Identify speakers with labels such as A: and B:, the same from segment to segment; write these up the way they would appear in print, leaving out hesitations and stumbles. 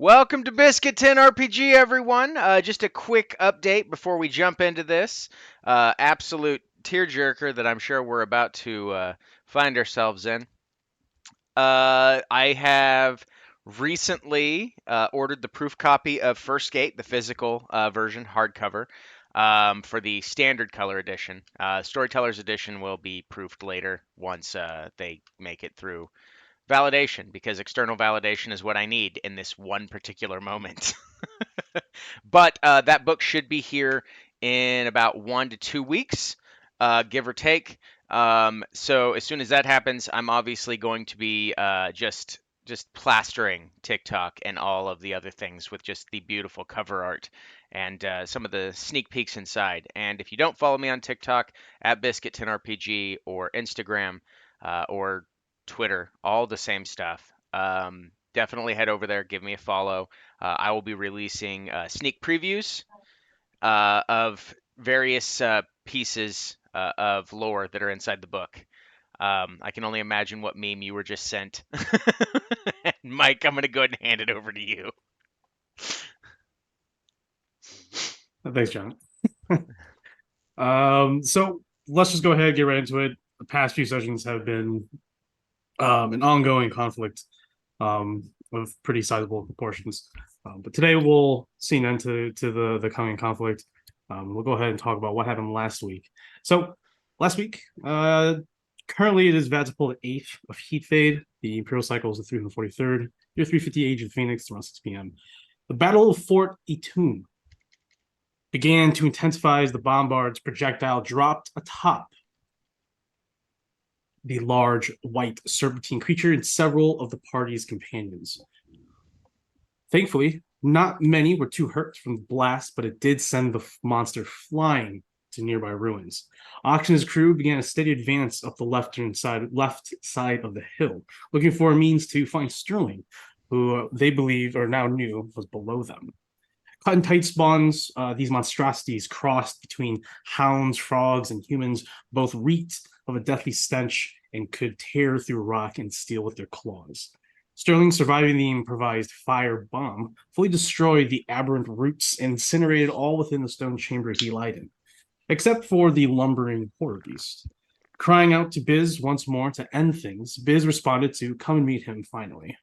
A: Welcome to Biscuit Tin RPG, everyone. Just a quick update before we jump into this absolute tearjerker that I'm sure we're about to find ourselves in. I have recently ordered the proof copy of First Gate, the physical version, hardcover, for the standard color edition. Storyteller's edition will be proofed later once they make it through validation, because external validation is what I need in this one particular moment. But that book should be here in about 1 to 2 weeks, give or take. So as soon as that happens, I'm obviously going to be just plastering TikTok and all of the other things with just the beautiful cover art and some of the sneak peeks inside. And if you don't follow me on TikTok at Biscuit10RPG or Instagram or Twitter, all the same stuff. Definitely head over there, give me a follow. I will be releasing sneak previews of various pieces of lore that are inside the book. I can only imagine what meme you were just sent. Mike, I'm going to go ahead and hand it over to you.
B: Thanks, John. So let's just go ahead and get right into it. The past few sessions have been an ongoing conflict with pretty sizable proportions. But today we'll see an end to the coming conflict. We'll go ahead and talk about what happened last week. So last week, currently it is Vatapul the 8th of Heat Fade. The Imperial Cycle is the 343rd. Year 350 Age of Phoenix, around 6 p.m. The Battle of Fort Etum began to intensify as the bombard's projectile dropped atop the large white serpentine creature and several of the party's companions. Thankfully, not many were too hurt from the blast, but it did send the monster flying to nearby ruins. Ox and his crew began a steady advance up the left side of the hill, looking for a means to find Sterling, who they believed or now knew was below them. Cut and tight spawns, these monstrosities crossed between hounds, frogs, and humans, both reeked of a deathly stench and could tear through rock and steel with their claws. Sterling, surviving the improvised fire bomb, fully destroyed the aberrant roots and incinerated all within the stone chamber he lied in, except for the lumbering horror beast. Crying out to Biz once more to end things, Biz responded to come and meet him finally.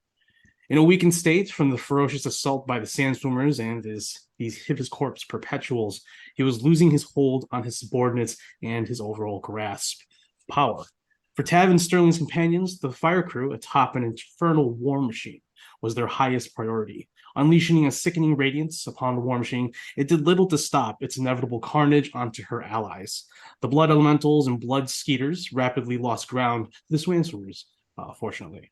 B: In a weakened state from the ferocious assault by the sandswimmers and these Hippus Corpse perpetuals, he was losing his hold on his subordinates and his overall grasp of power. For Tav and Sterling's companions, the fire crew atop an infernal war machine was their highest priority. Unleashing a sickening radiance upon the war machine, it did little to stop its inevitable carnage onto her allies. The blood elementals and blood skeeters rapidly lost ground to the sandswimmers, fortunately.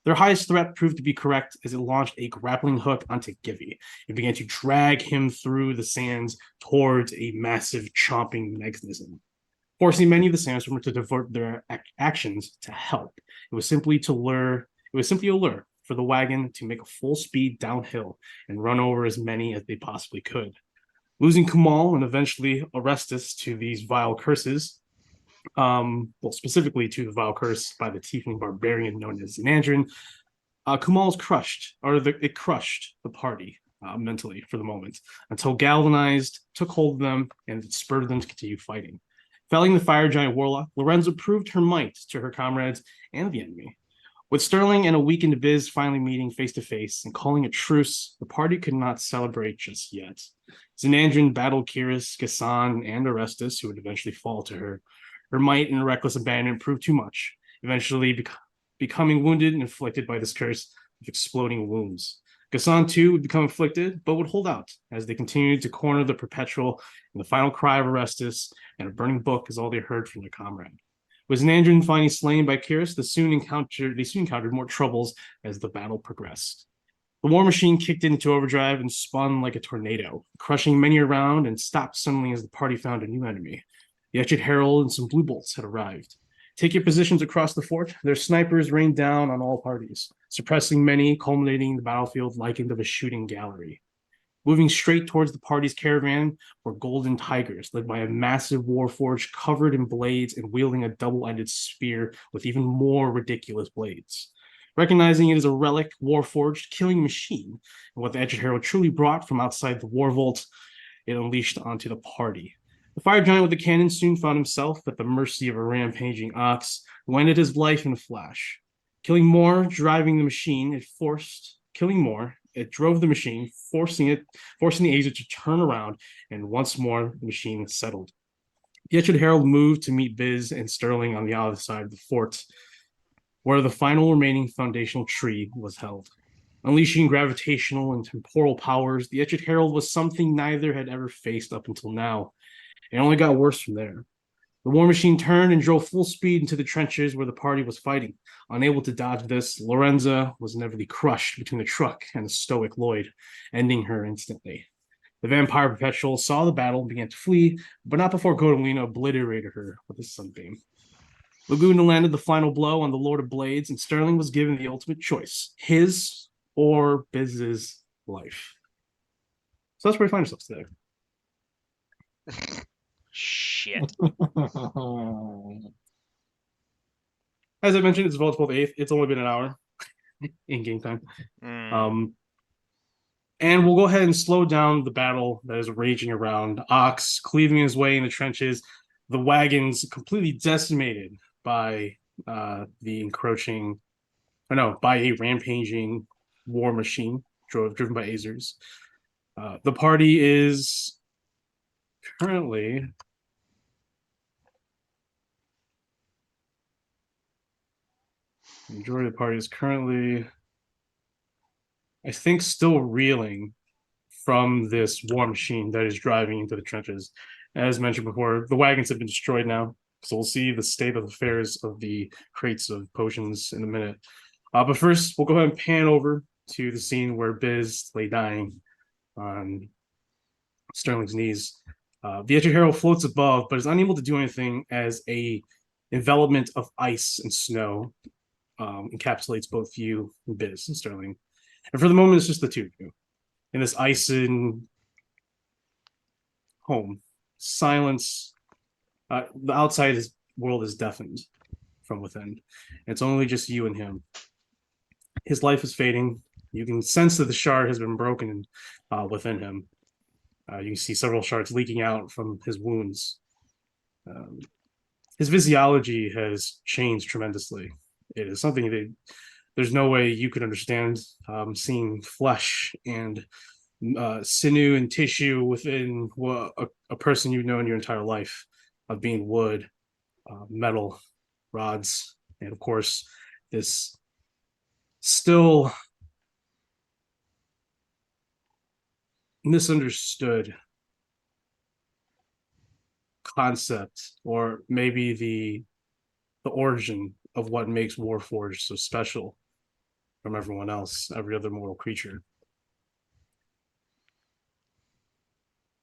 B: Their highest threat proved to be correct as it launched a grappling hook onto Givy. It began to drag him through the sands towards a massive chomping mechanism, forcing many of the sandstormers to divert their actions to help. It was simply a lure for the wagon to make a full speed downhill and run over as many as they possibly could. Losing Kumal and eventually Orestes to these vile curses, specifically to the vile curse by the tiefling barbarian known as Xanandrin, Kumal's crushed, it crushed the party mentally for the moment until galvanized, took hold of them, and it spurred them to continue fighting. Felling the fire giant warlock, Lorenzo proved her might to her comrades and the enemy. With Sterling and a weakened Biz finally meeting face to face and calling a truce, the party could not celebrate just yet. Xanandrin battled Kiris, Gassan, and Orestes, who would eventually fall to her. Her might and reckless abandon proved too much, eventually becoming wounded and afflicted by this curse of exploding wounds. Gassan, too, would become afflicted, but would hold out as they continued to corner the perpetual, and the final cry of Orestes and a burning book is all they heard from their comrade. With Xanandrin finally slain by Kiris, they soon encountered more troubles as the battle progressed. The war machine kicked into overdrive and spun like a tornado, crushing many around and stopped suddenly as the party found a new enemy. The Etched Herald and some blue bolts had arrived. Take your positions across the fort. Their snipers rained down on all parties, suppressing many, culminating the battlefield likened of a shooting gallery. Moving straight towards the party's caravan were golden tigers, led by a massive warforged covered in blades and wielding a double-ended spear with even more ridiculous blades. recognizing it as a relic, warforged, killing machine, and what the Edged Herald truly brought from outside the War Vault, it unleashed onto the party. The fire giant with the cannon soon found himself at the mercy of a rampaging ox, who ended his life in a flash. Killing more, driving the machine, it forced killing more. It drove the machine, forcing the Azer to turn around, and once more the machine settled. The Etched Herald moved to meet Biz and Sterling on the other side of the fort, where the final remaining foundational tree was held. Unleashing gravitational and temporal powers, the Etched Herald was something neither had ever faced up until now. It only got worse from there. The war machine turned and drove full speed into the trenches where the party was fighting. Unable to dodge this, Lorenza was inevitably crushed between the truck and the stoic Lloyd, ending her instantly. The vampire perpetual saw the battle and began to flee, but not before Godolina obliterated her with his sunbeam. Laguna landed the final blow on the Lord of Blades, and Sterling was given the ultimate choice: his or Biz's life. So that's where we find ourselves today.
A: Shit.
B: As I mentioned, it's Vault 8th. It's only been an hour in game time. And we'll go ahead and slow down the battle that is raging around. Ox cleaving his way in the trenches, the wagons completely decimated by the encroaching, by a rampaging war machine driven by Azers. The party is currently the majority of the party is currently, I think, still reeling from this war machine that is driving into the trenches. As mentioned before, the wagons have been destroyed now, so we'll see the state of affairs of the crates of potions in a minute. But first, we'll go ahead and pan over to the scene where Biz lay dying on Sterling's knees. The Etched Herald floats above, but is unable to do anything as a envelopment of ice and snow encapsulates both you and Biz and Sterling. And for the moment, it's just the two of you in this ice and home. Silence. The outside world is deafened from within. It's only just you and him. His life is fading. You can sense that the shard has been broken within him. You can see several shards leaking out from his wounds. His physiology has changed tremendously. It is something that there's no way you could understand. Seeing flesh and sinew and tissue within a person you've known your entire life, of being wood, metal, rods, and of course this still misunderstood concept, or maybe the origin of what makes Warforged so special from everyone else, every other mortal creature.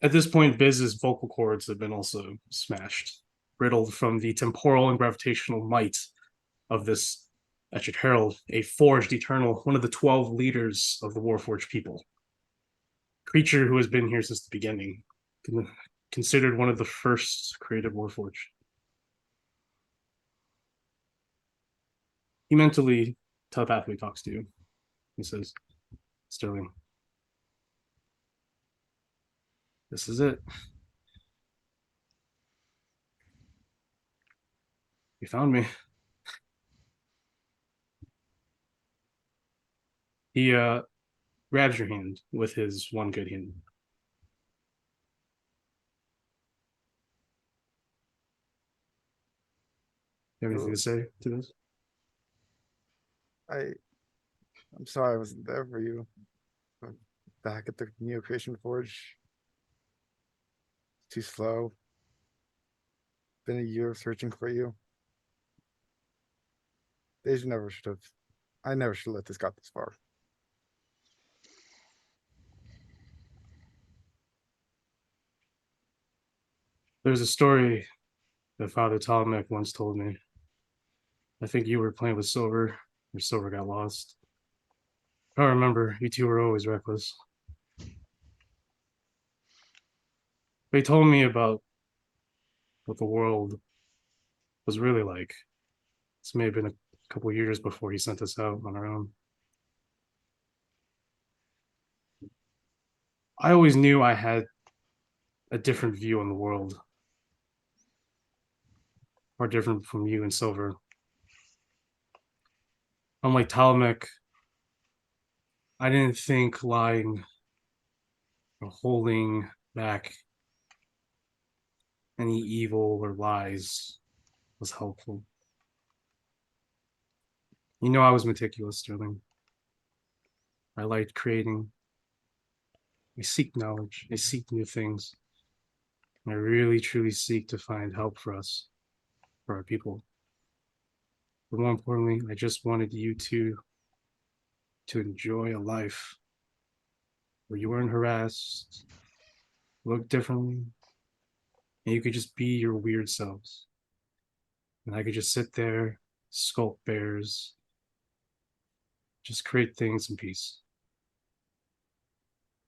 B: At this point, Biz's vocal cords have been also smashed, riddled from the temporal and gravitational might of this Etched Herald, a forged eternal, one of the 12 leaders of the Warforged people. Creature who has been here since the beginning, considered one of the first created Warforged. He mentally, telepathically talks to you. He says, Sterling, this is it. You found me. He grabs your hand with his one good hand. You have anything to say to this?
C: I'm sorry I wasn't there for you. I'm back at the Neo Creation Forge. Too slow. Been a year searching for you. Deja never should have. I never should have let this got this far.
B: There's a story that Father Ptolemy once told me. I think you were playing with Silver, or Silver got lost. I remember you two were always reckless. They told me about what the world was really like. This may have been a couple years before he sent us out on our own. I always knew I had a different view on the world, or different from you and Silver. Unlike Ptolemaic, I didn't think lying or holding back any evil or lies was helpful. You know I was meticulous, Sterling. I liked creating. I seek knowledge. I seek new things. I really, truly seek to find help for us, for our people. But more importantly, I just wanted you to enjoy a life where you weren't harassed, looked differently, and you could just be your weird selves. And I could just sit there, sculpt bears, just create things in peace.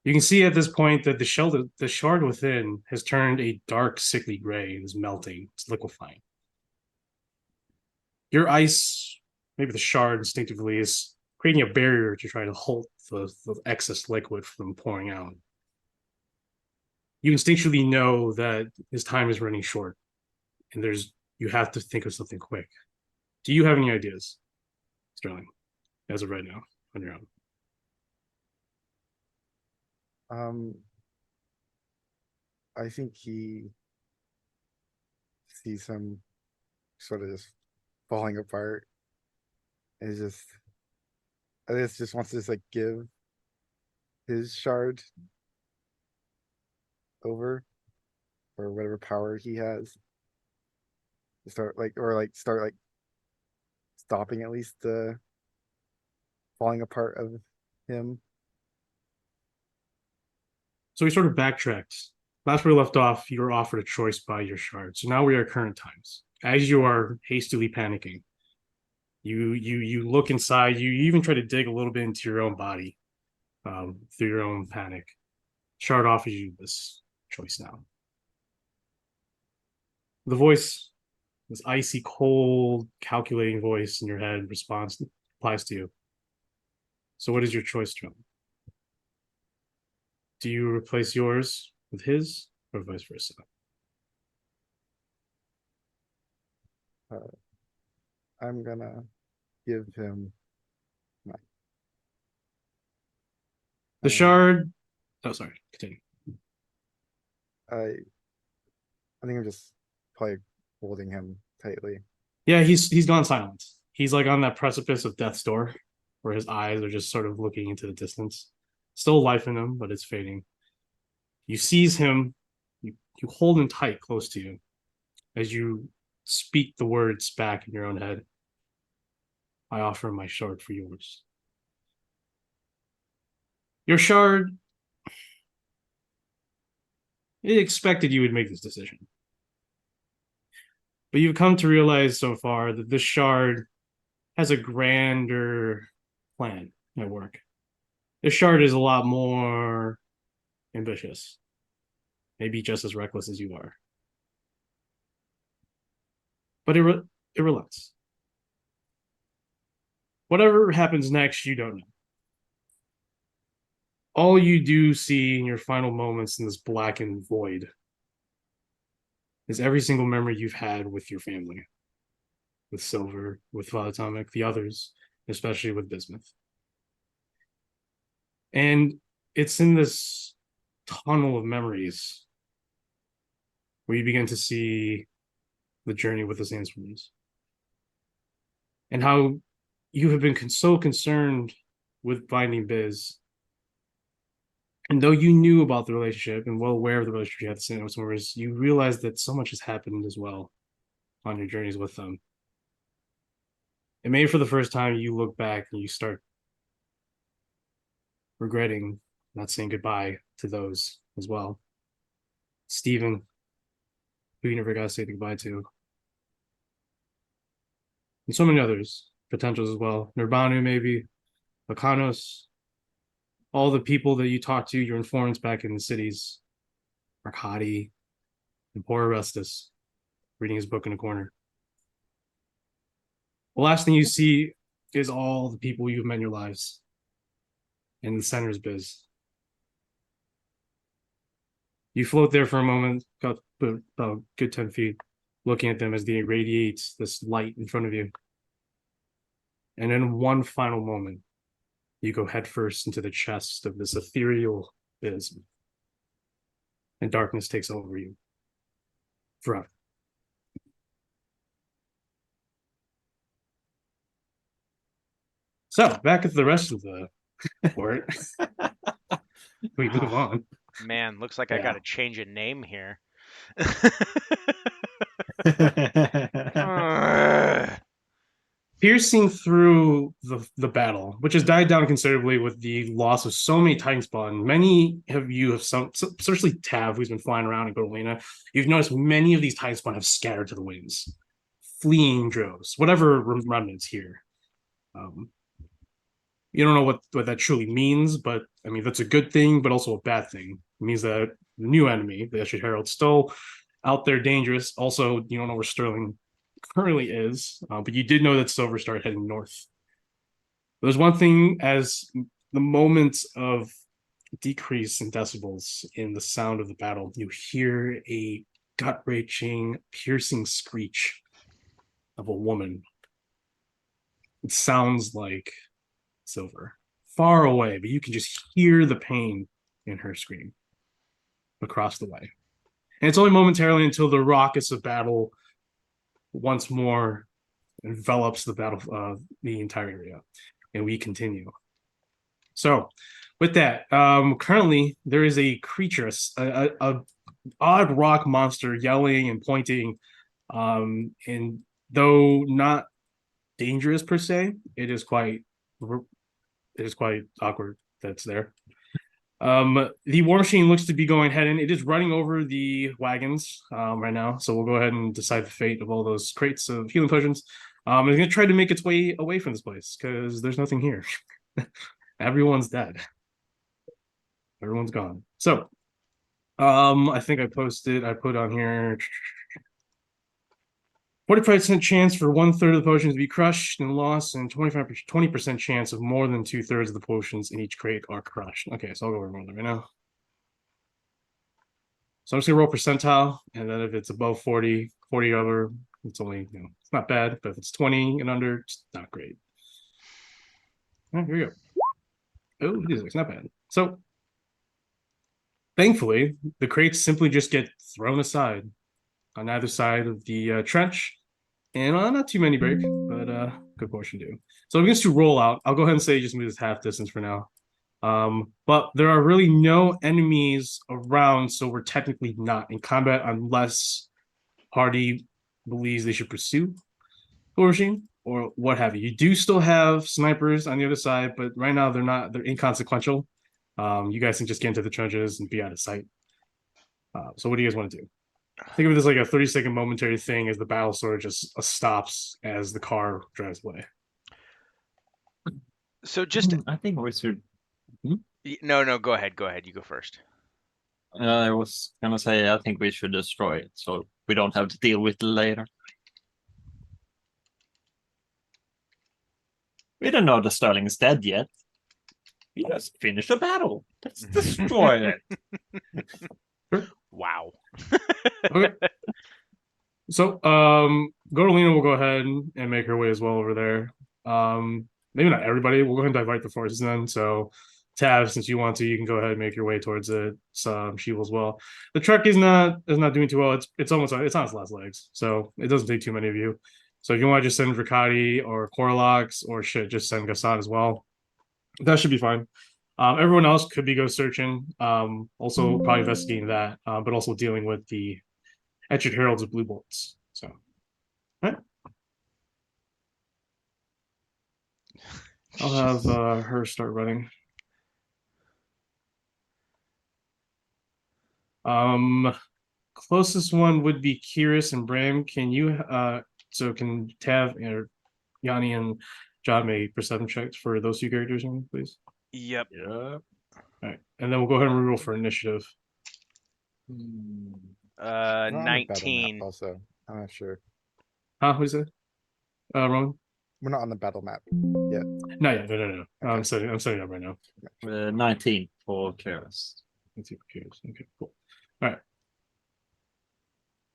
B: You can see at this point that the shard within has turned a dark, sickly gray and is melting. It's liquefying. Your ice, maybe the shard instinctively, is creating a barrier to try to halt the excess liquid from pouring out. You instinctually know that his time is running short, and you have to think of something quick. Do you have any ideas, Sterling, as of right now, on your own?
C: I think he sees him sort of just falling apart. And I guess just wants to just like give his shard over, or whatever power he has. Start like stopping at least the falling apart of him.
B: So we sort of backtracked. Last we left off, you were offered a choice by your shard. So now we are current times. As you are hastily panicking, you look inside. You even try to dig a little bit into your own body through your own panic. Shard offers you this choice now. The voice, this icy, cold, calculating voice in your head, applies to you. So, what is your choice, John? Do you replace yours with his, or vice versa?
C: I'm gonna give him
B: The shard. Oh, sorry. Continue.
C: I think I'm just probably holding him tightly.
B: Yeah, he's gone silent. He's like on that precipice of death's door, where his eyes are just sort of looking into the distance. Still life in him, but it's fading. You seize him. You hold him tight, close to you, as you speak the words back in your own head. I offer my shard for yours. Your shard, it expected you would make this decision. But you've come to realize so far that this shard has a grander plan at work. This shard is a lot more ambitious, maybe just as reckless as you are. But it relents. Whatever happens next, you don't know. All you do see in your final moments in this blackened void is every single memory you've had with your family, with Silver, with Father Tomek, the others, especially with Bismuth. And it's in this tunnel of memories where you begin to see the journey with the Sandstorms and how you have been so concerned with finding Biz. And though you knew about the relationship and well aware of the relationship you had with the Sandstormers, you realized that so much has happened as well on your journeys with them. And maybe for the first time, you look back and you start regretting not saying goodbye to those as well. Stephen, who you never got to say goodbye to. And so many others, potentials as well. Nurbanu, maybe. Lakanos. All the people that you talked to, your informants back in the cities. Arkady and poor Arestus, reading his book in a corner. The last thing you see is all the people you've met in your lives. And the center's biz. You float there for a moment, about a good 10 feet, looking at them as they irradiate this light in front of you. And in one final moment, you go headfirst into the chest of this ethereal biz. And darkness takes over you forever. So, back at the rest of the fort. We move on.
A: Man, looks like I
B: Yeah.
A: got to change a name here.
B: Piercing through the battle, which has died down considerably with the loss of so many Titan spawn. Many of you have especially Tav, who's been flying around in Godolina. You've noticed many of these Titan spawn have scattered to the winds, fleeing droves, whatever remnants here. You don't know what that truly means, but I mean that's a good thing, but also a bad thing. It means that the new enemy, the Escher Herald, still out there dangerous. Also, you don't know where Sterling currently is, but you did know that Silver started heading north. There's one thing: as the moments of decrease in decibels in the sound of the battle, you hear a gut-wrenching, piercing screech of a woman. It sounds like Silver, far away, but you can just hear the pain in her scream across the way. And it's only momentarily until the raucous of battle once more envelops the entire area, and we continue. So, with that, currently there is a creature, a odd rock monster, yelling and pointing, and though not dangerous per se, it is quite awkward that's there. The war machine looks to be going head in. It is running over the wagons right now, so we'll go ahead and decide the fate of all those crates of healing potions. It's going to try to make its way away from this place because there's nothing here. Everyone's dead. Everyone's gone. So, I think I put on here 45% chance for 1/3 of the potions to be crushed and lost, and 20% chance of more than 2/3 of the potions in each crate are crushed. Okay, so I'll go over them right now. So I'm just gonna roll percentile, and then if it's above 40 over, it's only, it's not bad, but if it's 20 and under, it's not great. All right, here we go. Oh, it's not bad. So thankfully, the crates simply just get thrown aside on either side of the trench. And not too many break, but good portion do. So against to roll out, I'll go ahead and say just move this half distance for now. But there are really no enemies around, so we're technically not in combat unless Hardy believes they should pursue War Machine or what have you. You do still have snipers on the other side, but right now they're inconsequential. You guys can just get into the trenches and be out of sight. So what do you guys want to do? Think of it as like a 30-second momentary thing as the battle sort of just stops as the car drives away.
A: So just
D: I think we should.
A: no, go ahead. You go first.
D: I was gonna say I think we should destroy it so we don't have to deal with it later. We don't know the Sterling's dead yet. We just finished the battle. Let's destroy it.
A: Wow.
B: Okay. So, Godolina will go ahead and make her way as well over there. Maybe not everybody. We'll go ahead and divide the forces then. So, Tav, since you want to, you can go ahead and make your way towards it. She will as well. The truck is not doing too well. It's on its last legs, so it doesn't take too many of you. So if you want to just send Dracati or Corlox or shit, just send Gassan as well. That should be fine. Everyone else could be go searching. Also probably investigating that, but also dealing with the Etched Heralds of Blue Bolts. So, all right. I'll have her start running. Closest one would be Kiris and Bram. Can you so can Tav or Yanni and John make perception checks for those two characters, please?
A: Yep.
D: Yeah.
B: All right, and then we'll go ahead and reroll for initiative.
C: I'm on the battle map
A: 19.
C: Also, I'm not sure.
B: Huh? Who's it? Roman?
C: We're not on the battle map.
B: No, yeah, no.
C: Okay.
B: I'm setting it up right now.
D: 19 for Kyrus.
B: Let's see if it cares. Okay, cool. All right.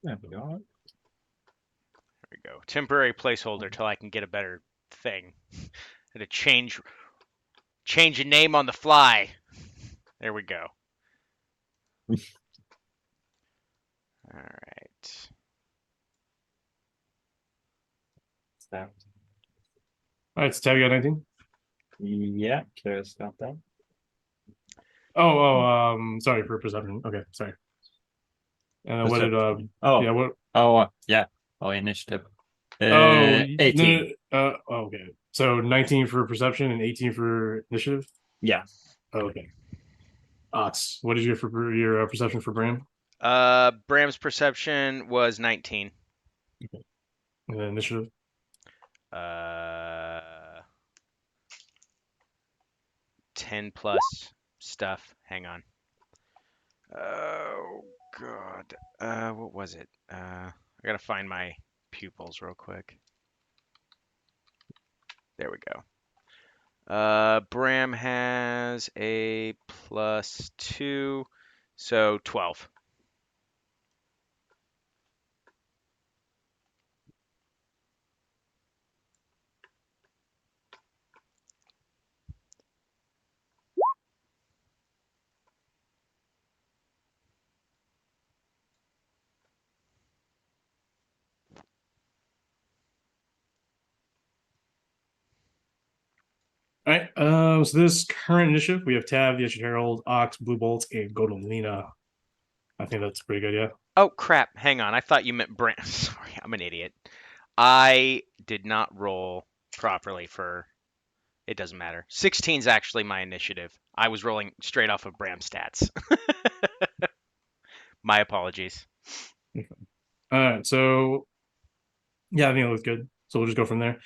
D: There we go.
A: There we go. Temporary placeholder till I can get a better thing. Had to change a name on the fly. There we go. All right.
B: All right, so Tab, you got anything?
D: Yeah, Kyrus got that.
B: Sorry for perception. Okay, sorry. And what did
D: Perception. Oh,
B: yeah, what
D: yeah. Oh, initiative.
B: oh
D: 18.
B: Okay. So 19 for perception and 18 for initiative?
D: Yeah.
B: Oh, okay. Ox, what is your perception for Bram?
A: Bram's perception was 19.
B: And then initiative?
A: Uh, 10 plus stuff. Hang on. Oh God. What was it? I gotta find my pupils real quick. There we go. Bram has a +2, so 12.
B: All right. So this current initiative, we have Tav, Yesha Herald, Ox, Blue Bolt, and Godolina. I think that's pretty good, yeah.
A: Oh crap! Hang on. I thought you meant Bram. Sorry, I'm an idiot. I did not roll properly for. It doesn't matter. 16 is actually my initiative. I was rolling straight off of Bram stats. My apologies.
B: All right, so yeah, I think it looks good. So we'll just go from there.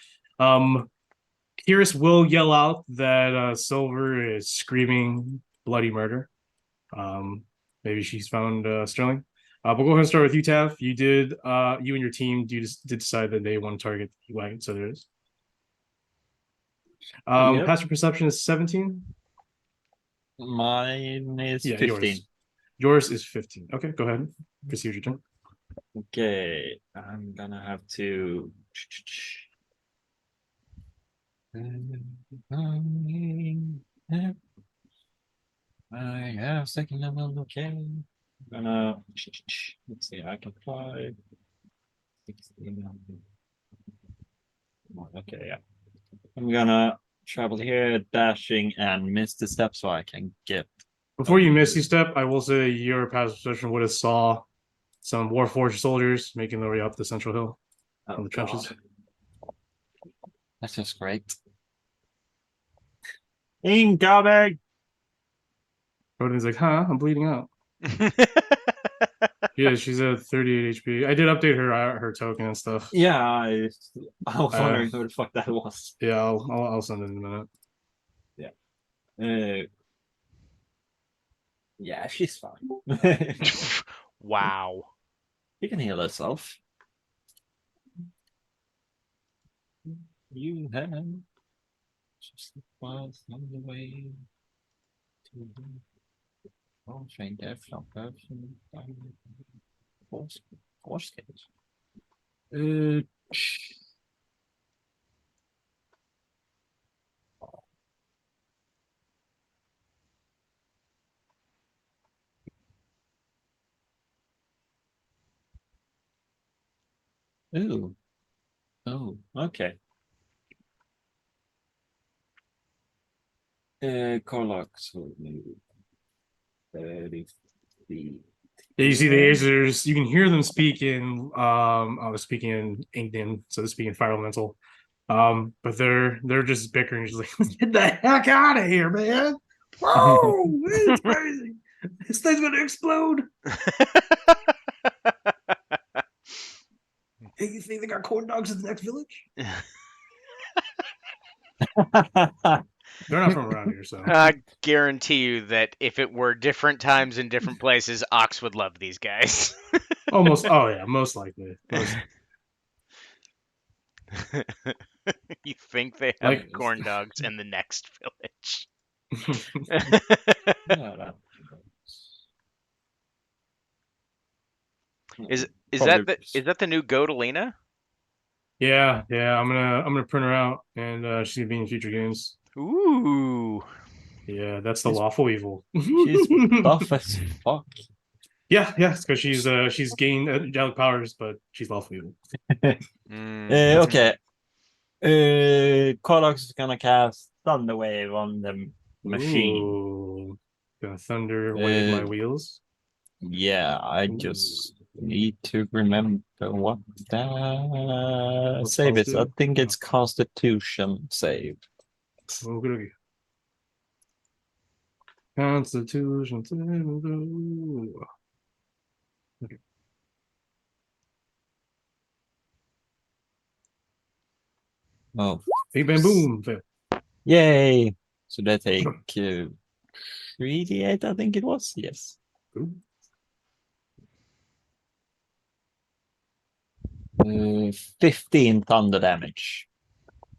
B: Kyrus will yell out that Silver is screaming bloody murder. Maybe she's found Sterling. We'll go ahead and start with you, Tav. You and your team did decide that they want to target the wagon, so there it is.
D: Yep.
B: Passive perception is 17.
D: Mine is
B: Yeah,
D: 15.
B: Yours is 15. Okay, go ahead. Proceed with your turn.
D: Okay, I'm gonna have to. I have second level. Okay, I'm gonna. Let's see. I can fly. 16. Okay, yeah. I'm gonna travel here, dashing, and miss the step so I can get.
B: Before you miss your step, I will say your passive perception would have saw some Warforged soldiers making their way up the central hill from the trenches.
D: That's just great. Incoming!
B: Odin's like, huh? I'm bleeding out. Yeah, she's at 38 HP. I did update her token and stuff.
D: Yeah, I was wondering who the fuck that was.
B: Yeah, I'll send it in a minute.
D: Yeah, she's fine.
A: Wow.
D: She can heal herself. You have just on the way to train death from person. Force cage. Ooh. Oh, okay. Corlock, so maybe 30 feet.
B: Yeah, you see the Azers, you can hear them speak in speaking in Inkden, so they speak in Fire Elemental. But they're just bickering, just like, get the heck out of here, man. Whoa, it's crazy. This thing's gonna explode. Hey, you think they got corn dogs in the next village? They're not from around here, so
A: I guarantee you that if it were different times in different places, Ox would love these guys.
B: almost. Oh yeah, most likely.
A: You think they have
B: Like-
A: corn dogs in the next village?
D: Yeah, that
A: Is
D: Probably
A: is that the new Godalina?
B: yeah, I'm gonna print her out, and she's gonna be in future games.
A: Ooh.
B: Yeah, that's the
D: She's-
B: lawful evil.
D: she's buff as fuck.
B: Yeah, it's because she's gained angelic powers, but she's lawful evil.
A: Mm.
D: Okay. Korlax is gonna cast Thunder Wave on the machine.
B: Ooh. Gonna thunder wave my
D: Uh,
B: wheels.
D: Yeah, I just need to remember what the
B: What
D: save
B: spells
D: is. I
B: do?
D: think it's Constitution save.
B: Okay. Constitution. Okay.
D: Oh,
B: Big bang boom. Fail.
D: yay! So they take 3d8, I think it was. Yes.
B: Ooh.
D: 15 thunder damage.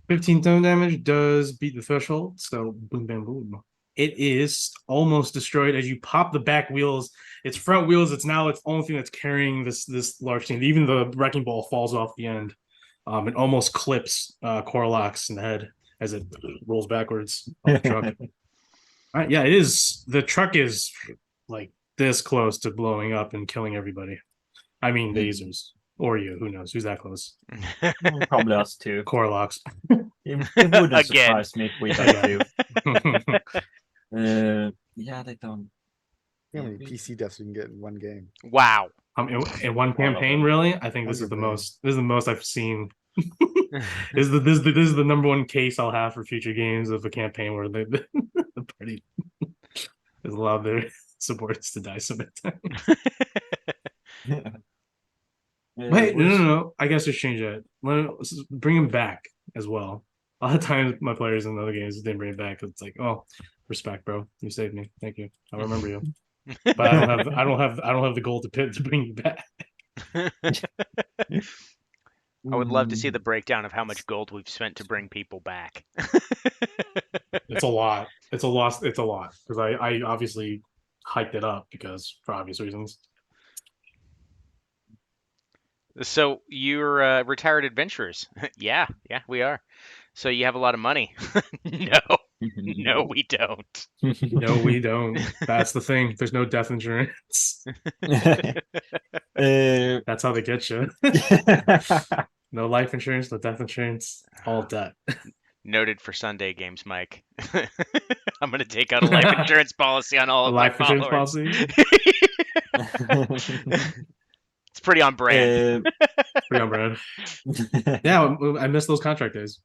B: 15 tone damage does beat the threshold, so boom bam boom. It is almost destroyed as you pop the back wheels. Its front wheels, it's now its only thing that's carrying this large thing. Even the wrecking ball falls off the end. It almost clips Corlax in the head as it rolls backwards on the truck. Yeah, it is. The truck is like this close to blowing up and killing everybody. I mean, the Azers or you. Who knows? Who's that close?
D: Probably us too.
B: Corlax.
D: It wouldn't
A: Again.
D: surprise me if we did too. Yeah, they don't.
C: How many PC deaths we can get in one game?
A: Wow.
B: In one campaign,
D: them.
B: really, I think this is the
C: 100 million.
B: most. This is the most I've seen. This is the number one case I'll have for future games of a campaign where the party has allowed their supporters to die so many times. Wait, no. I guess just change that. Let's bring him back as well. A lot of times, my players in other games didn't bring it back. It's like, oh, respect, bro. You saved me. Thank you. I remember you. But I don't have the gold to bring you back.
A: I would love to see the breakdown of how much gold we've spent to bring people back.
B: It's a lot. It's a loss. It's a lot because I obviously hyped it up because for obvious reasons.
A: So you're retired adventurers. Yeah, we are. So you have a lot of money. No, we don't.
B: No, we don't. That's the thing. There's no death insurance. That's how they get you. No life insurance, no death insurance, all debt.
A: Noted for Sunday games, Mike. I'm gonna take out a life insurance policy on all
B: A
A: of my
B: life insurance
A: followers.
B: policy.
A: It's pretty on brand.
B: Pretty on brand. Yeah, I miss those contract days.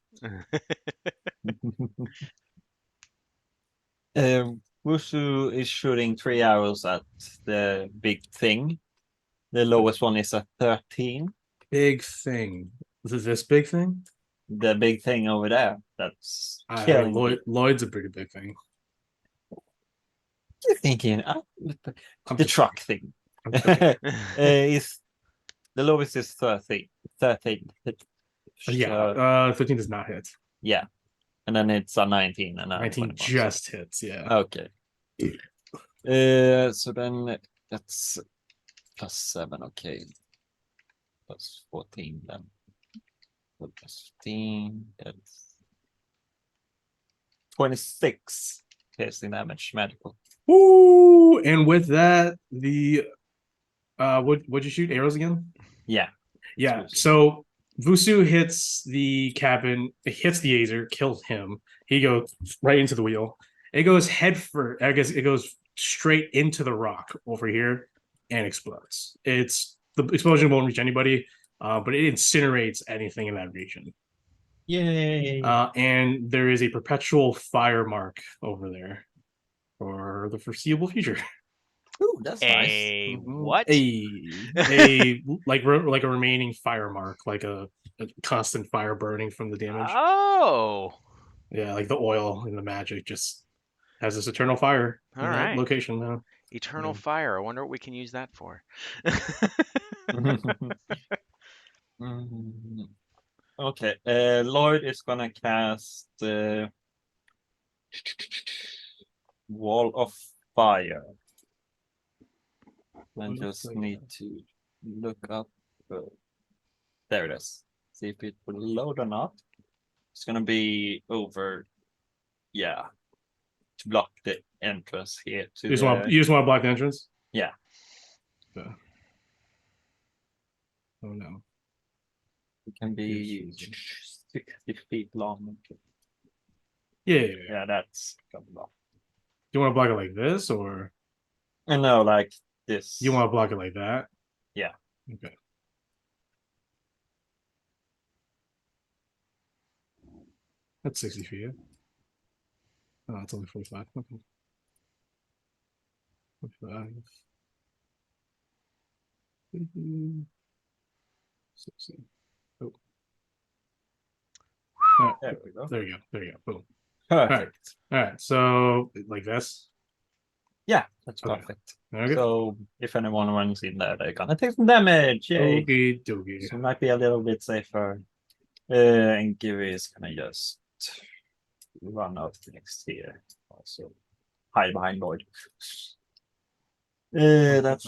D: Wusu is shooting 3 arrows at the big thing. The lowest one is a 13.
B: Big thing. Is this big thing?
D: The big thing over there. That's killing me.
B: Lloyd's a pretty big thing.
D: You're thinking
B: I'm
D: the
B: just-
D: truck thing.
B: I'm joking.
D: Is the lowest is 13. 13.
B: Yeah, 13 does not hit.
D: Yeah. And then it's a 19 and a
B: 19
D: 21, so-
B: just hits, yeah.
D: Okay. So then that's +7, okay. +14 then. So +15, that's 26 piercing damage, magical.
B: Woo! And with that, the what'd you shoot? Arrows again?
D: Yeah.
B: Yeah.
D: Vusu.
B: So Vusu hits the cabin, hits the Azer, kills him. He goes right into the wheel. It goes head first. I guess it goes straight into the rock over here and explodes. The explosion won't reach anybody, but it incinerates anything in that region.
D: Yay.
B: And there is a perpetual fire mark over there for the foreseeable future.
D: Ooh, that's nice.
A: A
B: Mhm.
A: what?
B: A like a remaining fire mark, like a constant fire burning from the damage.
A: Oh,
B: Yeah, like the oil in the magic just has this eternal fire in
A: All
B: that
A: right.
B: location now.
A: eternal
B: Yeah.
A: fire. I wonder what we can use that for.
D: Mm. Okay, Lloyd is gonna cast Wall of Fire. I
B: Wall of
D: just
B: Fire.
D: need to look up. There it is. See if it will load or not. It's gonna be over. Yeah, to block the entrance here to
B: You just want to block the entrance?
D: Yeah.
B: Okay. Oh no.
D: It can be
B: Yes,
D: 60 feet long.
B: Yeah.
D: Yeah, that's gonna block.
B: Do you want to block it like this, or
D: And no, like this.
B: you want to block it like that?
D: Yeah.
B: Okay. That's 60 feet. Oh, it's only 45. Okay. 45. 60. Oh. All right.
D: There we go.
B: There you go. There you go. Boom. All
D: Perfect.
B: right. So like this.
D: Yeah, that's
B: Okay.
D: perfect.
B: Okay.
D: So if anyone runs in there, they're gonna take some damage. Yay.
B: Okay. Okay.
D: So it might be a little bit safer. And Giri is gonna just run out next here. Also hide behind Lloyd. That's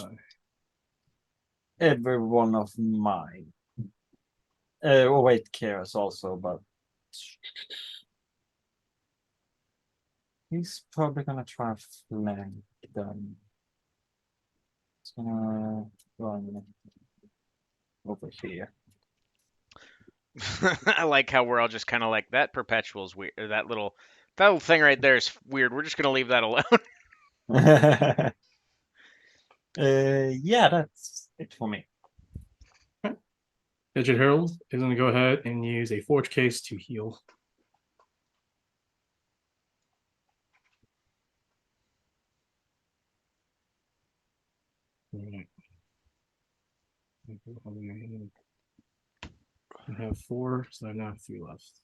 D: every one of mine. Oh wait, Kara's also, but he's probably gonna try flank them. He's gonna run over here.
A: I like how we're all just kind of like that. Perpetual's weird. Or that little thing right there is weird. We're just gonna leave that alone.
D: Yeah, that's it for me.
B: Edged Herald is going to go ahead and use a Forge Case to heal. All right. I have 4, so I now have 3 left.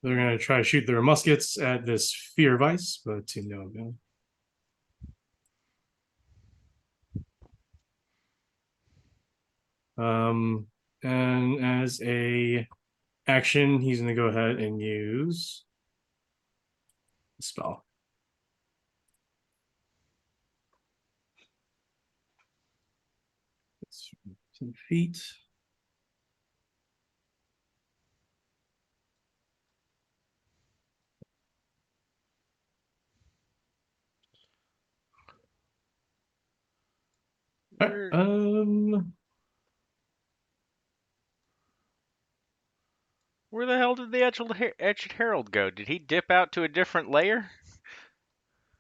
B: They're going to try to shoot their muskets at this Fear Vice, but to no avail. And as a action, he's going to go ahead and use the spell. It's 10 feet.
A: Where, where the hell did the Etched Herald go? Did he dip out to a different layer?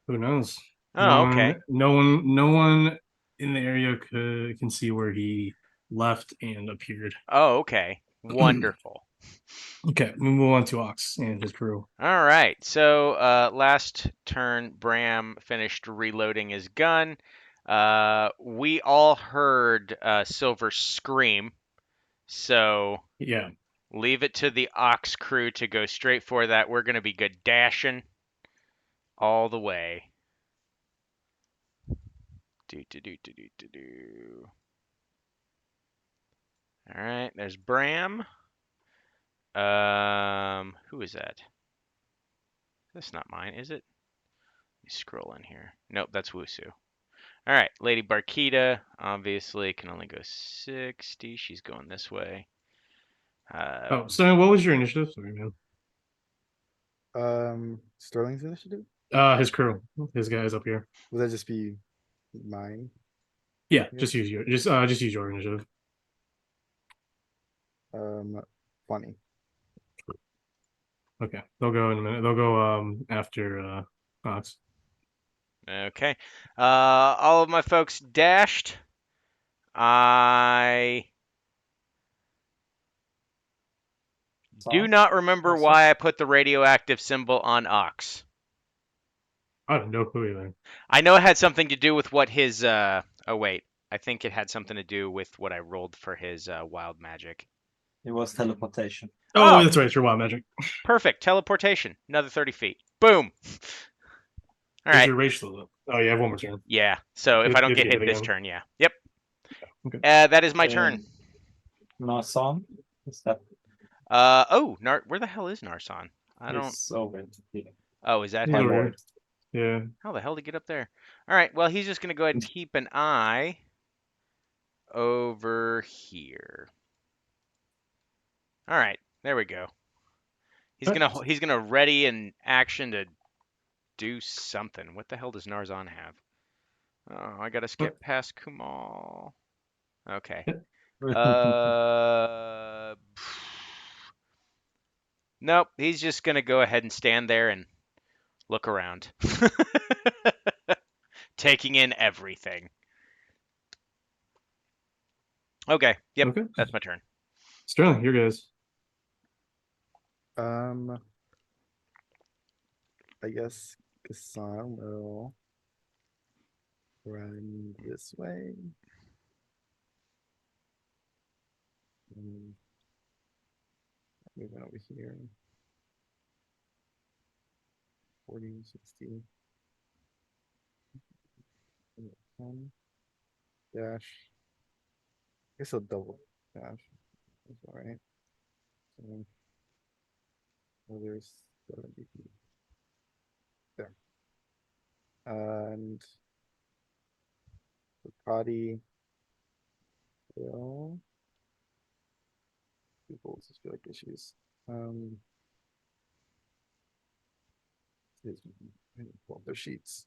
B: Who knows?
A: Oh, okay.
B: No one in the area can see where he left and appeared.
A: Oh, okay. Wonderful.
B: Okay, we move on to Ox and his crew.
A: All right. So last turn, Bram finished reloading his gun. We all heard Silver scream. So
B: Yeah,
A: leave it to the Ox crew to go straight for that. We're going to be good dashing all the way. Do, do, do, do, do, do, do. All right. There's Bram. Who is that? That's not mine, is it? Let me scroll in here. Nope, that's Wusu. All right, Lady Barkita obviously can only go 60. She's going this way.
B: Oh, so what was your initiative? Sorry, man.
C: Sterling's initiative?
B: His crew, his guys up here.
C: Will that just be mine?
B: Yeah,
C: Yeah.
B: just use your initiative.
C: 20.
B: Okay, they'll go in a minute. They'll go after Ox.
A: Okay. All of my folks dashed. I do not remember why I put the radioactive symbol on Ox.
B: I have no clue either.
A: I know it had something to do with what his. Oh wait, I think it had something to do with what I rolled for his wild magic.
D: It was teleportation.
B: Oh,
A: Oh,
B: that's right. It's your wild magic.
A: perfect. Teleportation. Another 30 feet. Boom. All
B: Where's
A: right.
B: your rage still up? Oh, you have one more turn.
A: Yeah. So if
B: You
A: I
B: have
A: don't
B: to
A: get
B: get
A: hit
B: it
A: this
B: again.
A: turn, yeah. Yep.
B: Okay.
A: That is my turn.
D: Narsan. Is that
A: Oh, where the hell is Narsan? I don't.
D: is over here.
A: Oh, is that
B: He's
D: My
A: him?
B: over
D: lord.
B: here. Yeah.
A: How the hell did he get up there? All right. Well, he's just gonna go ahead and keep an eye over here. All right. There we go. He's gonna ready an action to do something. What the hell does Narzan have? Oh, I gotta skip past Kumal. Okay. Uh, nope. He's just gonna go ahead and stand there and look around, taking in everything. Okay. Yep.
B: Okay.
A: That's my turn.
B: Sterling, here goes.
C: I guess Kassan will run this way. Moving over here. 40, 60. 10. Dash. I guess I'll double dash. That's alright. So, there's 70 feet. There. And the potty will. People just feel like issues. Is pull up their sheets.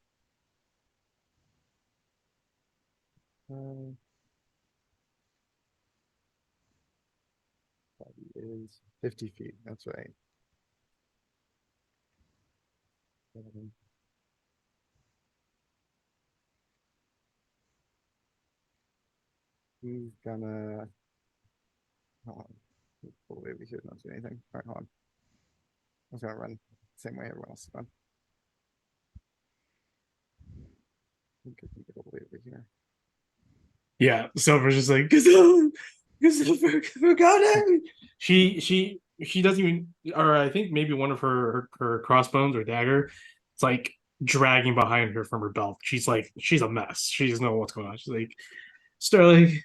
C: Potty is 50 feet. That's right. He's gonna. Hold on. Pull away over here, not do anything. All right, hold on. I was gonna run the same way everyone else is run. We could get all the way over here.
B: Yeah, Silver's just like, Gazelle, forgot it. She doesn't even, or I think maybe one of her crossbones or dagger, it's like dragging behind her from her belt. She's like, she's a mess. She doesn't know what's going on. She's like, Sterling,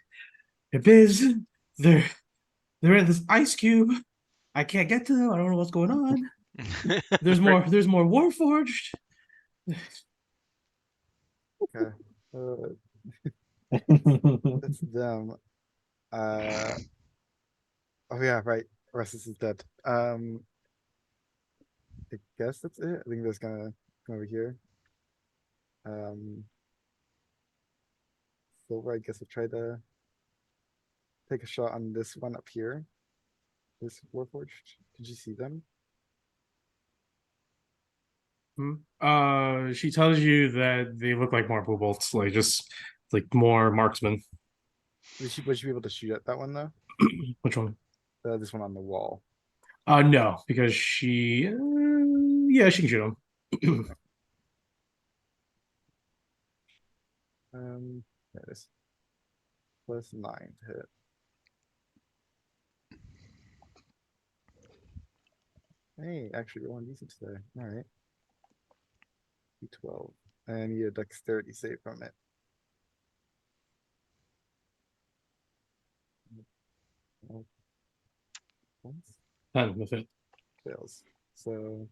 B: Biz, they're they're in this ice cube. I can't get to them. I don't know what's going on. There's more. There's more Warforged.
C: Okay. That's them. Oh yeah, right. Restus is dead. I guess that's it. I think that's gonna come over here. Silver, I guess I'll try to take a shot on this one up here. This Warforged. Did you see them?
B: She tells you that they look like more blue bolts, like just like more marksmen.
C: Was she be able to shoot at that one though?
B: Which one?
C: This one on the wall.
B: No, because yeah, she can shoot them.
C: There it is. +9 to hit. Hey, actually rolling decent today. All right. D12. And you a dexterity save from it. Once
B: 10 with it.
C: fails. So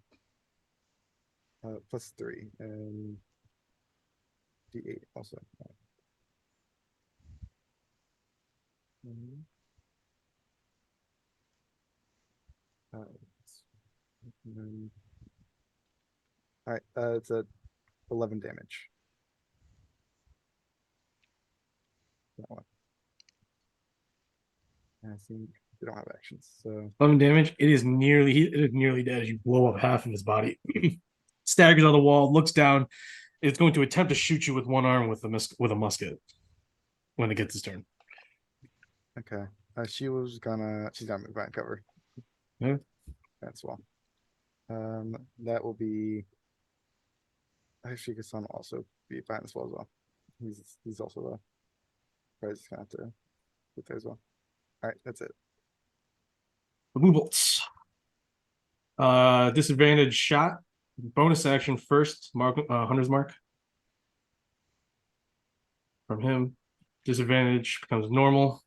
C: +3 and D8 also. Mhm. And then- all right, it's a 11 damage. That one. And I think they don't have actions, so
B: 11 damage. It is nearly dead as you blow up half of his body. Staggers on the wall, looks down. It's going to attempt to shoot you with one arm with a musket when it gets its turn.
C: okay. She's gonna move back cover.
B: Yeah.
C: That's well. That will be Shika-san will also be fine as well. He's also low. Probably just gonna have to get there as well. All right, that's it.
B: The blue bolts. Disadvantage shot. Bonus action first. Mark Hunter's mark. From him. Disadvantage becomes normal.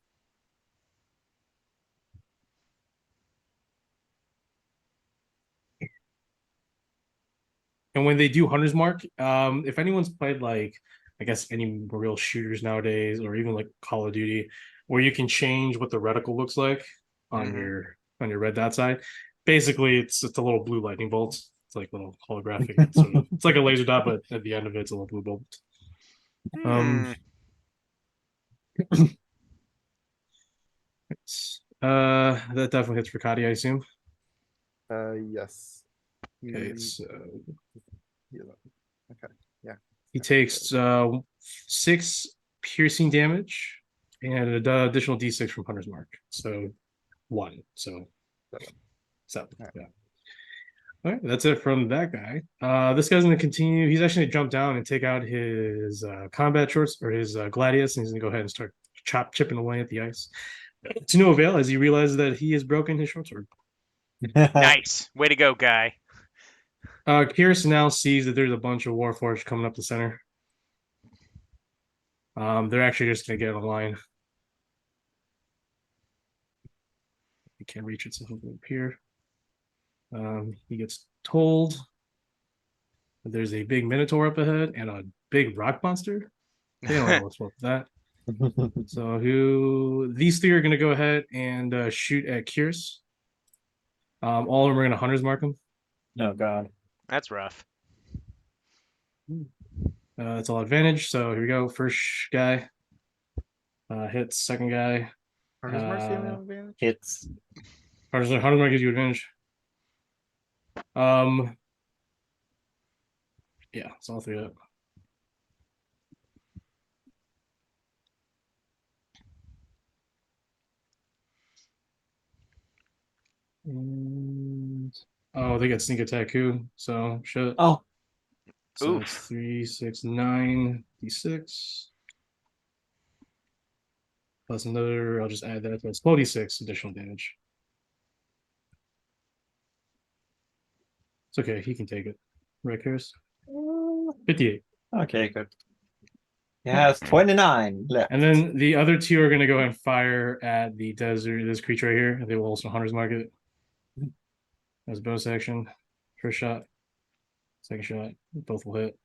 B: And when they do Hunter's Mark, if anyone's played like, I guess any real shooters nowadays, or even like Call of Duty, where you can change what the reticle looks like on
A: Mhm.
B: your red dot side, basically it's a little blue lightning bolt. It's like a little holographic. Sort of, it's like a laser dot, but at the end of it, it's a little blue bolt.
A: Hmm.
B: That definitely hits for Kadi, I assume.
C: Yes.
B: Okay,
C: He-
B: so
C: yeah, okay. Yeah.
B: he takes 6 piercing damage and an additional d6 from Hunter's Mark. So 1. So 7.
C: Alright.
B: Yeah. All right, that's it from that guy. This guy's going to continue. He's actually going to jump down and take out his combat shorts or his gladius, and he's going to go ahead and start chipping away at the ice. To no avail, as he realizes that he has broken his short sword.
A: Nice. Way to go, guy.
B: Kyrus now sees that there's a bunch of Warforged coming up the center. They're actually just going to get in a line. He can't reach it, so he'll go up here. He gets told that there's a big Minotaur up ahead and a big rock monster. They don't know what's up with that. So these 3 are going to go ahead and shoot at Kyrus. All of them are going to Hunter's Mark him.
D: Oh god.
A: That's rough.
B: It's all advantage. So here we go. First guy hits. Second guy.
C: Hunter's Mark's giving him advantage?
D: Hits.
B: Hunter's Mark gives you advantage. Yeah, it's all 3 up. And they get sneak attack too. So shit.
D: Oh.
B: So
A: Oof.
B: it's 3, 6, 9, d6. Plus another, I'll just add that. That's 46 additional damage. It's okay, he can take it. Right, Kyrus? 58.
D: Okay, good. He has 29 left.
B: And then the other 2 are going to go ahead and fire at the desert, this creature right here. They will also Hunter's Mark it. As a bonus action. First shot. Second shot. Both will hit.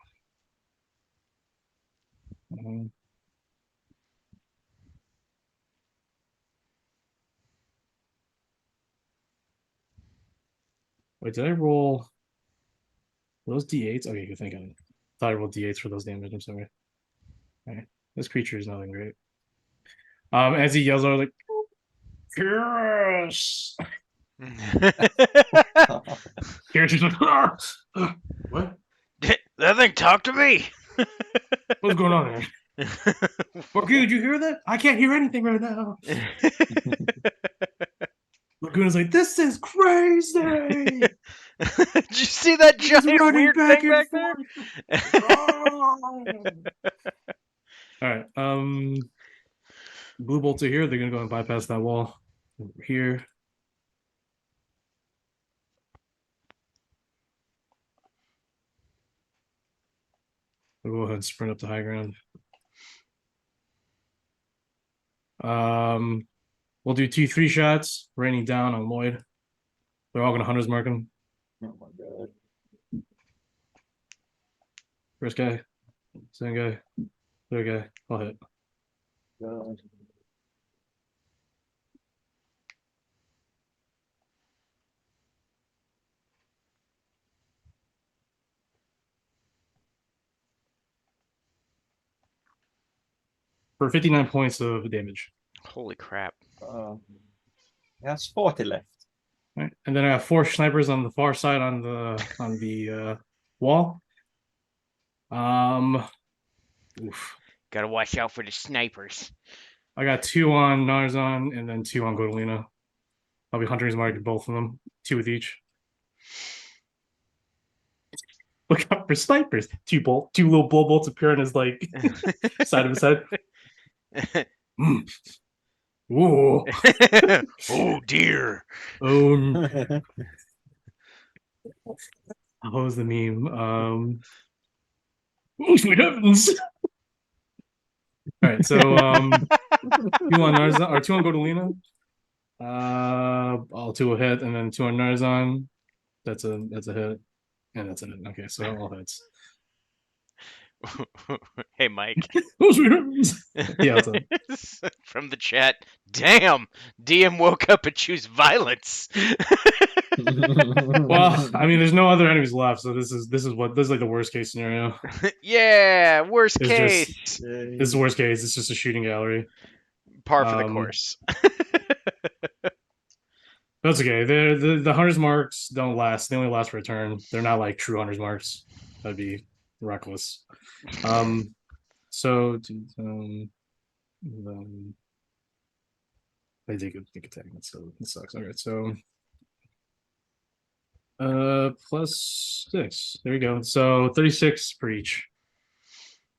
B: Wait, did I roll those d8s? Okay, good thing I thought I rolled d8s for those damage. I'm sorry. Okay. This creature is nothing great. As he yells out like Kyrus! Kyrus is like, "Ah! What?
A: That thing talk to me.
B: What's going on there? Lagoon, did you hear that? I can't hear anything right now. Lagoon is like, this is crazy.
A: Did you see that
B: He's
A: giant
B: running
A: weird
B: back
A: thing
B: and
A: back there?
B: All right. Blue bolts are here. They're gonna go and bypass that wall over here. We'll go ahead and sprint up to high ground. We'll do 2 3 shots, raining down on Lloyd. They're all gonna Hunter's Mark him.
D: Oh my god.
B: First guy, second guy, third guy, I'll hit.
D: God.
B: For 59 points of damage.
A: Holy crap.
D: He has 40 left.
B: All right. And then I have 4 snipers on the far side on the wall. Oof.
A: Gotta watch out for the snipers.
B: I got 2 on Narzan and then 2 on Godolina. I'll be Hunter's Mark both of them, 2 with each. Look out for snipers. Two little blow bolts appear on his like side of his head. Mm. Whoa.
A: Oh dear.
B: Oh, what was the meme? Oh sweet heavens. All right, so two on Narzan or two on Godolina. All two will hit, and then two on Narzan. That's a hit, and that's it. Okay, so all hits.
A: Hey, Mike.
B: Oh sweet heavens. Yeah, what's up?
A: From the chat. Damn, DM woke up and choose violence.
B: Well, I mean, there's no other enemies left, so this is like the worst case scenario.
A: Yeah, worst
B: It's
A: case.
B: just this is the worst case. It's just a shooting gallery.
A: Par for the course.
B: That's okay. The hunter's marks don't last. They only last for a turn. They're not like true hunter's marks. That'd be reckless. So they take a attack. So it sucks. All right, so +6. There you go. So 36 for each.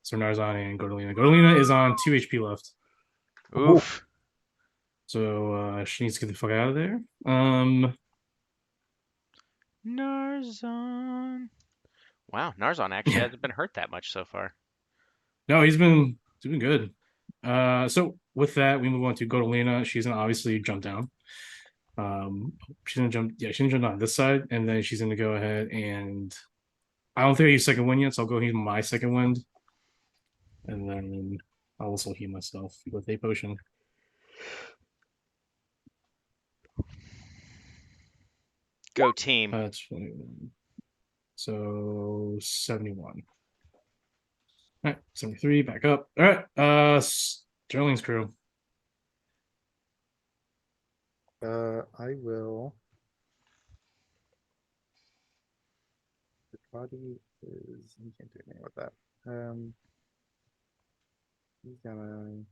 B: So Narzan and Godolina. Godolina is on 2 HP left.
A: Oof.
B: So she needs to get the fuck out of there.
A: Narzan. Wow, Narzan actually hasn't been hurt that much so far.
B: No, he's been doing good. So with that, we move on to Godolina. She's gonna obviously jump down. She's gonna jump. Yeah, she's gonna jump down this side, and then she's gonna go ahead and I don't think I use second wind yet, so I'll go use my second wind, and then I'll also heal myself with a potion.
A: Go team.
B: That's 21. So 71. All right, 73, back up. All right, Sterling's crew.
C: I will. The body is. You can't do anything with that. He's gonna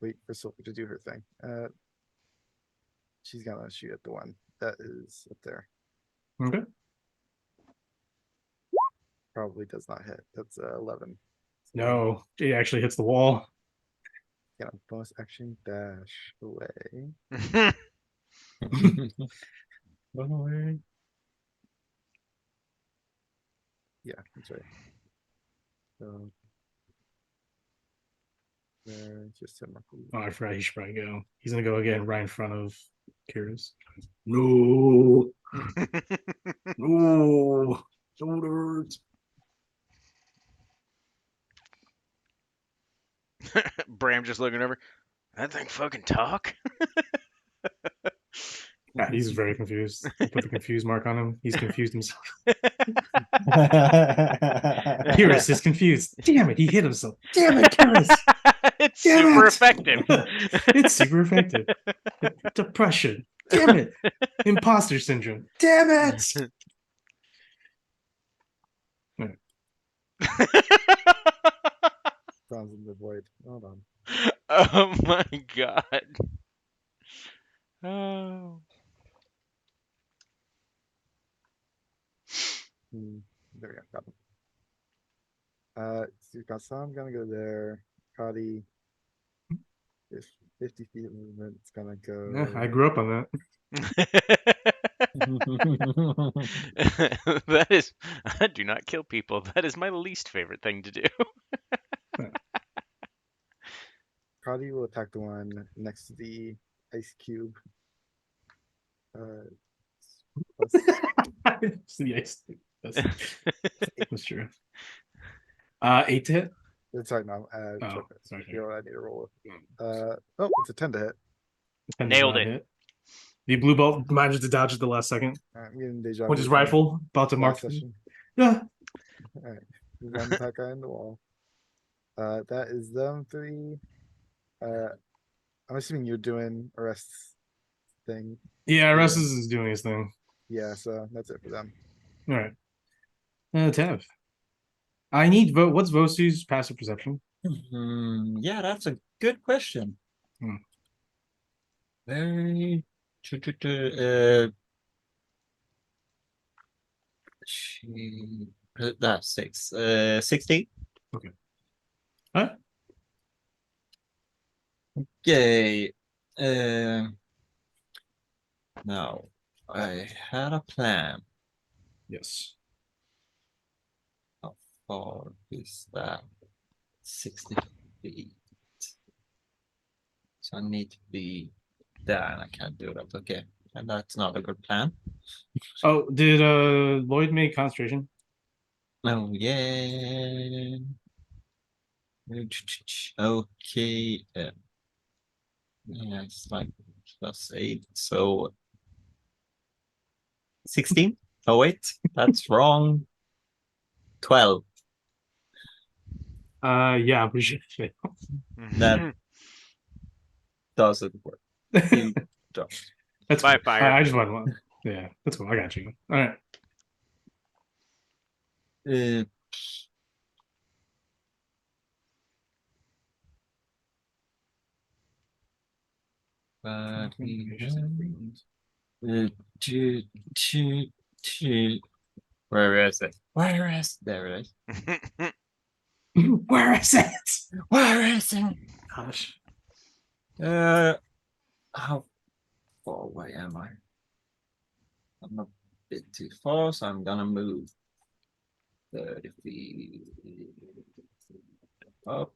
C: wait for Silky to do her thing. She's gonna shoot at the one that is up there.
B: Okay.
C: Probably does not hit. That's 11.
B: No, it actually hits the wall.
C: Gonna bonus action dash away.
B: Run away.
C: Yeah, that's right. So there, just him.
B: Oh, I forgot he should probably go. He's gonna go again right in front of Kyrus. No. No. Don't hurt.
A: Bram just looking over. That thing fucking talk?
B: Yeah, he's very confused. I put the confused mark on him. He's confused himself. Kyrus is confused. Damn it, he hit himself. Damn it, Kyrus.
A: It's
B: Damn
A: super
B: it.
A: effective.
B: It's super effective. Depression. Damn it. Imposter syndrome. Damn it.
C: Sounds in the void. Hold on.
A: Oh my god. Oh.
C: There we go. Got him. So I'm gonna go there. Kadi. If 50 feet of movement, it's gonna go.
B: Yeah, I grew up on that.
A: That is, I do not kill people. That is my least favorite thing to do.
C: Kadi will attack the one next to the ice cube. Plus,
B: It's the ice. That's true. 8 to hit.
C: sorry, no.
B: Oh, sorry.
C: You know what I need to roll with. Oh, it's a 10 to hit.
B: 10 does
A: Nailed
B: not
A: it.
B: hit. The blue belt manages to dodge at the last second.
C: I'm getting deja
B: With
C: vu
B: his
C: from
B: rifle, about to mark.
C: last session.
B: Yeah.
C: Alright. One attack guy in the wall. That is them 3. I'm assuming you're doing arrests thing.
B: Yeah, Russ is doing his thing.
C: Yeah, so that's it for them.
B: All right. Tev. I need vote. What's Vosu's passive perception?
D: Yeah, that's a good question.
B: Hmm.
D: Very. That's 6. 16.
B: Huh?
D: Okay. Now I had a plan.
B: Yes.
D: How far is that? 60 feet. So I need to be there, and I can't do that. Okay, and that's not a good plan.
B: Oh, did Lloyd make concentration?
D: Oh yeah. Okay. Yeah, it's like +8. So 16. Oh wait, that's wrong. 12.
B: Yeah, I'm pretty sure.
D: That doesn't work. You don't.
B: That's
A: By
B: cool.
A: fire.
B: I just wanted one. Yeah, that's cool. I got you. All right.
D: Uh, but we two, two, two. Where is it? Where is there it is?
B: Where is it?
D: Where is it?
B: Gosh.
D: How far away am I? I'm a bit too far, so I'm gonna move 30 feet up.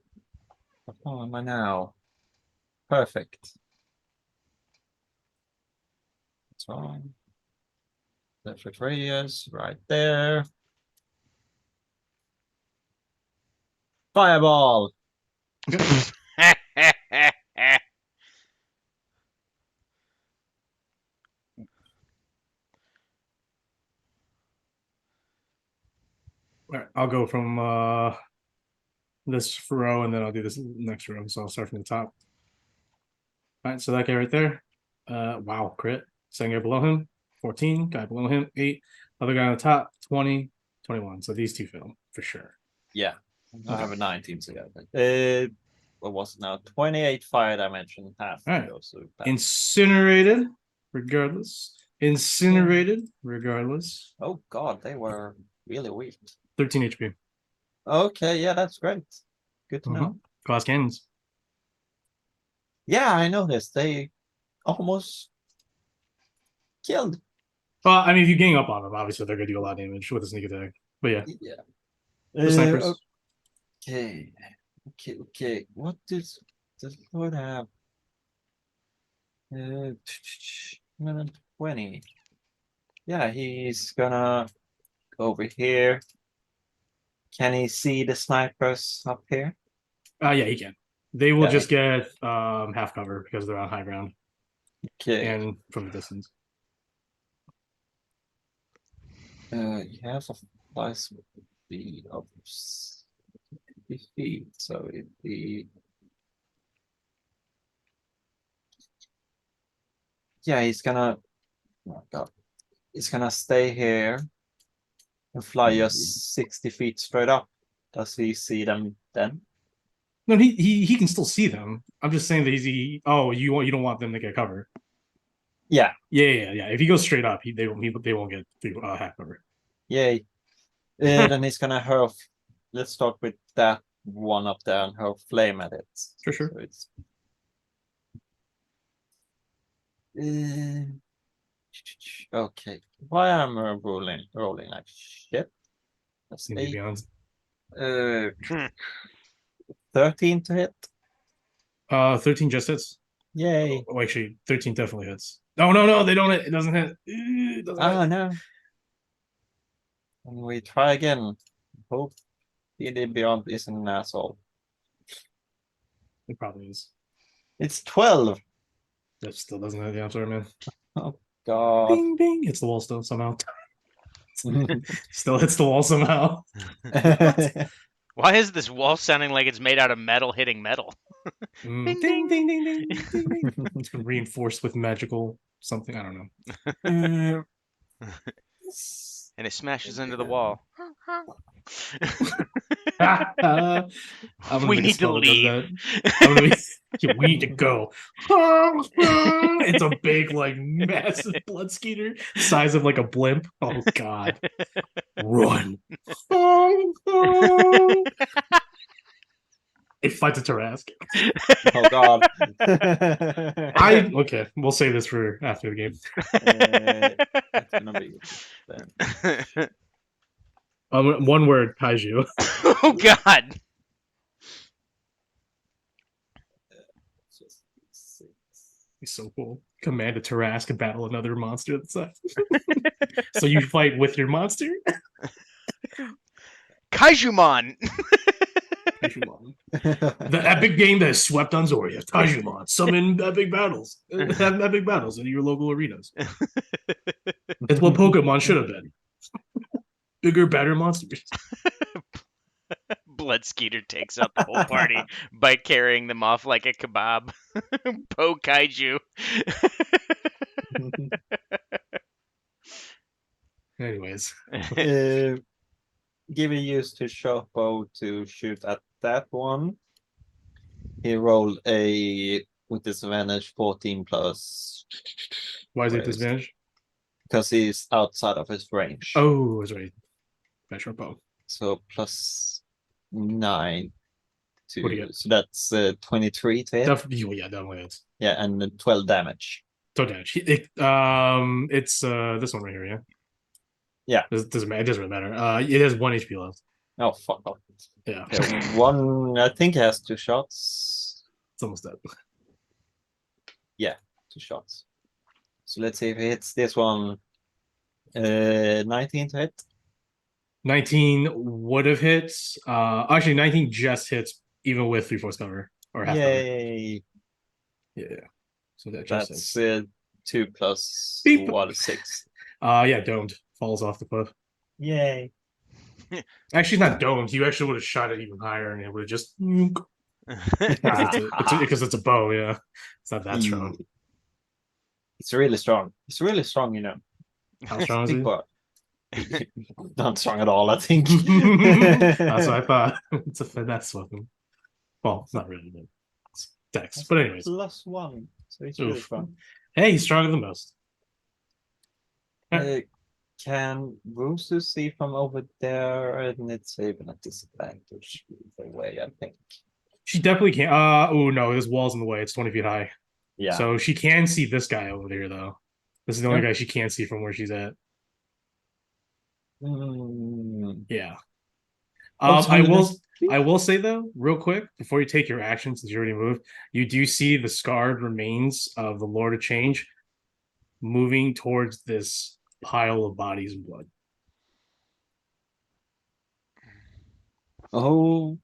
D: How far am I now? Perfect. That's wrong. Left radius right there. Fireball.
B: All right, I'll go from this row and then I'll do this next row. So I'll start from the top. All right, so that guy right there. Wow, crit. Second guy below him, 14. Guy below him, 8. Other guy on the top, 20, 21. So these two fail for sure.
D: Yeah. I
B: Okay.
D: have a 19 together. What was it now? 28 fire dimension, half
B: All right.
D: goes to
B: Incinerated, regardless. Incinerated, regardless.
D: Oh god, they were really weak.
B: 13 HP.
D: Okay, yeah, that's great. Good to know.
B: Glass cannons.
D: Yeah, I noticed they almost killed.
B: Well, I mean, if you gang up on them, obviously they're gonna do a lot of damage with a sneak attack. But yeah,
D: Yeah.
B: the snipers.
D: Okay. Okay. What does Lord have? 20. Yeah, he's gonna go over here. Can he see the snipers up here?
B: Yeah, he can. They will
D: Yeah,
B: just get half cover because they're on high ground
D: Okay.
B: and from the distance.
D: He has a fly speed of 60 feet, so it'd be. Yeah, he's gonna. Oh my god. He's gonna stay here and fly just 60 feet straight up. Does he see them then?
B: No, he can still see them. I'm just saying that you don't want them to get cover.
D: Yeah.
B: Yeah. If he goes straight up, they won't get half cover.
D: Yay. Then he's gonna hurl. Let's start with that one up there and hurl flame at it.
B: For sure.
D: So it's. Okay. Why am I rolling like shit? That's
B: Need to be
D: 8.
B: honest.
D: 13 to hit.
B: 13 just hits.
D: Yay.
B: Oh, actually, 13 definitely hits. No, they don't hit. It doesn't hit. It doesn't hit.
D: No. And we try again. Hope D&D Beyond isn't an asshole.
B: It probably is.
D: It's 12.
B: That still doesn't hit. Yeah, I'm sorry, man.
D: Oh god.
B: Bing, bing. Hits the wall still somehow. Still hits the wall somehow.
A: Why is this wall sounding like it's made out of metal hitting metal?
B: Ding, ding, ding, ding, ding, ding. It's been reinforced with magical something. I don't know.
A: And it smashes into the wall.
B: I'm gonna
A: We
B: make a
A: need to
B: spell that does
A: leave.
B: that. I'm gonna be, we need to go. It's a big, like, massive blood skeeter, size of like a blimp. Oh god. Run. It fights a Tarask.
D: Oh god.
B: Okay, we'll save this for after the game.
D: That's gonna be then.
B: One word, kaiju.
A: Oh God.
D: Just six.
B: He's so cool. Command a Tarask and battle another monster that's so you fight with your monster?
A: Kaijumon.
B: Kaijumon. The epic game that has swept on Zoria. Kaijumon. Summon epic battles. Have epic battles in your local arenas. It's what Pokemon should have been. Bigger, better monsters.
A: Blood Skeeter takes out the whole party by carrying them off like a kebab. Po Kaiju.
B: Anyways.
D: Gibby used his short bow to shoot at that one. He rolled a with disadvantage 14 plus
B: Why is it
D: Where is-
B: disadvantage?
D: because he's outside of his range.
B: Oh, that's right. Bachelor bow.
D: So plus 9
B: What do you
D: to
B: get?
D: so that's 23 to hit.
B: Yeah, definitely is.
D: Yeah, and then 12 damage.
B: So damage. It's this one right here, yeah.
D: Yeah.
B: Doesn't matter. It doesn't really matter. It has 1 HP left.
D: Oh fuck off.
B: Yeah,
D: Okay, one I think he has 2 shots.
B: it's almost dead.
D: 2 shots. So let's see if he hits this one. 19 to hit.
B: 19 would have hit. Actually, 19 just hits even with 3/4 cover or half
D: Yay.
B: cover. Yeah. So that just
D: That's
B: hits.
D: 2 plus
B: Beep.
D: 1 6.
B: Yeah, domed. Falls off the cliff.
D: Yay.
B: Actually, not domed. You actually would have shot it even higher, and it would have just because it's a bow. Yeah, it's not that strong.
D: It's really strong. It's really strong, you know.
B: How strong is
D: Big
B: it?
D: boy. Not strong at all, I think.
B: That's what I thought. It's a finesse weapon. Well, it's not really, but it's dex. But anyways,
D: Plus 1. So it's really
B: Oof.
D: strong.
B: hey, he's stronger than most.
D: Can Rusu see from over there? And it's even a disadvantage either way, I think.
B: She definitely can't. Oh no, this wall's in the way. It's 20 feet high.
D: Yeah.
B: So she can see this guy over there, though. This is the only
D: Yeah.
B: guy she can't see from where she's at.
D: Mm,
B: Yeah.
D: Oh, so
B: I
D: then
B: will.
D: this-
B: I will say though, real quick, before you take your action, since you already moved, you do see the scarred remains of the Lord of Change moving towards this pile of bodies and blood.
D: Oh,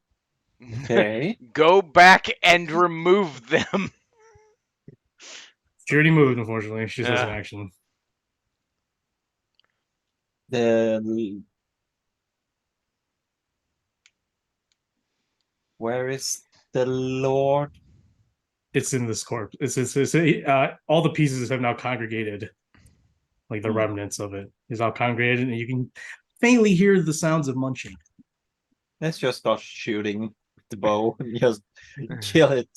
D: okay.
A: Go back and remove them.
B: She already moved, unfortunately. She just has an
A: Yeah.
B: action.
D: The where is the Lord?
B: It's in this corpse. It's all the pieces have now congregated, like the
D: Hmm.
B: remnants of it is all congregated, and you can faintly hear the sounds of munching.
D: Let's just start shooting the bow. Just kill it.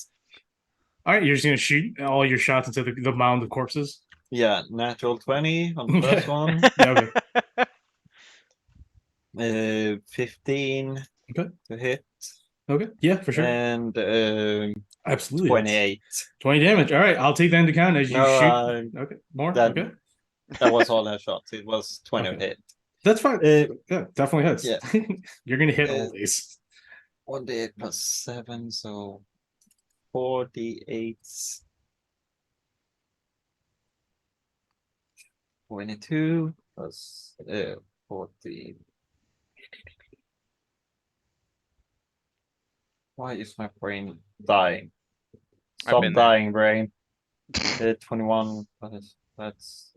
B: All right, you're just gonna shoot all your shots into the mound of corpses.
D: Yeah, natural 20 on the first one.
B: Yeah, okay.
D: 15
B: Okay.
D: to hit.
B: Okay. Yeah, for sure.
D: And
B: Absolutely.
D: 28.
B: 20 damage. All right, I'll take that into account as you
D: No,
B: shoot. Okay, more.
D: that-
B: Okay,
D: that was all her shots. It was 20
B: Okay.
D: hit.
B: that's fine.
D: Uh,
B: Yeah, definitely hits.
D: yeah.
B: You're gonna hit
D: Uh,
B: all these.
D: 1d8 plus 7, so 4d8. 22 plus 40. Why is my brain dying?
A: I've
D: Stop
A: been there.
D: dying, brain. 21 plus that's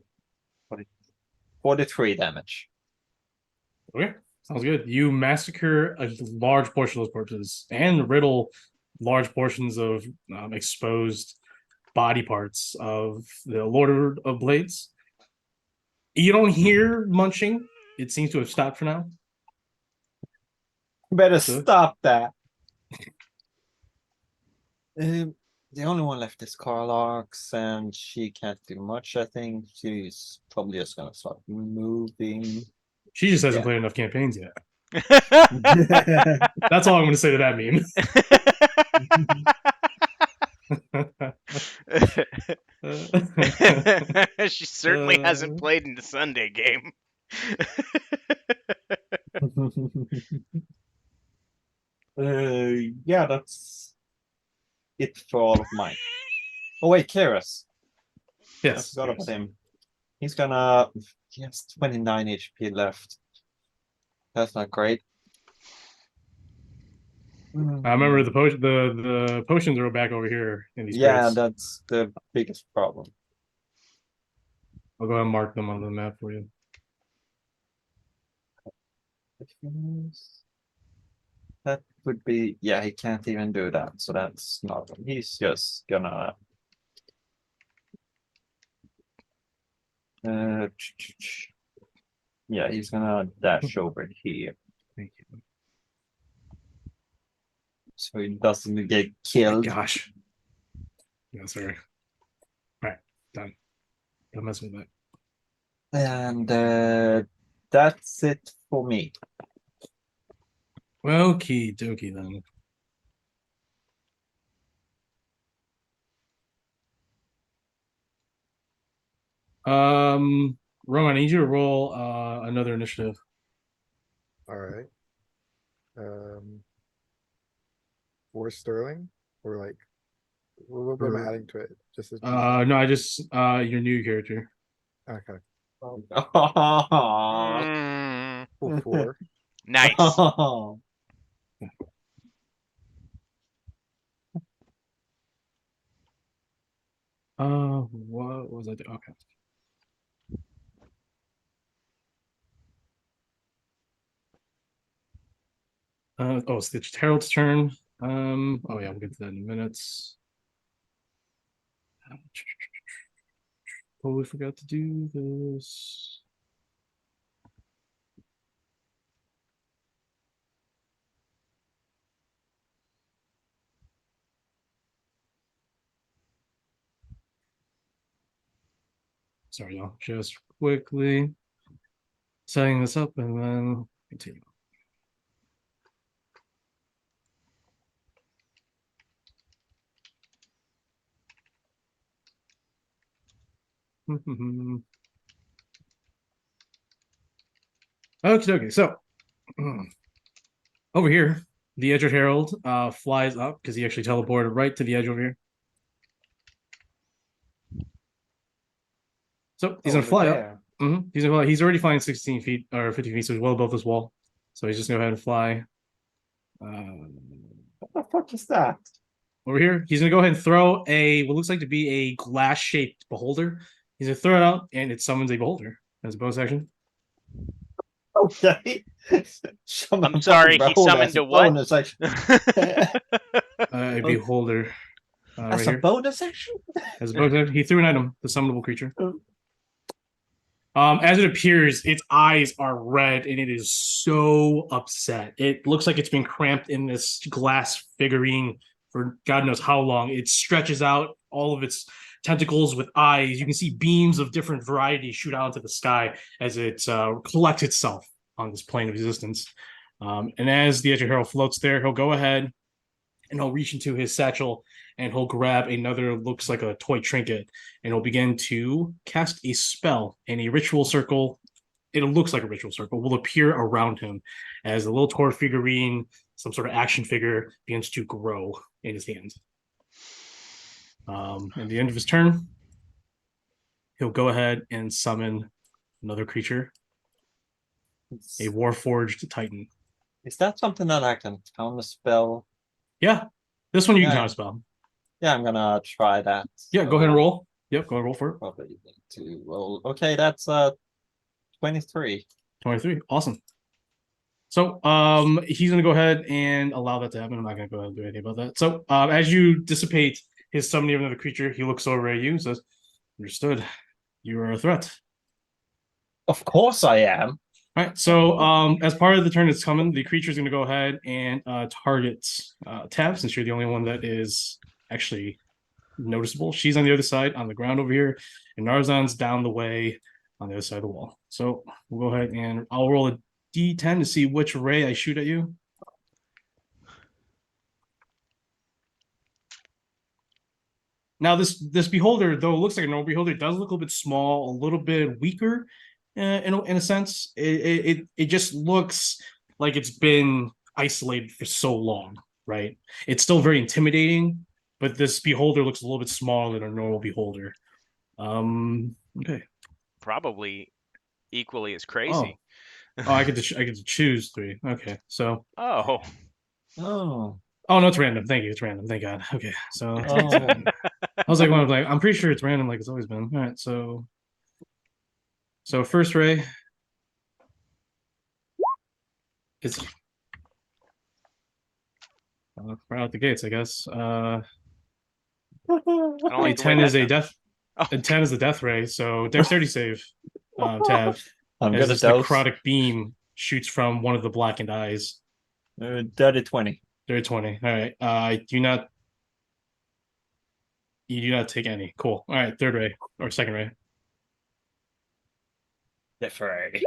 D: 40, 43 damage.
B: Okay, sounds good. You massacre a large portion of those corpses and riddle large portions of exposed body parts of the Lord of Blades. You don't hear munching. It seems to have stopped for now.
D: Better
B: So-
D: stop that. The only one left is Carlox, and she can't do much. I think she's probably just gonna start moving.
B: She just hasn't
D: Yeah.
B: played enough campaigns yet. That's all I'm going to say to that meme.
A: She certainly hasn't played in the Sunday game.
D: Yeah, that's it for all of mine. Oh wait, Keras. I
B: Yes.
D: forgot about him. He's gonna. He has 29 HP left. That's not great.
B: I remember the potions are back over here in these
D: Yeah,
B: crates.
D: that's the biggest problem.
B: I'll go ahead and mark them on the map for you.
D: That would be, yeah, he can't even do that, so that's not, he's just gonna yeah, he's gonna dash over here
B: Thank you.
D: so he doesn't get killed.
B: Gosh. Yeah, sorry. All right, done. Don't mess with that.
D: And that's it for me.
B: Well, okie dokie then. Roman, I need you to roll another initiative.
C: All right. For Sterling or like, what am I
B: For-
C: adding to it? Just as
B: No, I just your new character.
C: okay.
A: Mm,
C: Full 4.
A: nice.
B: What was I doing? Okay. Oh, it's the Herald's turn. Oh yeah, we'll get to that in minutes. Totally forgot to do this. Sorry, y'all. Just quickly setting this up and then continue. Okay, so over here, the Edge of Herald flies up because he actually teleported right to the edge over here. So he's gonna fly up. He's gonna fly. He's already flying 16 feet or 50 feet, so he's well above this wall. So he's just gonna go ahead and fly.
D: What the fuck is that?
B: Over here, he's gonna go ahead and throw what looks like to be a glass-shaped beholder. He's gonna throw it out, and it summons a beholder as a bonus action.
D: Okay.
A: I'm sorry, he summoned a what?
D: Bonus action.
B: A beholder. Right
D: As a
B: here.
D: bonus action?
B: As a bonus action, he threw an item, the summonable creature.
D: Oh.
B: As it appears, its eyes are red and it is so upset. It looks like it's been cramped in this glass figurine for God knows how long. It stretches out all of its tentacles with eyes. You can see beams of different varieties shoot out into the sky as it collects itself on this plane of existence. And as the Edge of Herald floats there, he'll go ahead and he'll reach into his satchel and he'll grab another, looks like a toy trinket, and he'll begin to cast a spell, and a ritual circle, it looks like a ritual circle, will appear around him as a little toy figurine, some sort of action figure, begins to grow in his hands. At the end of his turn, he'll go ahead and summon another creature, a Warforged Titan.
D: Is that something that I can counter spell?
B: Yeah, this one you can
D: Yeah.
B: counterspell.
D: Yeah, I'm gonna try that.
B: Yeah, go ahead and roll. Yep, go ahead and roll for it.
D: Probably need to roll. Okay, that's 23.
B: 23. Awesome. So he's gonna go ahead and allow that to happen. I'm not gonna go ahead and do anything about that. So as you dissipate his summoning of another creature, he looks over at you and says, "Understood. You are a threat."
D: Of course I am.
B: All right. So, as part of the turn that's coming, the creature's going to go ahead and target Tav, since you're the only one that is actually noticeable. She's on the other side, on the ground over here, and Narzan's down the way on the other side of the wall. So we'll go ahead and I'll roll a d10 to see which ray I shoot at you. Now, this beholder, though it looks like a normal beholder, does look a little bit small, a little bit weaker, in a sense. It just looks like it's been isolated for so long, right? It's still very intimidating, but this beholder looks a little bit smaller than a normal beholder. Okay.
A: Probably equally as
B: Oh,
A: crazy.
B: I get to choose 3. Okay, so
A: Oh.
D: Oh.
B: oh no, it's random. Thank you, it's random. Thank God. Okay, so
D: Oh.
B: I was like, I'm pretty sure it's random, like it's always been. All right, so first ray is right out the gates, I guess.
A: I don't like the way
B: 10 is
A: that
B: a
A: sounds.
B: death.
A: Oh.
B: And 10 is the death ray. So dexterity save, Tav,
D: I'm
B: as
D: gonna
B: this
D: dose.
B: necrotic beam shoots from one of the blackened eyes.
D: Dirty 20.
B: Dirty 20. All right. You do not take any. Cool. All right. Third ray or second ray.
D: Different.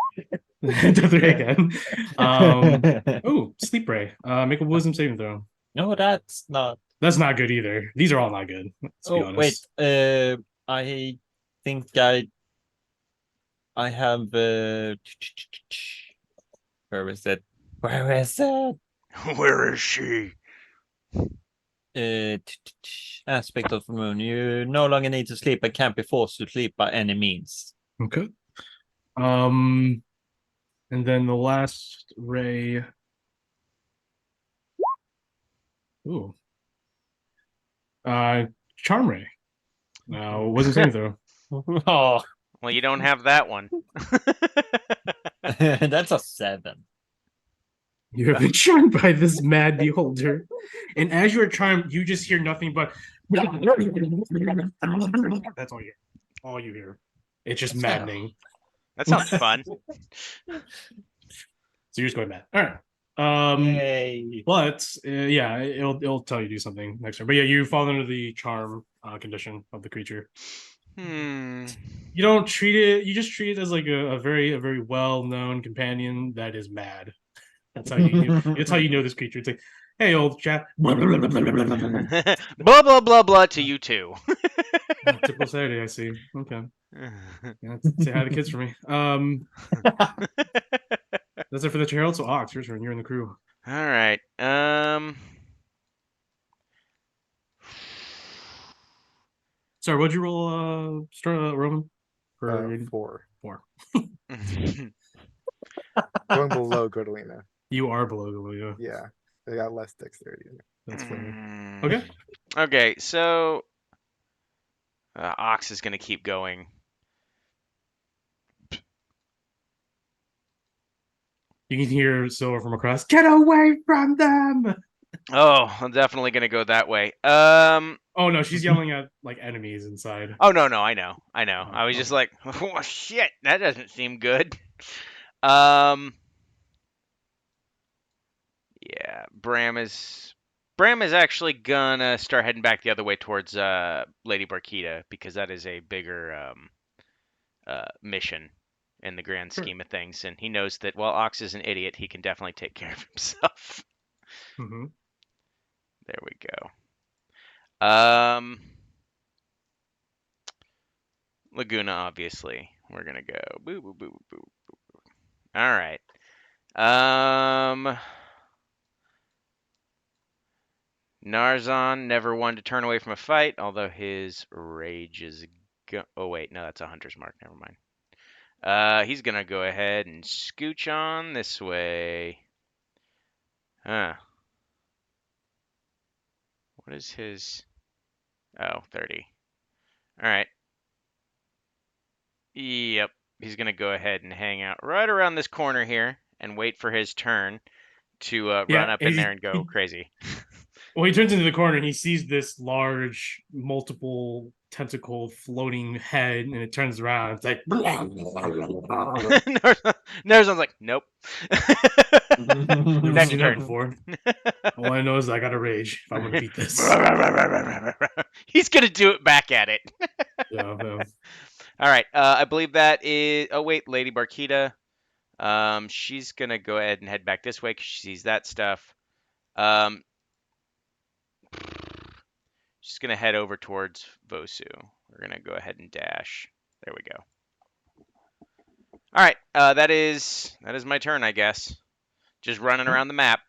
B: Death ray again. Oh, sleep ray. Make a wisdom saving throw.
D: No, that's not.
B: That's not good either. These are all not good. Let's be
D: Oh, wait.
B: honest.
D: I think I have. Where is it? Where is it?
A: Where is she?
D: Aspect of the moon. You no longer need to sleep and can't be forced to sleep by any means.
B: Okay. And then the last ray. Ooh. Charm ray. Wasn't saying though.
D: Oh,
A: Well, you don't have that one.
D: that's a 7.
B: You have been charmed by this mad beholder, and as you are charmed, you just hear nothing but. That's all you hear. All you hear. It's just
D: That's
B: maddening.
A: That sounds fun.
B: So you're just going mad. All right.
D: Yay.
B: But yeah, it'll tell you to do something next turn. But yeah, you fall under the charm condition of the creature.
A: Hmm.
B: You don't treat it. You just treat it as like a very well known companion that is mad. That's how you know this creature. It's like, hey, old chap.
A: Blah blah blah blah to you too.
B: Typical Saturday, I see. Okay. Yeah, say hi to the kids for me. That's it for the Herald. So Ox, your turn. You're in the crew.
A: All right.
B: Sorry, what'd you roll, Roman? For
C: 4.
B: 4.
C: Going below Godolina.
B: You are below the Leo.
C: Yeah. They got less dexterity.
B: That's funny.
A: Mm.
B: Okay.
A: Okay, so Ox is gonna keep going.
B: You can hear Silver from across. Get away from them!
A: Oh, I'm definitely gonna go that way.
B: Oh no, she's yelling at like enemies inside.
A: Oh no, I know. I was
B: Oh,
A: just
B: okay.
A: like, oh shit, that doesn't seem good. Yeah, Bram is actually gonna start heading back the other way towards Lady Barkita because that is a bigger mission in the grand
B: Sure.
A: scheme of things, and he knows that while Ox is an idiot, he can definitely take care of himself.
B: Mm-hmm.
A: There we go. Laguna, obviously. We're gonna go boo boo boo boo boo. All right. Narzan never one to turn away from a fight, although his rage is oh wait, no, that's a hunter's mark. Never mind. He's gonna go ahead and scooch on this way. Huh. What is his? Oh, 30. All right. Yep. He's gonna go ahead and hang out right around this corner here and wait for his turn to run up in there and go crazy.
B: Well, he turns into the corner and he sees this large, multiple tentacle floating head, and it turns around. It's like
A: Narzon's like, nope.
B: never
A: Next
B: seen that
A: turn.
B: before. All I know is I got to rage if I'm gonna beat this.
A: He's gonna do it back at it.
B: Yeah, yeah.
A: All right. I believe that is. Oh wait, Lady Barkita. She's gonna go ahead and head back this way because she sees that stuff. She's gonna head over towards Vosu. We're gonna go ahead and dash. There we go. All right. That is my turn, I guess. Just running around the map.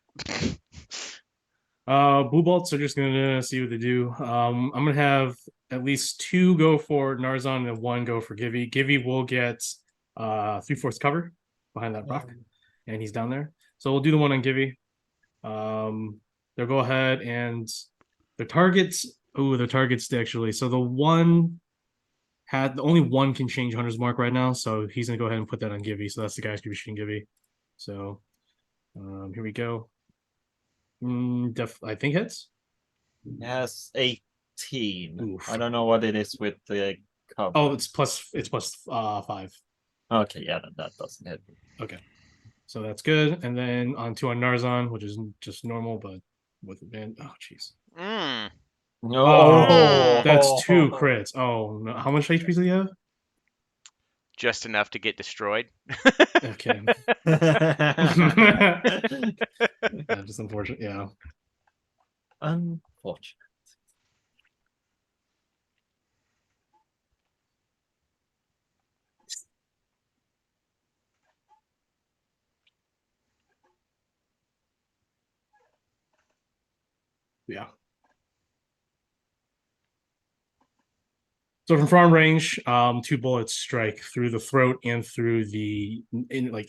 B: Blue bolts are just gonna see what they do. I'm gonna have at least 2 go for Narzon and 1 go for Givy. Givy will get 3/4 cover behind that rock, and he's down there. So we'll do the one on Givy. They'll go ahead and the targets. Oh, the targets actually. So the one had only one can change Hunter's Mark right now, so he's gonna go ahead and put that on Givy. So that's the guy who's gonna be shooting Givy. So here we go. I think hits.
D: Yes, 18.
B: Oof.
D: I don't know what it is with the cover.
B: Oh, it's plus 5.
D: Okay, yeah, that doesn't hit.
B: Okay, so that's good. And then on Narzon, which is just normal, but with advantage. Oh, jeez.
A: Mm.
D: No,
B: That's 2 crits. Oh, no. How much HP do you have?
A: Just enough to get destroyed.
B: Okay. Yeah, just unfortunate. Yeah.
D: Unfortunate.
B: Yeah. So from farm range, 2 bullets strike through the throat and through the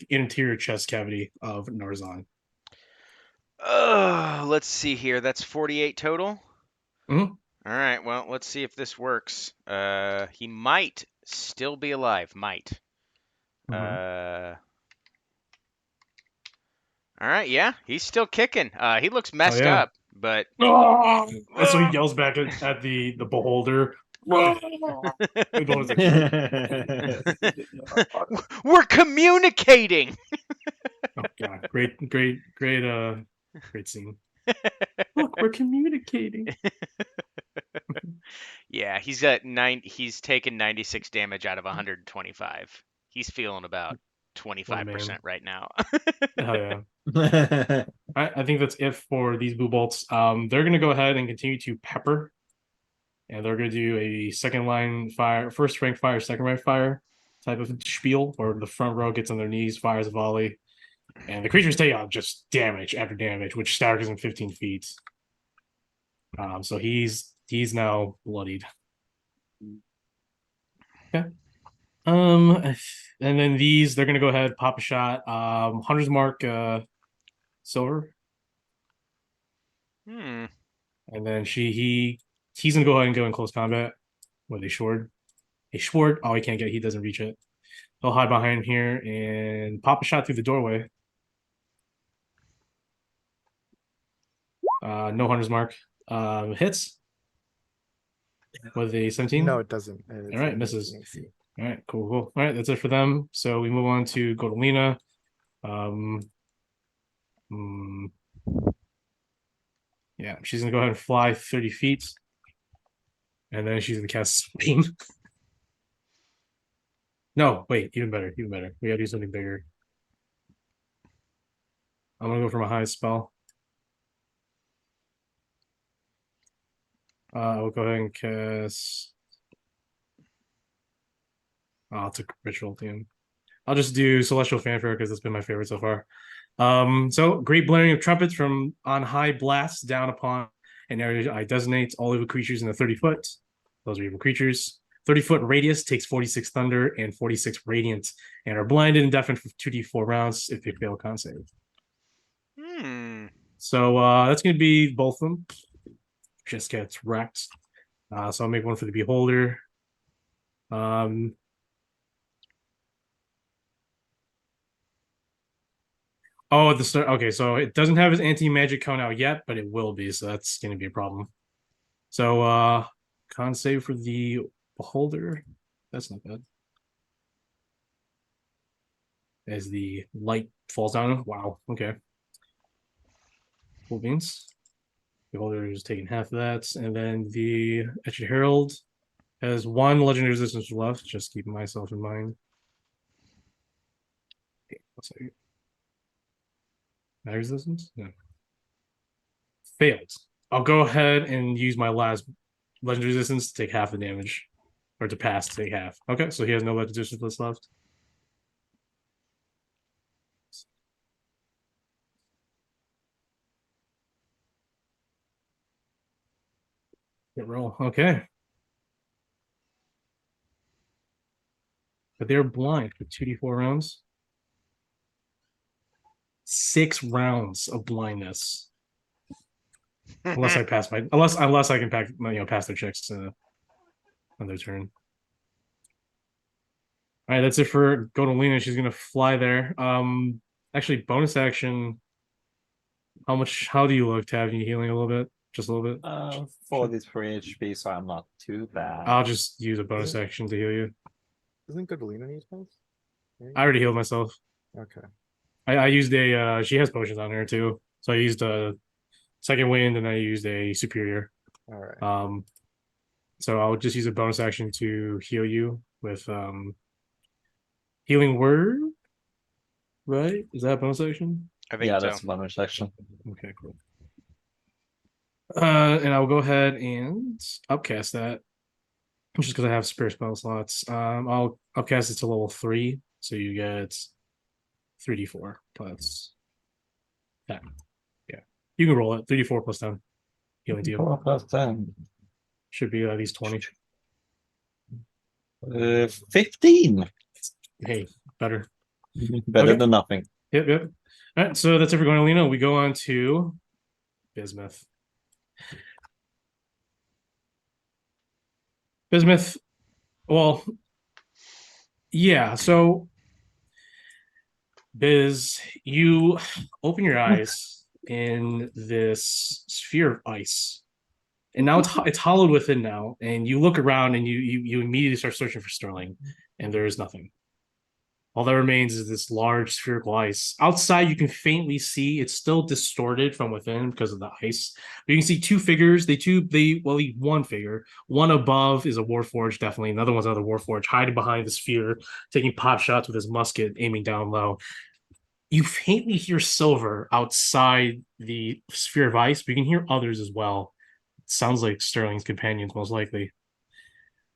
B: interior chest cavity of Narzon.
A: Let's see here. That's 48 total.
B: Mhm.
A: All right. Well, let's see if this works. He might still be alive. Might. All right. Yeah, he's still kicking. He looks messed
B: yeah.
A: up, but
B: Oh! So he yells back at the beholder. The beholder's like,
A: we're communicating.
B: oh god, great scene. Look, we're communicating.
A: Yeah, he's got 9. He's taken 96 damage out of 125. He's feeling about 25% right now.
B: Oh yeah. I think that's it for these blue bolts. They're gonna go ahead and continue to pepper, and they're gonna do a second line fire, first rank fire, second rank fire type of spiel, where the front row gets on their knees, fires a volley, and the creatures take on just damage after damage, which staggers him 15 feet. So he's now bloodied. Okay. And then they're gonna go ahead, pop a shot. Hunter's Mark, silver.
A: Hmm.
B: And then he's gonna go ahead and go in close combat with a sword. A sword. Oh, he can't get. He doesn't reach it. He'll hide behind here and pop a shot through the doorway. No Hunter's Mark. Hits with a 17.
C: No, it doesn't.
B: All right, misses. All right, cool. All right, that's it for them. So we move on to Godolina. Yeah, she's gonna go ahead and fly 30 feet, and then she's gonna cast Spin. No, wait, even better. We gotta do something bigger. I'm gonna go for my highest spell. I'll go ahead and cast. Oh, it's a ritual theme. I'll just do Celestial Fanfare because it's been my favorite so far. So great blaring of trumpets from on high blasts down upon an area I designate all evil creatures in the 30-foot. Those are evil creatures. 30-foot radius takes 46 thunder and 46 radiant, and are blinded and deafened for 2d4 rounds if they fail con save. So that's gonna be both of them. Just gets wrecked. So I'll make one for the beholder. Oh, at the start. Okay, so it doesn't have his anti-magic cone out yet, but it will be, so that's gonna be a problem. So Con save for the beholder. That's not bad. As the light falls down. Wow. Okay. Cool beans. Beholder is taking half of that, and then the Etched Herald has 1 legendary resistance left. Just keeping myself in mind. Okay, 1 second. Mag resistance? No. Failed. I'll go ahead and use my last legendary resistance to take half the damage. Or to pass to take half. Okay, so he has no legendary resistance left. Hit roll. Okay. But they're blind for 2d4 rounds. 6 rounds of blindness. Unless I pass my unless I can pass their checks on their turn. All right, that's it for Godolina. She's gonna fly there. Actually, bonus action. How do you look, Tav? You healing a little bit? Just a little bit?
D: 43 HP, so I'm not too bad.
B: I'll just use a bonus action to heal you.
C: Doesn't Godolina need spells?
B: I already healed myself.
C: Okay.
B: I used a she has potions on her too. So I used a second wind and I used a superior.
C: All right.
B: So I'll just use a bonus action to heal you with healing word. Right? Is that a bonus action?
A: I think
D: Yeah,
A: so.
D: that's a bonus action.
B: Okay, cool. And I'll go ahead and upcast that. Just because I have spare spell slots. I'll upcast it to level 3, so you get 3d4 plus 10. Yeah. You can roll it. 3d4 plus 10. Healing to you.
D: 4 plus 10.
B: Should be at least 20.
D: 15.
B: Hey, better.
D: Better
B: Okay.
D: than nothing.
B: Yep. All right, so that's it for Godolina. We go on to Bismuth. Bismuth, well, yeah, so Biz, you open your eyes in this sphere of ice. And now it's hollowed within now, and you look around and you immediately start searching for Sterling, and there is nothing. All that remains is this large spherical ice. Outside, you can faintly see it's still distorted from within because of the ice. But you can see 2 figures. Well, one figure. One above is a Warforged, definitely. Another one's another Warforged, hiding behind the sphere, taking pot shots with his musket, aiming down low. You faintly hear Silver outside the sphere of ice, but you can hear others as well. It sounds like Sterling's companions, most likely.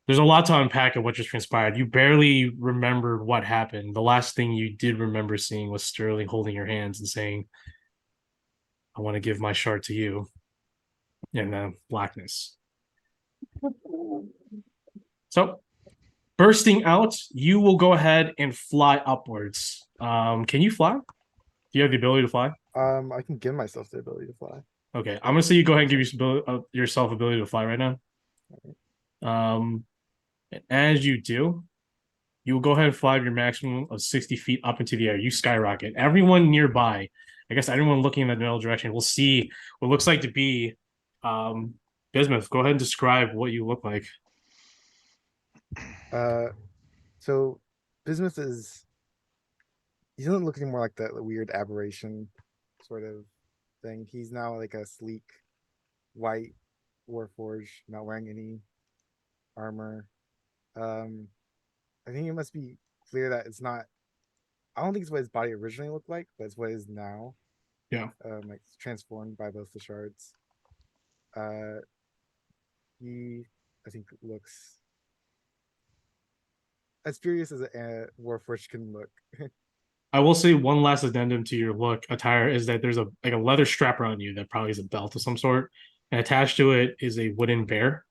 B: There's a lot to unpack of what just transpired. You barely remembered what happened. The last thing you did remember seeing was Sterling holding your hands and saying, I want to give my shard to you. And blackness. So, bursting out, you will go ahead and fly upwards. Can you fly? Do you have the ability to fly?
C: I can give myself the ability to fly.
B: Okay, I'm gonna say you go ahead and give yourself ability to fly right now. And as you do, you will go ahead and fly your maximum of 60 feet up into the air. You skyrocket. Everyone nearby, I guess anyone looking in the general direction, will see what looks like to be Bismuth. Go ahead and describe what you look like.
C: So Bismuth he doesn't look anymore like that weird aberration sort of thing. He's now like a sleek white Warforged, not wearing any armor. I think it must be clear that it's not. I don't think it's what his body originally looked like, but it's what it is now.
B: Yeah.
C: Like transformed by both the shards. He, I think, looks as furious as a Warforged can look.
B: I will say one last addendum to your look attire is that there's a leather strap around you that probably is a belt of some sort, and attached to it is a wooden bear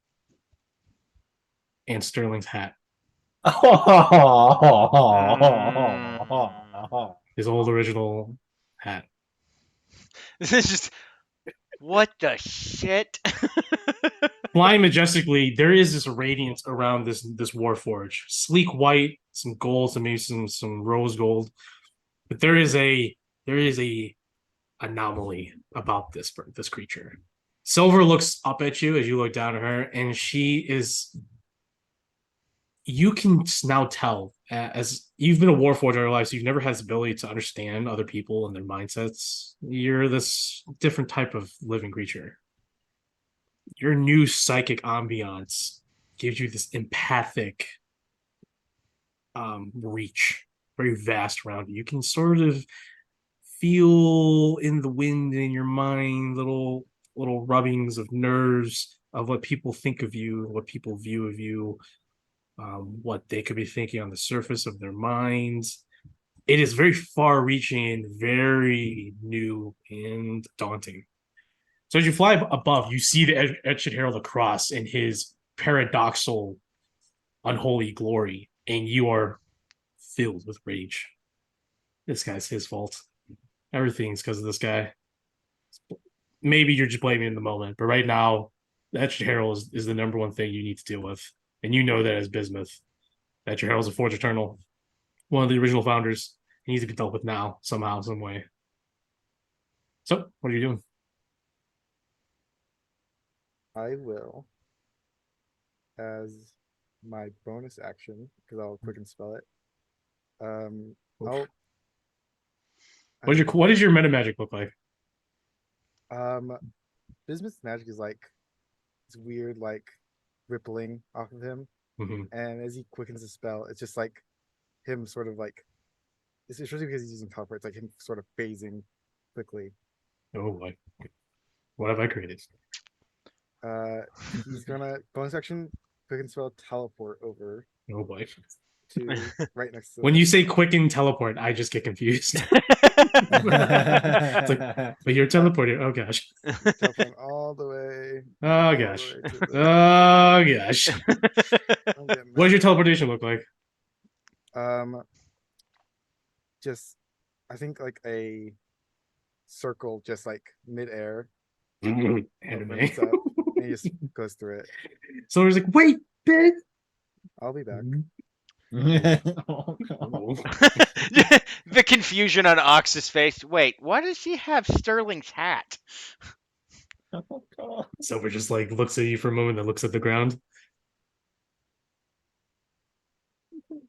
B: and Sterling's hat. His old original hat.
A: This is just what the shit.
B: Flying majestically, there is this radiance around this Warforge. Sleek white, some gold, maybe some rose gold. But there is a anomaly about this creature. Silver looks up at you as you look down at her, and she is. You can now tell, as you've been a warforged all your life, so you've never had this ability to understand other people and their mindsets. You're this different type of living creature. Your new psychic ambiance gives you this empathic reach, very vast around you. You can sort of feel in the wind in your mind little rubbings of nerves of what people think of you, what people view of you, what they could be thinking on the surface of their minds. It is very far reaching and very new and daunting. So as you fly above, you see the Etched Herald across in his paradoxal, unholy glory, and you are filled with rage. This guy's his fault. Everything's because of this guy. Maybe you're just blaming in the moment, but right now, the Etched Herald is the number one thing you need to deal with. And you know that as Bismuth. Etched Herald's a Forge Eternal, one of the original founders. He needs to be dealt with now, somehow, some way. So, what are you doing?
C: I will, as my bonus action, because I'll quick and spell it. I'll.
B: What does your meta magic look like?
C: Bismuth's magic is like it's weird, like rippling off of him, and as he quickens the spell, it's just like him sort of like. It's especially because he's using teleport. It's like him sort of phasing quickly.
B: Oh boy, what have I created?
C: He's gonna bonus action quicken spell teleport over
B: Oh boy.
C: to right next to.
B: When you say quicken teleport, I just get confused. It's like, but you're teleporting. Oh gosh.
C: Teleport all the way.
B: Oh
C: all the
B: gosh.
C: way to the-
B: Oh gosh.
C: I'm getting
B: What does your
C: mad.
B: teleportation look like?
C: Just I think like a circle, just like midair,
B: Anime.
C: opens up, and he just goes through it.
B: So he's like, wait, Ben.
C: I'll be back.
D: Oh, God.
A: The confusion on Ox's face. Wait, why does he have Sterling's hat?
D: Oh, God.
B: Silver just like looks at you for a moment, then looks at the ground.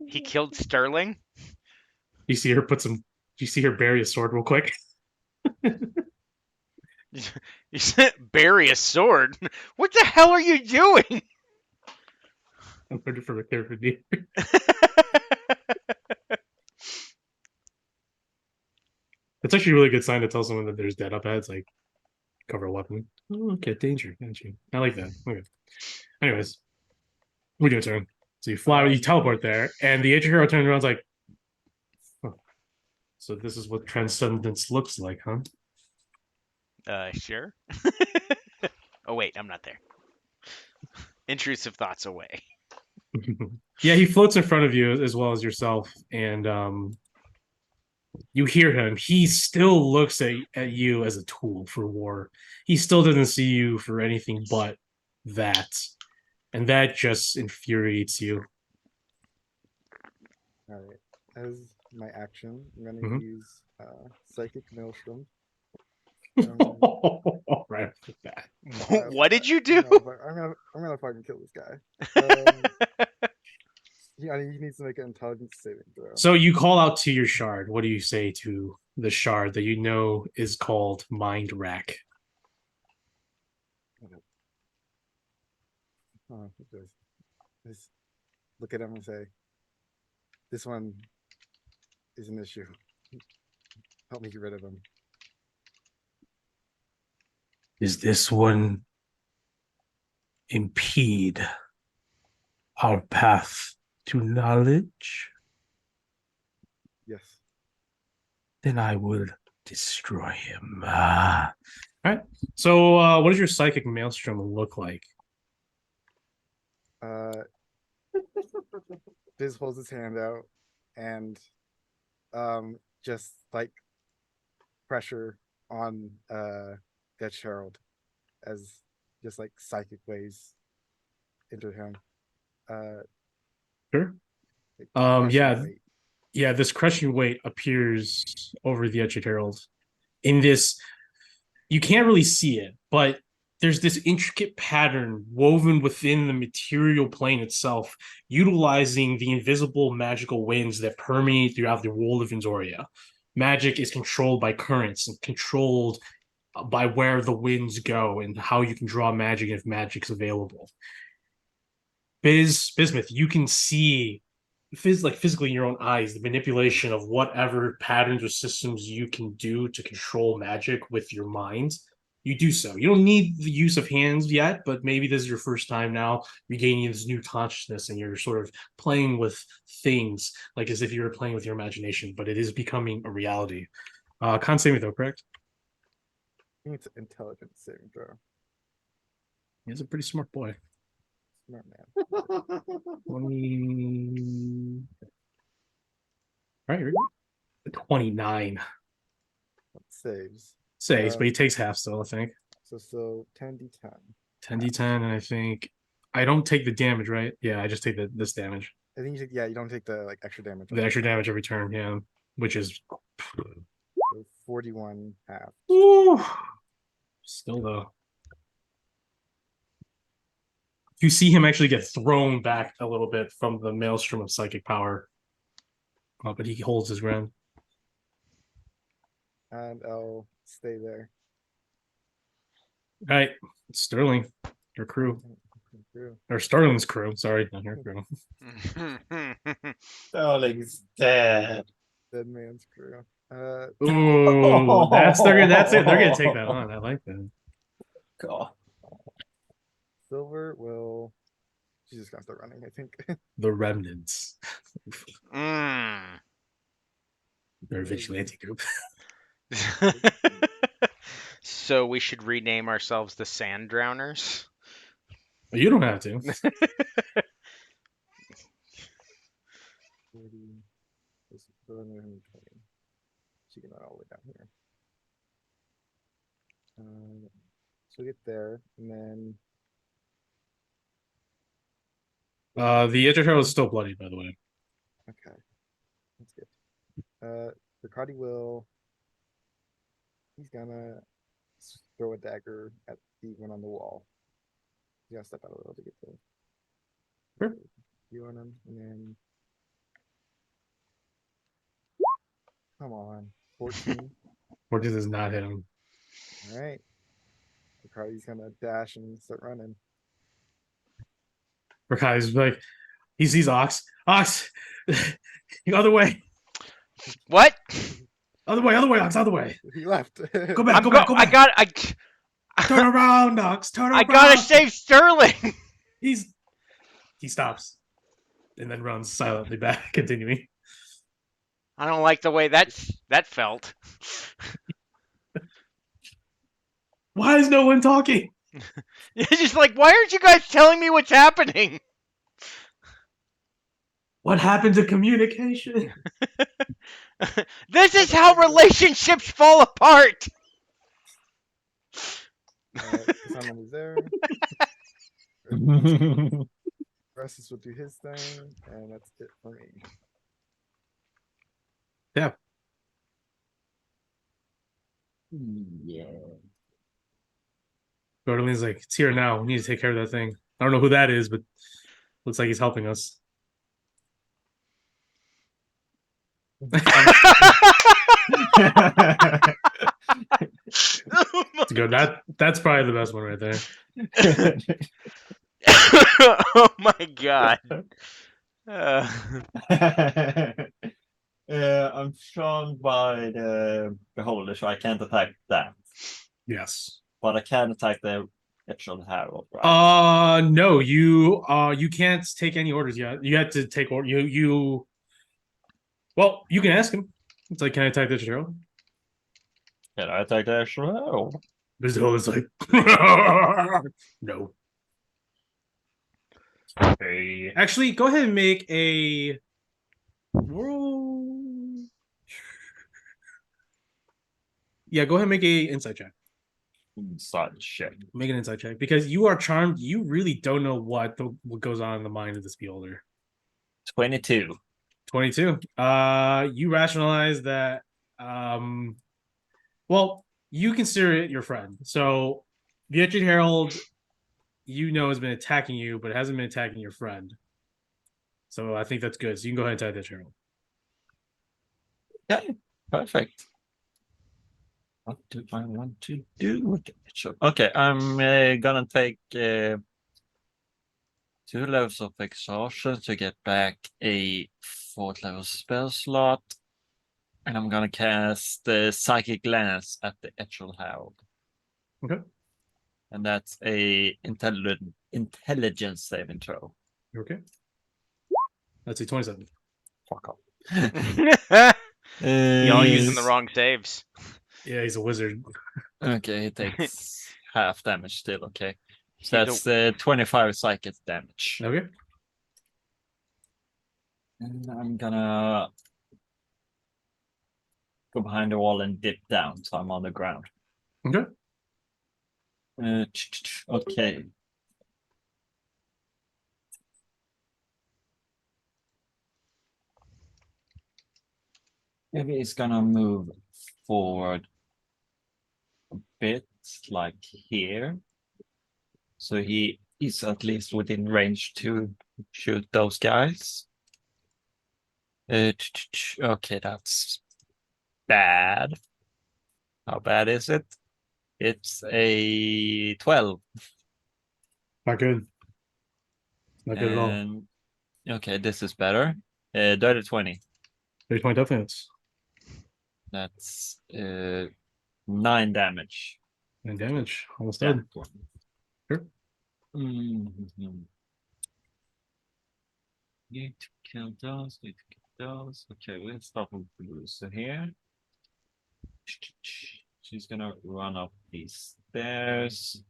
A: He killed Sterling?
B: You see her you see her bury a sword real quick.
A: You said bury a sword? What the hell are you doing?
B: I'm ready for a character deal. It's actually a really good sign to tell someone that there's dead up ahead. It's like cover a weapon. Oh, okay, danger. Got you. I like that. Okay. Anyways, we do a turn. So you fly, you teleport there, and the Hero turns around, and is like, huh. So this is what transcendence looks like, huh?
A: Sure. Oh wait, I'm not there. Intrusive thoughts away.
B: Yeah, he floats in front of you as well as yourself, and you hear him. He still looks at you as a tool for war. He still doesn't see you for anything but that. And that just infuriates you.
C: All right. As my action, I'm gonna
B: Mhm.
C: use Psychic Maelstrom.
B: Right off the bat.
A: What did you do?
C: No, but I'm gonna fucking kill this guy. Yeah, he needs to make an intelligence saving throw.
B: So you call out to your shard. What do you say to the shard that you know is called Mind Rack?
C: Oh, it does. Just look at him and say, "This one is an issue. Help me get rid of him."
B: Is this one impede our path to knowledge?
C: Yes.
B: Then I will destroy him. All right. So, what does your psychic maelstrom look like?
C: Biz holds his hand out and just like pressure on Dead Herald as just like psychic waves enter him.
B: Sure.
C: Like, crushing
B: Yeah.
C: weight.
B: Yeah, this crushing weight appears over the Etched Herald. In this, you can't really see it, but there's this intricate pattern woven within the material plane itself, utilizing the invisible magical winds that permeate throughout the world of Inzoria. Magic is controlled by currents and controlled by where the winds go and how you can draw magic if magic's available. Bismuth, you can see physically in your own eyes the manipulation of whatever patterns or systems you can do to control magic with your mind. You do so. You don't need the use of hands yet, but maybe this is your first time now regaining this new consciousness and you're sort of playing with things like as if you were playing with your imagination, but it is becoming a reality. Con save me though, correct?
C: I think it's intelligence saving throw.
B: He's a pretty smart boy.
C: Smart man.
B: 20. All right, 29
C: Saves.
B: saves, but he takes half still, I think.
C: So 10d10.
B: 10d10, and I think I don't take the damage, right? Yeah, I just take this damage.
C: I think you take, yeah, you don't take the like extra damage.
B: The extra damage every turn, yeah, which is
C: So 41 half.
B: ooh, still though. You see him actually get thrown back a little bit from the maelstrom of psychic power, but he holds his ground.
C: And I'll stay there.
B: All right, Sterling, your crew,
C: Through.
B: or Sterling's crew. Sorry, not your crew.
D: Sterling's dead.
C: Dead man's crew.
B: Ooh, that's it. They're gonna take that on. I like that.
D: God.
C: Silver will. She's just gonna start running, I think.
B: The remnants.
A: Mm.
B: They're a vigilante group.
A: So we should rename ourselves the Sand Drowners.
B: You don't have to.
C: 40. This is 120. She can run all the way down here. So we get there, and then
B: The Intertrail is still bloody, by the way.
C: okay, that's good. Riccardi will. He's gonna throw a dagger at the one on the wall. He's gonna step out a little to get to
B: Sure.
C: you on him, and then come on, 14.
B: Fortune does not hit him.
C: All right, Riccardi's gonna dash and start running.
B: Rakai's like, he sees Ox. Ox, the other way.
A: What?
B: Other way, Ox, other way.
C: He left.
B: Go back, go back. Turn around, Ox. Turn around.
A: I gotta save Sterling.
B: He stops and then runs silently back, continuing.
A: I don't like the way that felt.
B: Why is no one talking?
A: It's just like, why aren't you guys telling me what's happening?
B: What happened to communication?
A: This is how relationships fall apart.
C: Someone is there. Restus will do his thing, and that's it for me.
D: Yeah.
B: Gordon's like, it's here now. We need to take care of that thing. I don't know who that is, but looks like he's helping us. It's good. That's probably the best one right there.
A: Oh my god.
D: I'm strong by the beholder, so I can't attack that.
B: Yes.
D: But I can attack the Etchel Herald, right?
B: No, you can't take any orders yet. You have to take order. Well, you can ask him. It's like, can I attack the Herald?
D: Can I attack the Etchel Herald?
B: But is like, no.
D: Hey.
B: Actually, go ahead and make a roll. Yeah, go ahead and make a insight check.
D: Inside check.
B: Make an insight check because you are charmed. You really don't know what goes on in the mind of this beholder.
D: 22.
B: 22. You rationalize that. Well, you consider it your friend. So The Etched Herald, you know, has been attacking you, but it hasn't been attacking your friend. So I think that's good. So you can go ahead and attack the Etched Herald.
D: Okay, perfect. What do I want to do with the Etched? Okay, I'm gonna take 2 levels of exhaustion to get back a 4th level spell slot. And I'm gonna cast the Psychic Glance at the Etched Herald.
B: Okay.
D: And that's a intelligence saving throw.
B: You okay? That's a 27.
D: Fuck off.
A: Y'all using the wrong saves.
B: Yeah, he's a wizard.
D: Okay, he takes half damage still. Okay,
A: He's
D: so
A: a-
D: that's 25 psychic damage.
B: Okay.
D: And I'm gonna go behind the wall and dip down, so I'm on the ground.
B: Okay.
D: Okay. Maybe he's gonna move forward a bit, like here. So he is at least within range to shoot those guys. Okay, that's bad. How bad is it? It's a 12.
B: Not good. Not good at all.
D: And okay, this is better. Dirty 20.
B: 30 death hits.
D: That's 9 damage.
B: And damage. Almost
D: Yeah.
B: dead. Sure.
D: Mhm. Need to kill those, need to kill those. Okay, let's start with Bruiser here. She's gonna run up these stairs.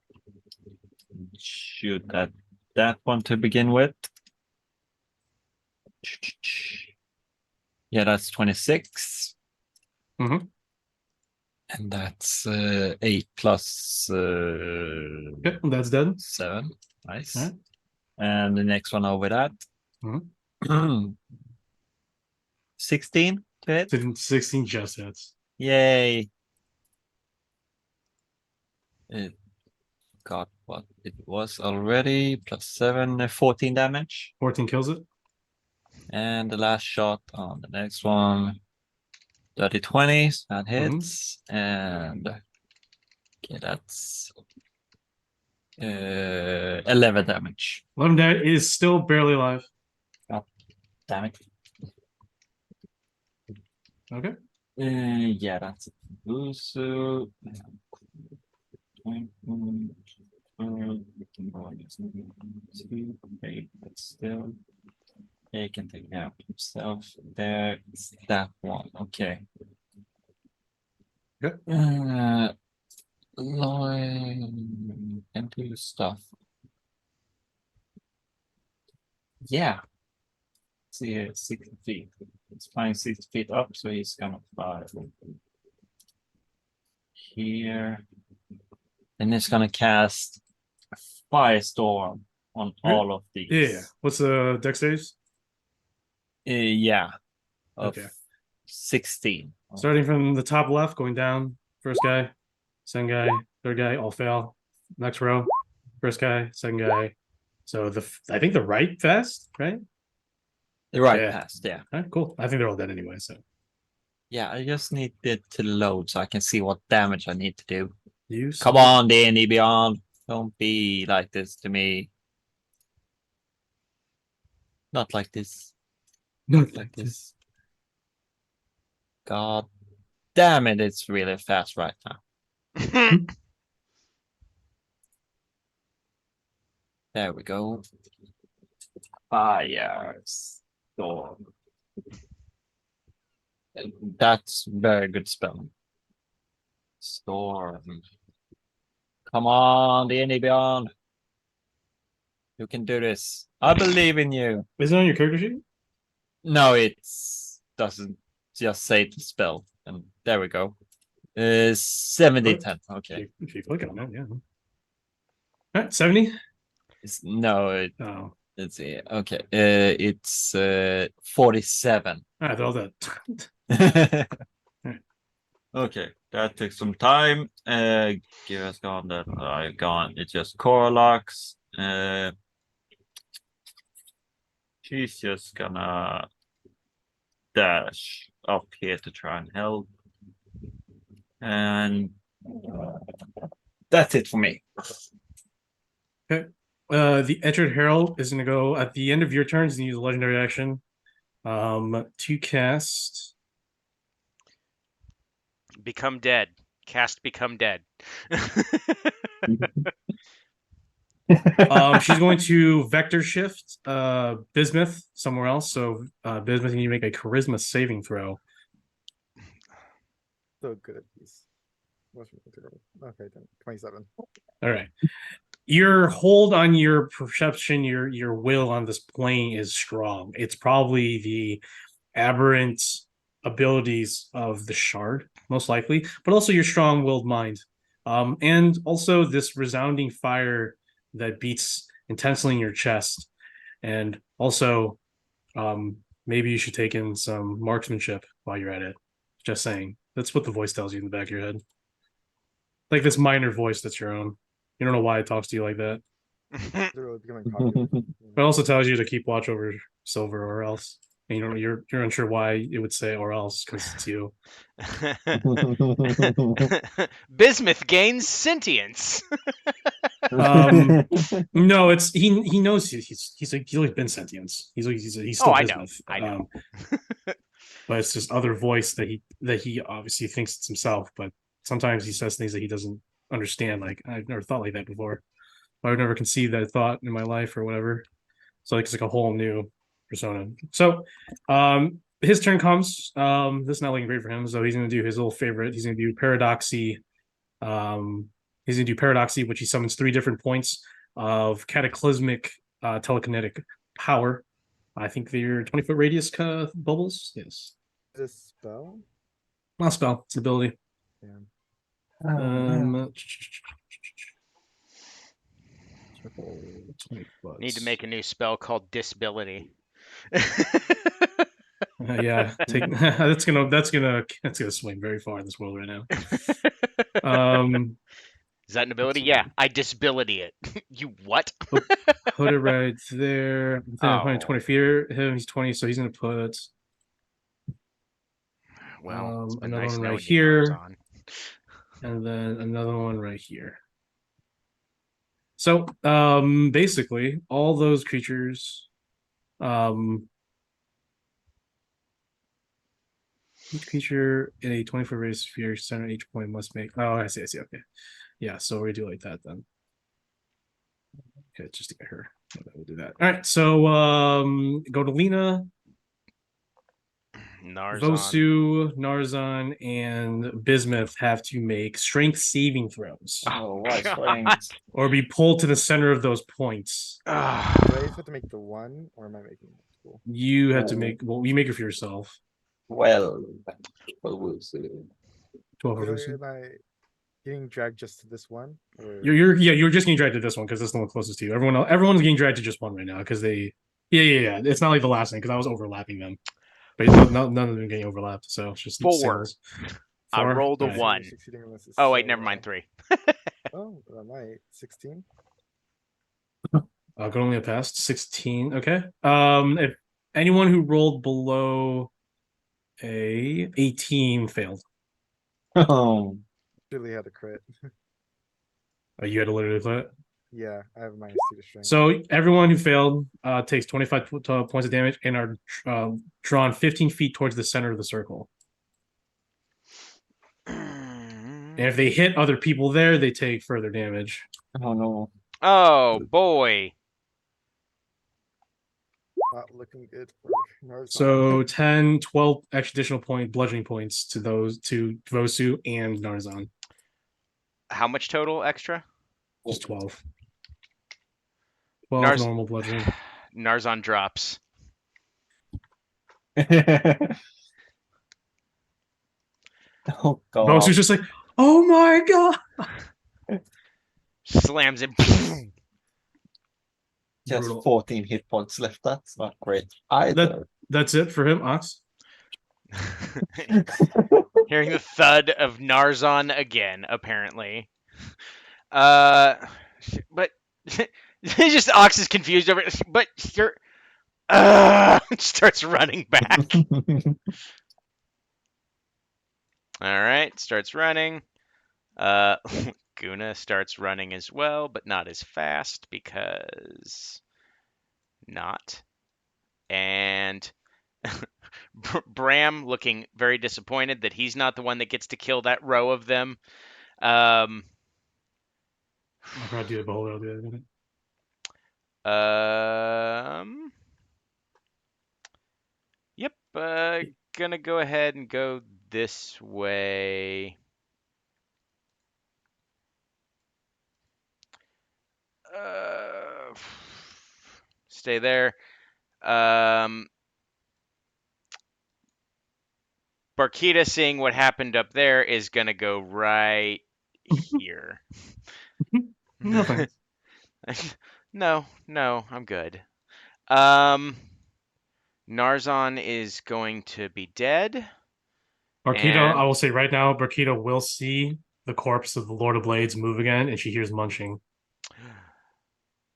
D: Shoot at that one to begin with. Yeah, that's 26.
B: Mhm.
D: And that's 8 plus
B: Okay, that's dead.
D: 7. Nice.
B: Alright.
D: And the next one over that.
B: Mhm.
D: 16 to hit.
B: 16 just hits.
D: Yay. It got what it was already. Plus 7, 14 damage.
B: 14 kills it.
D: And the last shot on the next one. Dirty 20s, that hits. And okay, that's 11 damage.
B: 11 dead is still barely alive.
D: Damn it.
B: Okay.
D: Yeah, that's Busu. Okay, but still, he can take care of himself. There's that one. Okay.
B: Yep.
D: Lloyd can do stuff. Yeah. See here, 60 feet. It's flying 60 feet up, so he's gonna fly here. And it's gonna cast Firestorm on
B: Yeah.
D: all of these.
B: Yeah. What's the dex saves?
D: Yeah. Of
B: Okay.
D: 16.
B: Starting from the top left, going down. First guy, second guy, third guy, all fail. Next row, first guy, second guy. So I think the right fast, right?
D: The right
B: Yeah.
D: past, yeah.
B: All right, cool. I think they're all dead anyway. So
D: Yeah, I just need it to load so I can see what damage I need to do.
B: use.
D: Come on, D&D Beyond. Don't be like this to me. Not like this.
B: Not
D: Like this. God damn it, it's really fast right now. There we go. Fire storm. That's very good spell. Storm. Come on, D&D Beyond. You can do this. I believe in you.
B: Is it on your character sheet?
D: No, it's doesn't just say the spell. And there we go. 70
B: What?
D: 10. Okay.
B: If you click on it, yeah. All right, 70.
D: No,
B: Oh,
D: it's okay. It's 47.
B: all right, they're all dead.
D: Okay, that took some time. Giva's gone, that I gone. It's just Coralax. She's just gonna dash up here to try and help. And that's it for me.
B: The Etched Herald is going to go at the end of your turns and use a legendary action to cast.
A: Become dead. Cast become dead.
B: She's going to vector shift Bismuth somewhere else. So Bismuth, you need to make a charisma saving throw.
C: So good at these. Okay, then 27.
B: All right. Your hold on your perception, your will on this plane is strong. It's probably the aberrant abilities of the shard, most likely, but also your strong-willed mind. And also this resounding fire that beats intensely in your chest. And also, maybe you should take in some marksmanship while you're at it. Just saying. That's what the voice tells you in the back of your head. Like this minor voice that's your own. You don't know why it talks to you like that.
C: They're really becoming popular.
B: But it also tells you to keep watch over Silver or else. And you're unsure why it would say or else because it's you.
A: Bismuth gains sentience.
B: No, it's he knows he's always been sentient. He's still
A: I know.
B: Bismuth.
A: I know.
B: But it's this other voice that he obviously thinks it's himself, but sometimes he says things that he doesn't understand. Like, I've never thought like that before. I've never conceived that thought in my life or whatever. So like, it's like a whole new persona. So his turn comes. This is not looking great for him. So he's gonna do his little favorite. He's gonna do Paradoxy. He's gonna do Paradoxy, which he summons 3 different points of cataclysmic telekinetic power. I think they're 20-foot radius bubbles. Yes.
C: This spell?
B: Not spell, it's an ability.
C: Yeah.
B: 20 foot.
A: Need to make a new spell called Disability.
B: Yeah, that's gonna swing very far in this world right now.
A: Is that an ability? Yeah, I disability it. You what?
B: Put it right there. I'm putting 20 feet. Him, he's 20, so he's gonna put
A: Well, it's been
B: another
A: nice
B: one
A: knowing
B: right
A: you,
B: here,
A: Tarzan.
B: and then another one right here. So basically all those creatures, each creature in a 20-foot radius sphere center each point must make. Oh, I see. Okay, yeah. So we do like that then. Okay, just to get her. We'll do that. All right. So go to Lena,
A: Narzan.
B: Vosu, Narzan, and Bismuth have to make strength saving throws.
D: Oh, why
A: God.
D: strength?
B: Or be pulled to the center of those points.
C: Do I just have to make the one, or am I making multiple?
B: You have to make, well, you make it for yourself.
D: Well, we'll see.
B: 12
C: Am
B: Vosu.
C: I getting dragged just to this one? Or...
B: You're just getting dragged to this one because this is the one closest to you. Everyone's getting dragged to just one right now because they, yeah. It's not like the last thing because I was overlapping them, but none of them getting overlapped. So it's just
A: 4.
B: singles.
A: I rolled a
B: All right.
A: 1.
C: Succeeding on this is
A: Oh wait,
C: so
A: never mind.
C: low.
A: 3.
C: Oh, I might. 16?
B: Could only have passed 16. Okay. If anyone who rolled below a 18 failed.
D: Oh,
C: Really had a crit.
B: You had to literally play it.
C: Yeah, I have -2 to strength.
B: So everyone who failed takes 25 points of damage and are drawn 15 feet towards the center of the circle. And if they hit other people there, they take further damage.
D: oh no.
A: Oh boy.
C: Not looking good for Narzan.
B: So 10, 12 additional bludgeoning points to Vosu and Narzan.
A: How much total extra?
B: Just 12. 12 normal bludgeoning.
A: Narzan drops.
D: Oh god.
B: Vosu's just like, oh my god.
A: Slams it.
D: Just
B: Brutal.
D: 14 hit points left. That's not great either.
B: That's it for him, Ox.
A: Hearing the thud of Narzon again, apparently. But just Ox is confused over it. But you're starts running back. All right, starts running. Guna starts running as well, but not as fast because not. And Bram looking very disappointed that he's not the one that gets to kill that row of them.
B: I'll probably do the beholder. I'll do that in a minute.
A: Yep. Gonna go ahead and go this way. Stay there. Barkita, seeing what happened up there, is gonna go right here.
B: No thanks.
A: No, I'm good. Narzon is going to be dead.
B: Barkita,
A: And-
B: I will say right now, Barkita will see the corpse of the Lord of Blades move again, and she hears munching.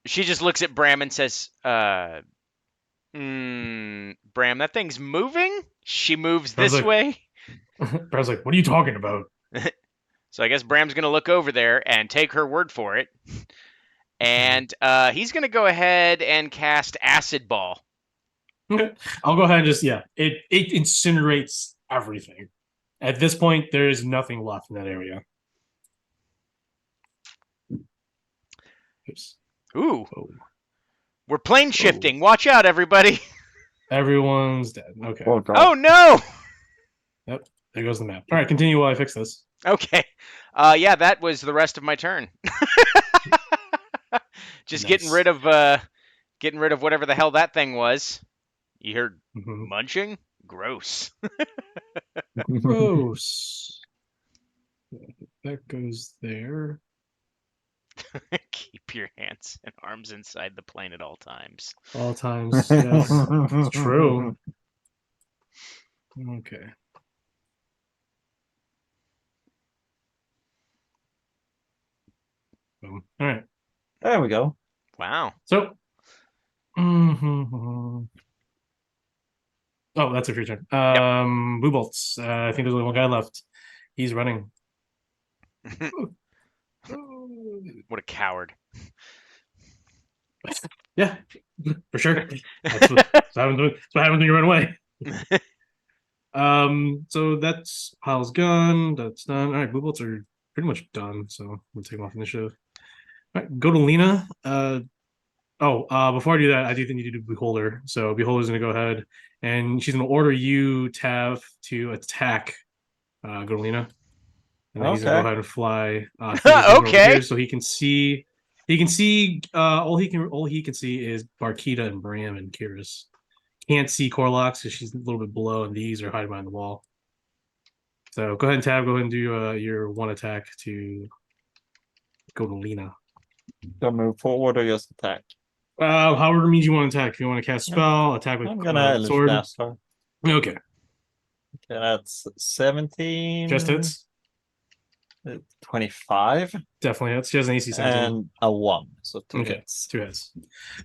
A: She just looks at Bram and says, Bram, that thing's moving? She moves
B: Bram's
A: this
B: like-
A: way?
B: Brad's like, what are you talking about?
A: So I guess Bram's going to look over there and take her word for it. And he's going to go ahead and cast Acid Ball.
B: Okay. I'll go ahead and just, it incinerates everything. At this point, there is nothing left in that area. Oops.
A: Ooh,
B: Oh.
A: we're plane shifting. Watch out, everybody.
B: Everyone's dead. Okay.
C: Oh god.
A: Oh, no.
B: There goes the map. All right, continue while I fix this.
A: Okay. Yeah, that was the rest of my turn. Just getting
B: Nice.
A: rid of whatever the hell that thing was. You heard
B: Mhm.
A: munching? Gross.
B: Gross. That goes there.
A: Keep your hands and arms inside the plane at all times.
B: All times. Yes. It's true. Okay. Boom. All right.
D: There we go.
A: Wow.
B: So. Mhm. Oh, that's a free turn. Blue bolts. I think there's only one guy left. He's running.
A: What a coward.
B: Yeah, for sure. That's what happens when you run away. So that's Pile's gone. That's done. All right, blue bolts are pretty much done. So we'll take them off initiative. All right, go to Lena. Before I do that, I do think you need to do Beholder. So Beholder's gonna go ahead and she's gonna order you, Tav, to attack Gorlina. And then he's gonna go
D: Okay.
B: ahead and fly.
A: Okay.
B: So he can see. He can see. All he can see is Barkita and Bram and Kiris. Can't see Corlox because she's a little bit below, and these are hiding behind the wall. So go ahead and Tab. Go ahead and do your one attack to go to Lena.
D: Gonna move forward or just attack?
B: However means you want to attack. If you want to cast spell, attack with
D: I'm gonna Eldritch
B: sword.
D: Blast her.
B: Okay,
D: Okay, that's 17.
B: just hits.
D: 25
B: Definitely hits. She has an AC 17.
D: and a 1. So 2
B: Okay.
D: hits.
B: 2 hits.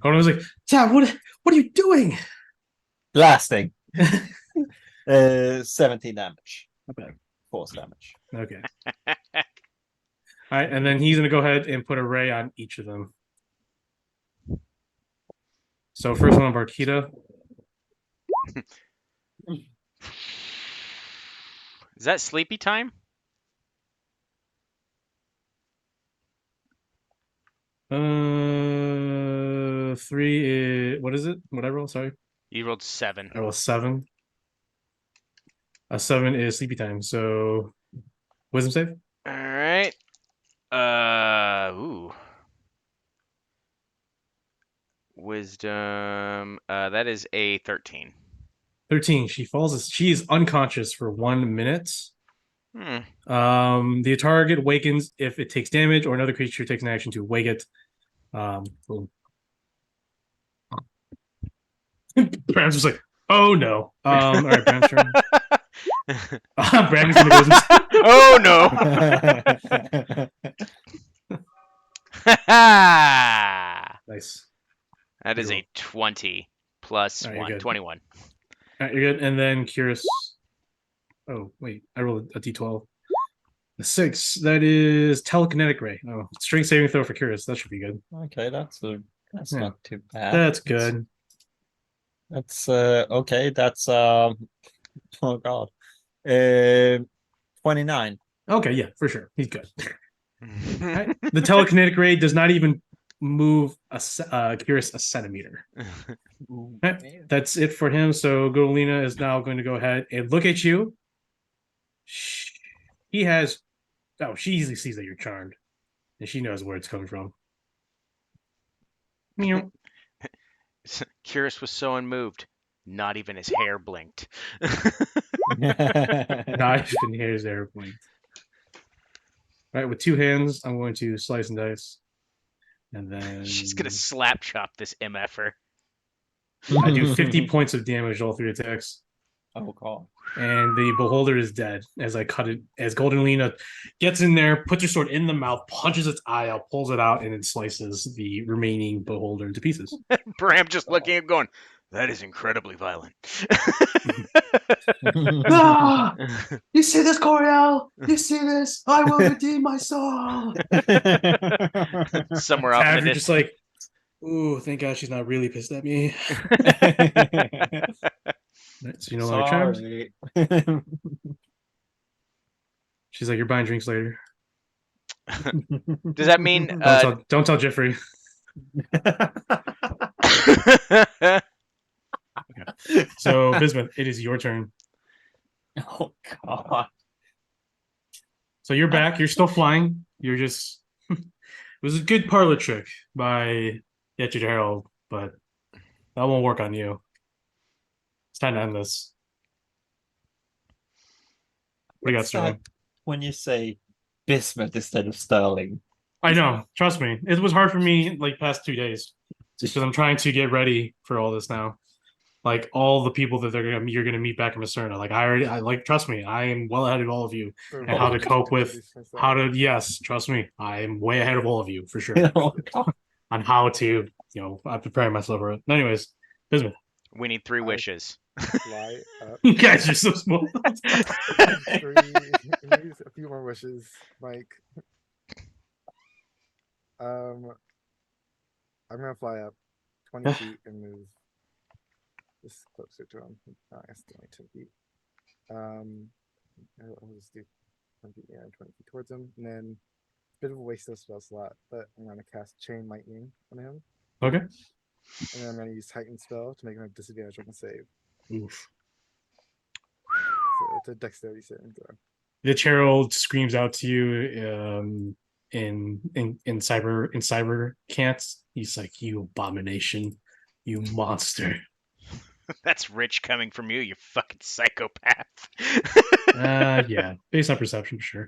B: Conan was like, Tab, what are you doing?
D: Blasting. 17 damage.
B: Okay.
D: Force damage.
B: Okay. All right, and then he's gonna go ahead and put a ray on each of them. So first one on Barkita.
A: Is that sleepy time?
B: Three is, what is it? What I roll? Sorry.
A: You rolled 7.
B: I roll 7. A 7 is sleepy time. So wisdom save.
A: All right. Ooh. Wisdom. That is a 13.
B: 13. She falls. She is unconscious for 1 minute.
A: Hmm.
B: The target wakens if it takes damage or another creature takes an action to wake it. Boom. Bram's just like, oh no. All right, Bram's turn. Bram's gonna go.
A: Oh no! That
B: Nice.
A: is
B: Cool.
A: a 20 plus
B: All right, you're
A: 1,
B: good.
A: 21.
B: All right, you're good. And then Curious. Oh wait, I rolled a d12. A 6. That is telekinetic ray. Oh, strength saving throw for Curious. That should be good.
D: Okay, that's
B: Yeah.
D: not too bad.
B: That's good.
D: That's okay. That's oh god, 29.
B: Okay, yeah, for sure. He's good. Right. The telekinetic ray does not even move Curious a centimeter. Right. That's it for him. So Godolina is now going to go ahead and look at you. He has. Oh, she easily sees that you're charmed, and she knows where it's coming from. Meow.
A: Curious was so unmoved, not even his hair blinked.
B: Knife and hairs airplane. All right, with 2 hands, I'm going to slice and dice, and then
A: She's gonna slap chop this MFer.
B: I do 50 points of damage all 3 attacks.
D: Oh god.
B: And the beholder is dead as I cut it. As Golden Lena gets in there, puts her sword in the mouth, punches its eye out, pulls it out, and then slices the remaining beholder into pieces.
A: Bram just looking at him going, that is incredibly violent.
B: Ah! You see this, Coriel? You see this? I will redeem my soul.
A: Somewhere out in
B: Tab,
A: the
B: you're just like, ooh, thank God she's not really pissed at me. Right, so you know longer charms.
D: Sorry.
B: She's like, you're buying drinks later.
A: Does that mean
B: Don't tell Jeffrey. So Bismuth, it is your turn.
D: Oh god.
B: So you're back. You're still flying. You're just. It was a good parlor trick by Yetchid Harold, but that won't work on you. It's time to end this. What do you got,
D: What's
B: Sterling?
D: that when you say Bismuth instead of Sterling?
B: I know. Trust me. It was hard for me like past 2 days because I'm trying to get ready for all this now. Like all the people that you're gonna meet back in Macerna. Like I like trust me, I am well ahead of all of you and how to cope with yes, trust me, I am way ahead of all of you for sure on how to I'm preparing myself for it. Anyways, Bismuth.
A: we need 3 wishes.
C: Fly up.
B: You guys are so small.
C: 3, maybe a few more wishes, Mike. I'm gonna fly up 20 feet and move just closer to him. I guess only 10 feet. I'll just do 20 feet, 20 feet towards him, and then bit of a waste of spell slot, but I'm gonna cast Chain Lightning on him.
B: Okay.
C: And then I'm gonna use Titan Spell to make him a disadvantage on the save.
B: Oof.
C: So it's a Dexterity saving throw.
B: The Herald screams out to you in cyber can't. He's like, you abomination, you monster.
A: That's rich coming from you, you fucking psychopath.
B: Yeah, based on perception, sure.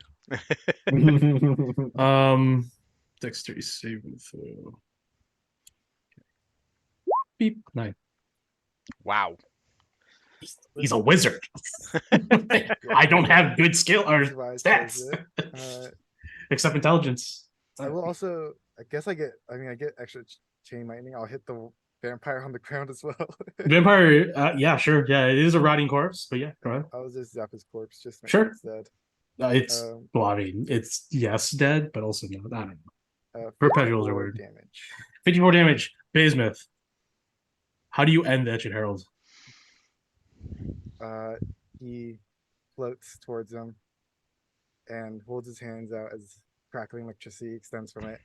B: Dexterity saving throw. Beep 9.
A: Wow.
B: He's a wizard. I don't have good skill or stats except intelligence.
C: I will also, I get extra Chain Lightning. I'll hit the vampire on the ground as well.
B: Vampire, yeah, sure. Yeah, it is a rotting corpse, but yeah, go ahead.
C: I'll just zap his corpse just
B: Sure.
C: it's dead.
B: Well, I mean, it's yes, dead, but also no. I don't know.
C: 54
B: Perpetuals are weird.
C: damage.
B: 54 damage. Bismuth. How do you end the Etched Herald?
C: He floats towards him and holds his hands out as crackling electricity extends from it.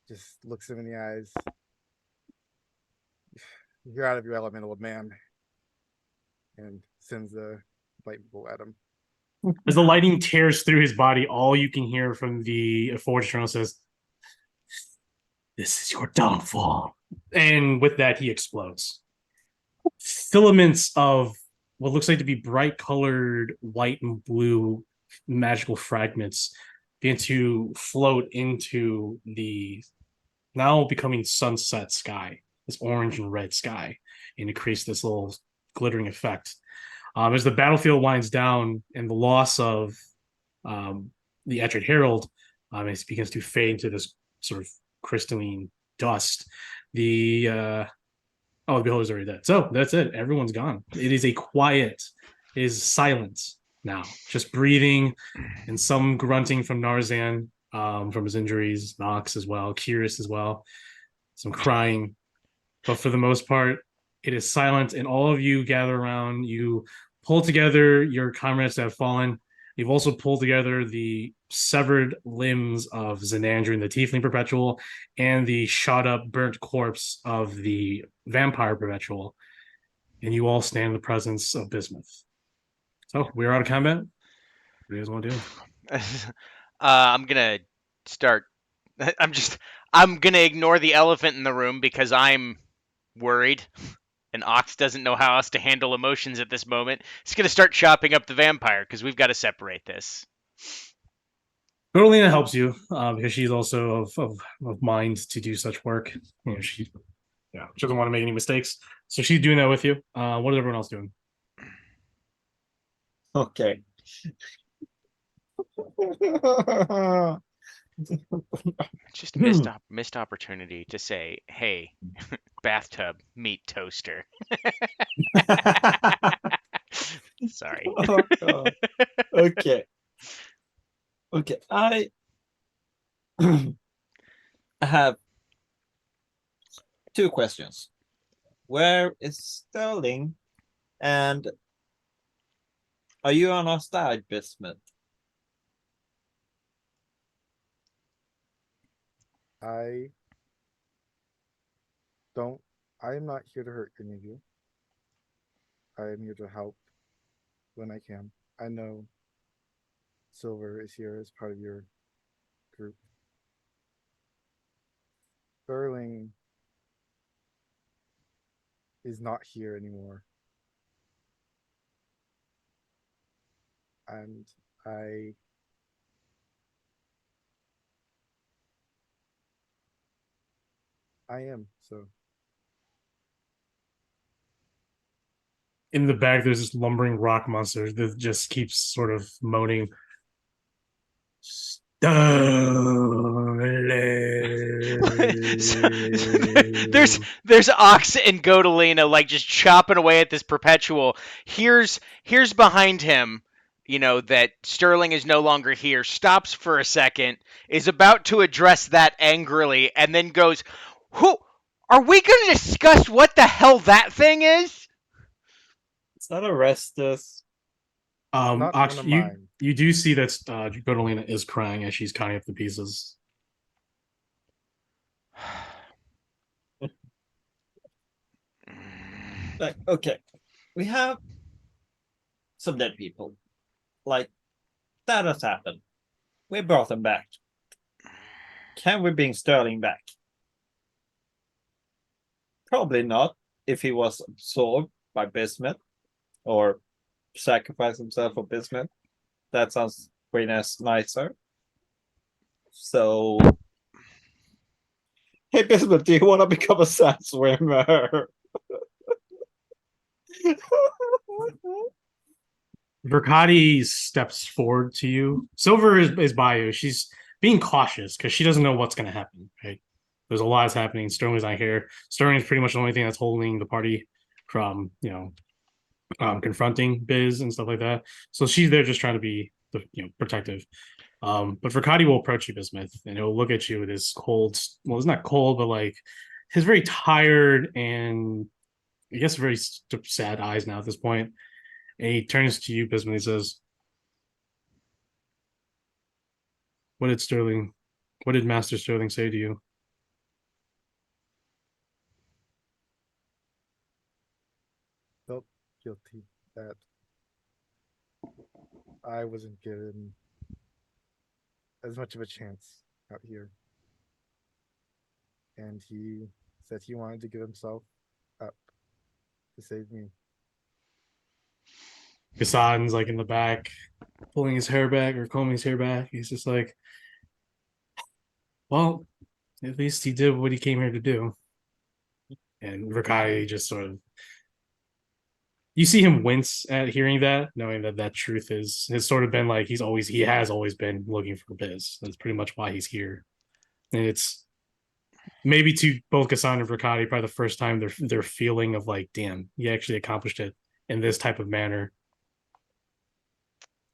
C: Just looks him in the eyes. You're out of your element, old man. And sends a light bolt at him.
B: As the lightning tears through his body, all you can hear from the Forge Eternal says, "This is your downfall." And with that, he explodes. Filaments of what looks like to be bright colored white and blue magical fragments begin to float into the now becoming sunset sky, this orange and red sky, and it creates this little glittering effect. As the battlefield winds down and the loss of the Ettrick Herald as it begins to fade into this sort of crystalline dust, the beholder's already dead. So that's it. Everyone's gone. It is a quiet, it is silence now. Just breathing and some grunting from Narzan from his injuries, Nox as well, Curious as well, some crying. But for the most part, it is silent, and all of you gather around. You pull together your comrades that have fallen. You've also pulled together the severed limbs of Xanandrin, the Tiefling Perpetual, and the shot up, burnt corpse of the Vampire Perpetual. And you all stand in the presence of Bismuth. So we're out of combat. What do you guys want to do?
A: I'm gonna start. I'm gonna ignore the elephant in the room because I'm worried, and Ox doesn't know how else to handle emotions at this moment. He's gonna start chopping up the vampire because we've got to separate this.
B: Berlina helps you because she's also of mind to do such work. She doesn't want to make any mistakes, so she's doing that with you. What is everyone else doing?
D: Okay.
A: Just a missed opportunity to say, "Hey, bathtub, meet toaster." Sorry.
D: Oh, God. Okay. Okay. I have two questions. Where is Sterling? And are you on our side, Bismuth?
C: I don't. I am not here to hurt any of you. I am here to help when I can. I know Silver is here as part of your group. Sterling is not here anymore. And I am, so
B: In the back, there's this lumbering rock monster that just keeps sort of moaning.
A: there's Ox and Godalina like just chopping away at this perpetual. Here's behind him, that Sterling is no longer here. Stops for a second, is about to address that angrily, and then goes, "Who are we going to discuss? What the hell that thing is?"
D: It's not arrest us.
C: not
B: Ox,
C: one of
B: you
C: mine.
B: you do see that Godolina is crying as she's cutting up the pieces.
D: Like, okay, we have some dead people. Like, that has happened. We brought them back. Can we bring Sterling back? Probably not, if he was absorbed by Bismuth or sacrificed himself for Bismuth. That sounds way nicer. So, hey Bismuth, do you want to become a sand swimmer?
B: Verkati steps forward to you. Silver is by you. She's being cautious because she doesn't know what's going to happen. Right? There's a lot that's happening. Sterling's not here. Sterling is pretty much the only thing that's holding the party from confronting Biz and stuff like that. So she's there just trying to be protective. But Verkati will approach you, Bismuth, and he'll look at you with his cold. Well, it's not cold, but like his very tired and I guess very sad eyes now at this point. And he turns to you, Bismuth, and he says, what did Master Sterling say to you?
C: Felt guilty that I wasn't given as much of a chance out here. And he said he wanted to give himself up to save me.
B: Gassan's like in the back, pulling his hair back or combing his hair back. He's just like, well, at least he did what he came here to do. And Verkati just sort of You see him wince at hearing that, knowing that that truth has sort of been like he has always been looking for Biz. That's pretty much why he's here, and it's maybe to both Cassandra and Verkati probably the first time they're feeling of like, damn, he actually accomplished it in this type of manner.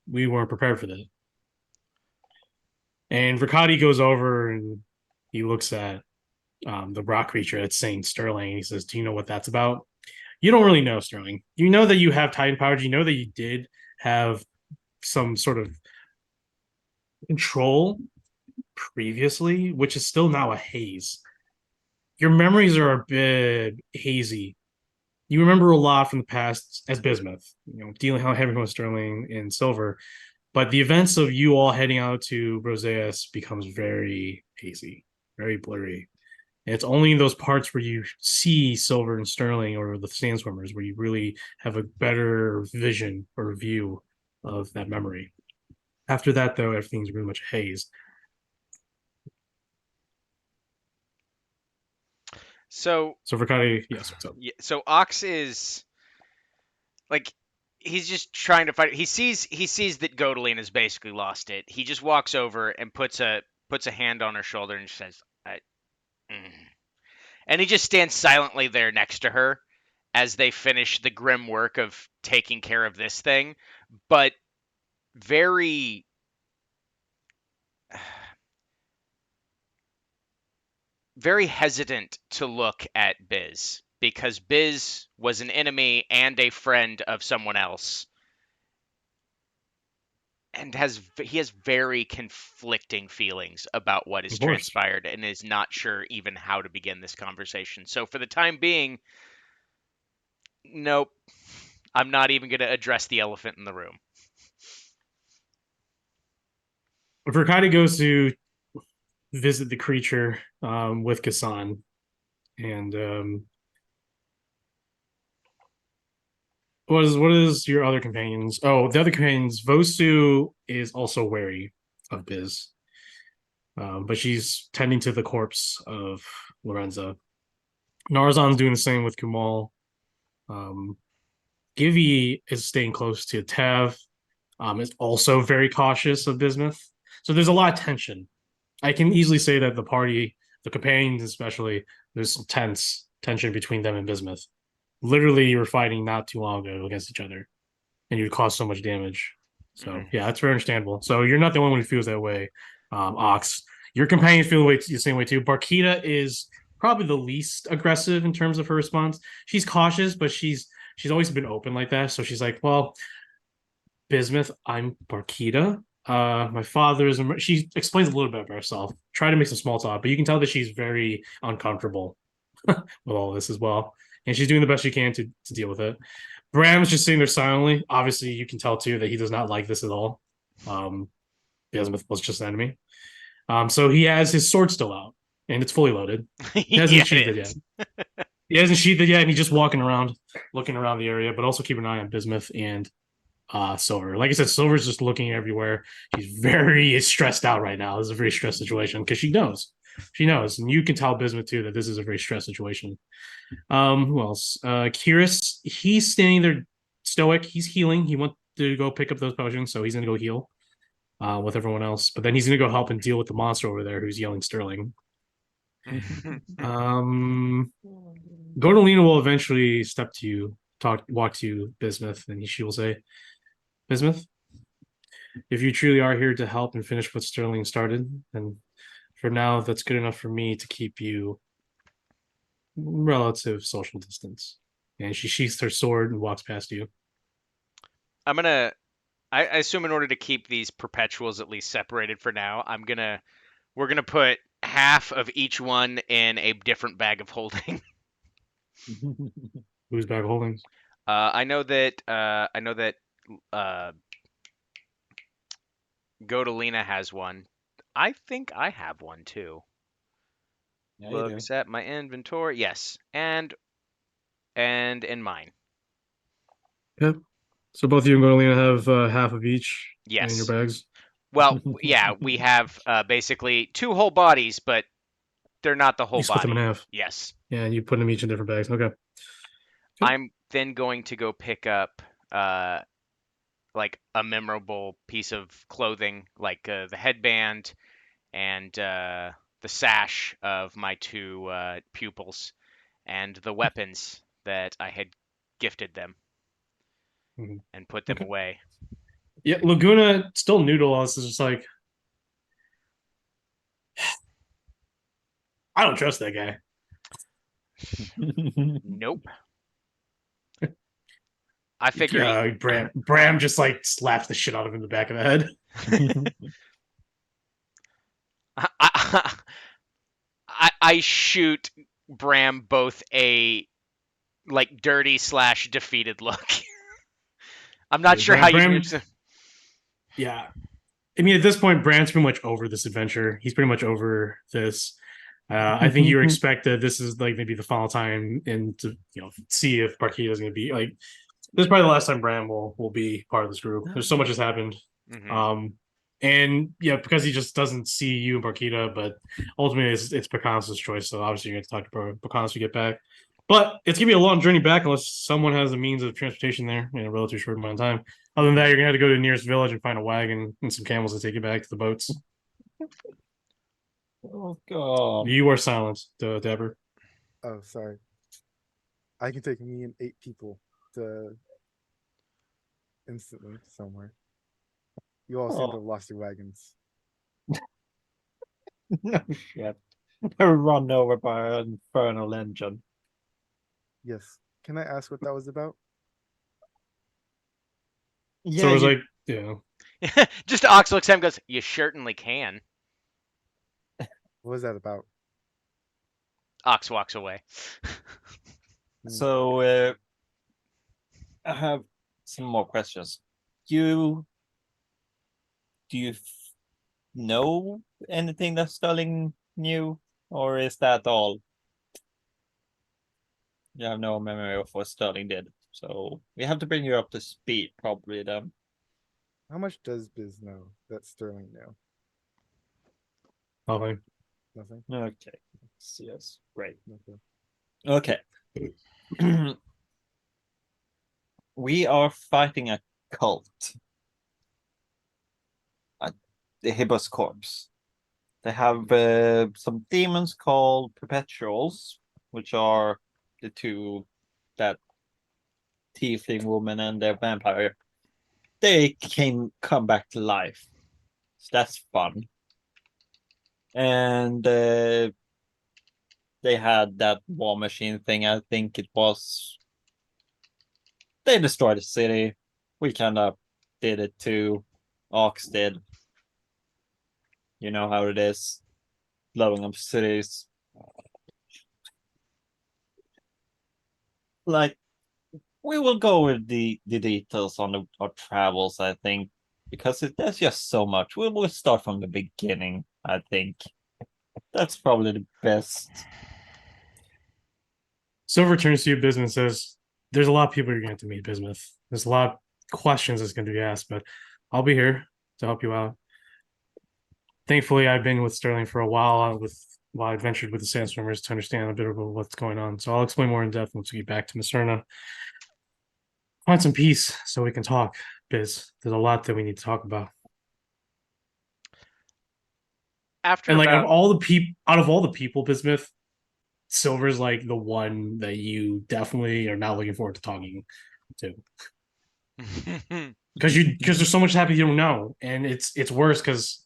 B: We weren't prepared for that. And Verkati goes over and he looks at the rock creature that's saying Sterling. And he says, "Do you know what that's about?" You don't really know, Sterling. You know that you have Titan powers. You know that you did have some sort of control previously, which is still now a haze. Your memories are a bit hazy. You remember a lot from the past as Bismuth, dealing how heavy with Sterling and Silver, but the events of you all heading out to Roseas becomes very hazy, very blurry. And it's only in those parts where you see Silver and Sterling or the Sand Swimmers where you really have a better vision or view of that memory. After that, though, everything's really much a haze.
A: So
B: So Verkati, yes, what's up?
A: yeah, so Ox is like he's just trying to fight. He sees that Godolin has basically lost it. He just walks over and puts a hand on her shoulder and says, mm. And he just stands silently there next to her as they finish the grim work of taking care of this thing, but very very hesitant to look at Biz because Biz was an enemy and a friend of someone else and he has very conflicting feelings about what has
B: Of course.
A: transpired and is not sure even how to begin this conversation. So for the time being, nope, I'm not even going to address the elephant in the room.
B: Verkati goes to visit the creature with Kassan, and what is your other companions? Oh, the other companions. Vosu is also wary of Biz, but she's tending to the corpse of Lorenza. Narzan's doing the same with Kumal. Givy is staying close to Tav. Is also very cautious of Bismuth. So there's a lot of tension. I can easily say that the party, the companions especially, there's some tension between them and Bismuth. Literally, you were fighting not too long ago against each other, and you caused so much damage. So yeah, that's very understandable. So you're not the only one who feels that way, Ox. Your companions feel the same way too. Barkita is probably the least aggressive in terms of her response. She's cautious, but she's always been open like that. So she's like, well, Bismuth, I'm Barkita. My father is. She explains a little bit about herself. Try to make some small talk, but you can tell that she's very uncomfortable with all this as well, and she's doing the best she can to deal with it. Bram's just sitting there silently. Obviously, you can tell too that he does not like this at all. Bismuth was just an enemy. So he has his sword still out, and it's fully loaded. He hasn't
A: Yeah,
B: sheathed it yet. He hasn't sheathed it yet, and he's just walking around, looking around the area, but also keep an eye on Bismuth and Silver. Like I said, Silver's just looking everywhere. She's very stressed out right now. This is a very stressed situation because she knows, and you can tell Bismuth too that this is a very stressed situation. Who else? Kiris, he's standing there stoic. He's healing. He wants to go pick up those potions, so he's gonna go heal with everyone else. But then he's gonna go help and deal with the monster over there who's yelling Sterling. Gordolina will eventually step to you, walk to Bismuth, and she will say, Bismuth, if you truly are here to help and finish what Sterling started, then for now, that's good enough for me to keep you relative social distance. And she sheaths her sword and walks past you.
A: I assume in order to keep these perpetuals at least separated for now, we're gonna put half of each one in a different bag of holding.
B: Who's bag of holdings?
A: I know that Godolina has one. I think I have one too.
D: Yeah, you do.
A: Looks at my inventory. Yes, and in mine.
B: Yep. So both you and Gordolina have half of each in your
A: Yes.
B: bags.
A: Well, yeah, we have basically two whole bodies, but they're not the whole
B: You split them
A: body.
B: in half.
A: Yes.
B: Yeah, and you put them each in different bags. Okay. Good.
A: I'm then going to go pick up like a memorable piece of clothing, like the headband and the sash of my two pupils, and the weapons that I had gifted them,
B: Mhm.
A: and put them
B: Okay.
A: away.
B: Yeah, Laguna still noodle us is just like I don't trust that guy.
A: Nope. I figure he,
B: Bram just like slaps the shit out of him in the back of the head.
A: I shoot Bram both a like dirty slash defeated look. I'm not sure how you.
B: Bram, yeah. I mean, at this point, Bram's pretty much over this adventure. He's pretty much over this. I think you expect that this is like maybe the final time, and to see if Barquita is going to be like. This is probably the last time Bram will be part of this group. There's so much has happened.
A: Mhm.
B: And yeah, because he just doesn't see you and Barquita, but ultimately it's Pocahontas' choice. So obviously you're going to talk to Pocahontas to get back. But it's gonna be a long journey back unless someone has a means of transportation there in a relatively short amount of time. Other than that, you're gonna have to go to the nearest village and find a wagon and some camels to take you back to the boats.
D: Oh god.
B: You are silent, Dapper.
C: Oh, sorry. I can take me and 8 people to instantly somewhere. You all seem to
D: Oh.
C: have lost your wagons.
D: No shit. They're run over by an infernal engine.
C: Yes. Can I ask what that was about?
B: So it was
D: you-
B: like, yeah.
A: Just Ox looks at him and goes, "You certainly can."
C: What was that about?
A: Ox walks away.
D: So I have some more questions. Do you know anything that Sterling knew, or is that all? You have no memory of what Sterling did, so we have to bring you up to speed, probably then.
C: How much does Biz know that Sterling knew?
B: Nothing.
C: Nothing.
D: Okay. Yes, great.
C: Nothing.
D: Okay. We are fighting a cult. The Hibos Corpse. They have some demons called Perpetuals, which are the two, that tiefling woman and the vampire. They come back to life. So that's fun. And they had that war machine thing. I think it was. They destroyed the city. We kind of did it too. Ox did. You know how it is. Blowing up cities. Like, we will go with the details on our travels, I think, because there's just so much. We'll start from the beginning, I think. That's probably the best.
B: Silver turns to you, Bismuth, says, "There's a lot of people you're going to have to meet, Bismuth. There's a lot of questions that's going to be asked, but I'll be here to help you out. Thankfully, I've been with Sterling for a while, while I ventured with the Sandstormers to understand a bit about what's going on. So I'll explain more in depth once we get back to Macerna. Find some peace so we can talk, Biz. There's a lot that we need to talk about.
A: After
B: And like
A: about
B: out of all the people, Bismuth, Silver's like the one that you definitely are not looking forward to talking to. Because there's so much happening you don't know. And it's worse because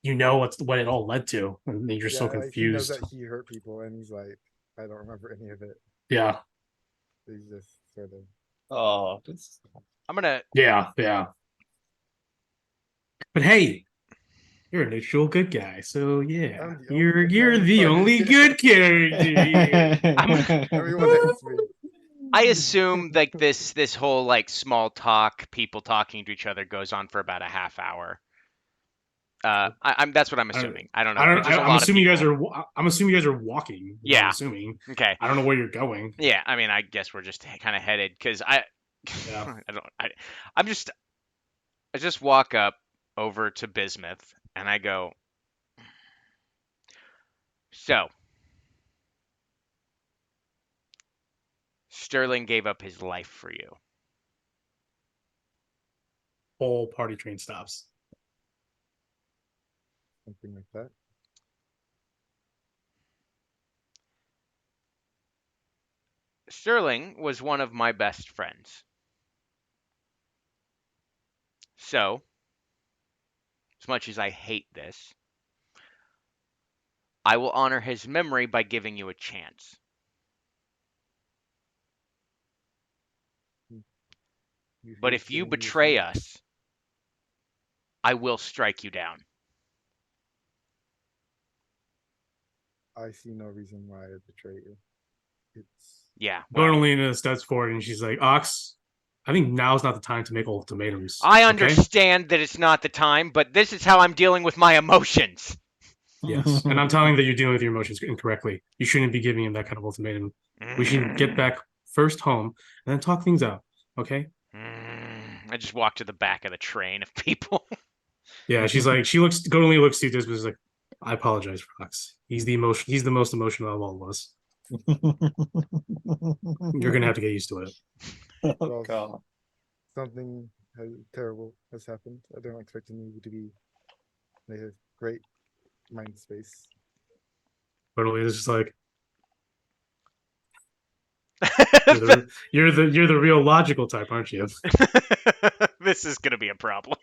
B: you know what it all led to. And you're so
C: Yeah, like, he knows
B: confused.
C: that he hurt people, and he's like, I don't remember any of it.
B: Yeah.
C: He's just sort of.
D: Oh, this.
A: I'm gonna
B: Yeah. But hey, you're a neutral good guy, so yeah,
C: I'm the only
B: you're
C: good guy in the
B: the
C: party.
B: only good character here.
C: Everyone hates me.
A: I assume like this whole like small talk, people talking to each other goes on for about a half hour. I'm that's what I'm assuming. I don't know because there's a
B: I'm
A: lot of
B: assuming you guys
A: people.
B: are. I'm assuming you guys are walking. I'm
A: Yeah.
B: assuming.
A: Okay.
B: I don't know where you're going.
A: Yeah. I mean, I guess we're just kind of headed because I.
B: Yeah.
A: I don't. I'm just. I just walk up over to Bismuth and I go. So. Sterling gave up his life for you.
B: Whole party train stops.
C: Something like that.
A: Sterling was one of my best friends. So, as much as I hate this, I will honor his memory by giving you a chance. But if you betray us, I will strike you down.
C: I see no reason why I betray you. It's
A: Yeah, well,
B: Dornalina steps forward and she's like, Ox, I think now's not the time to make ultimatums.
A: I
B: okay?
A: understand that it's not the time, but this is how I'm dealing with my emotions.
B: Yes. And I'm telling you that you're dealing with your emotions incorrectly. You shouldn't be giving him that kind of ultimatum. We should get back first home and then talk things out. Okay?
A: I just walked to the back of the train of people.
B: Yeah, she's like, Dornalina looks to you, but is like, I apologize for Ox. He's the most emotional of all of us. You're gonna have to get used to it.
D: Oh
C: Well,
D: god.
C: something terrible has happened. I don't expect you to be in a great mind space.
B: Dornalina's just like, you're the real logical type, aren't you?
A: This is gonna be a problem.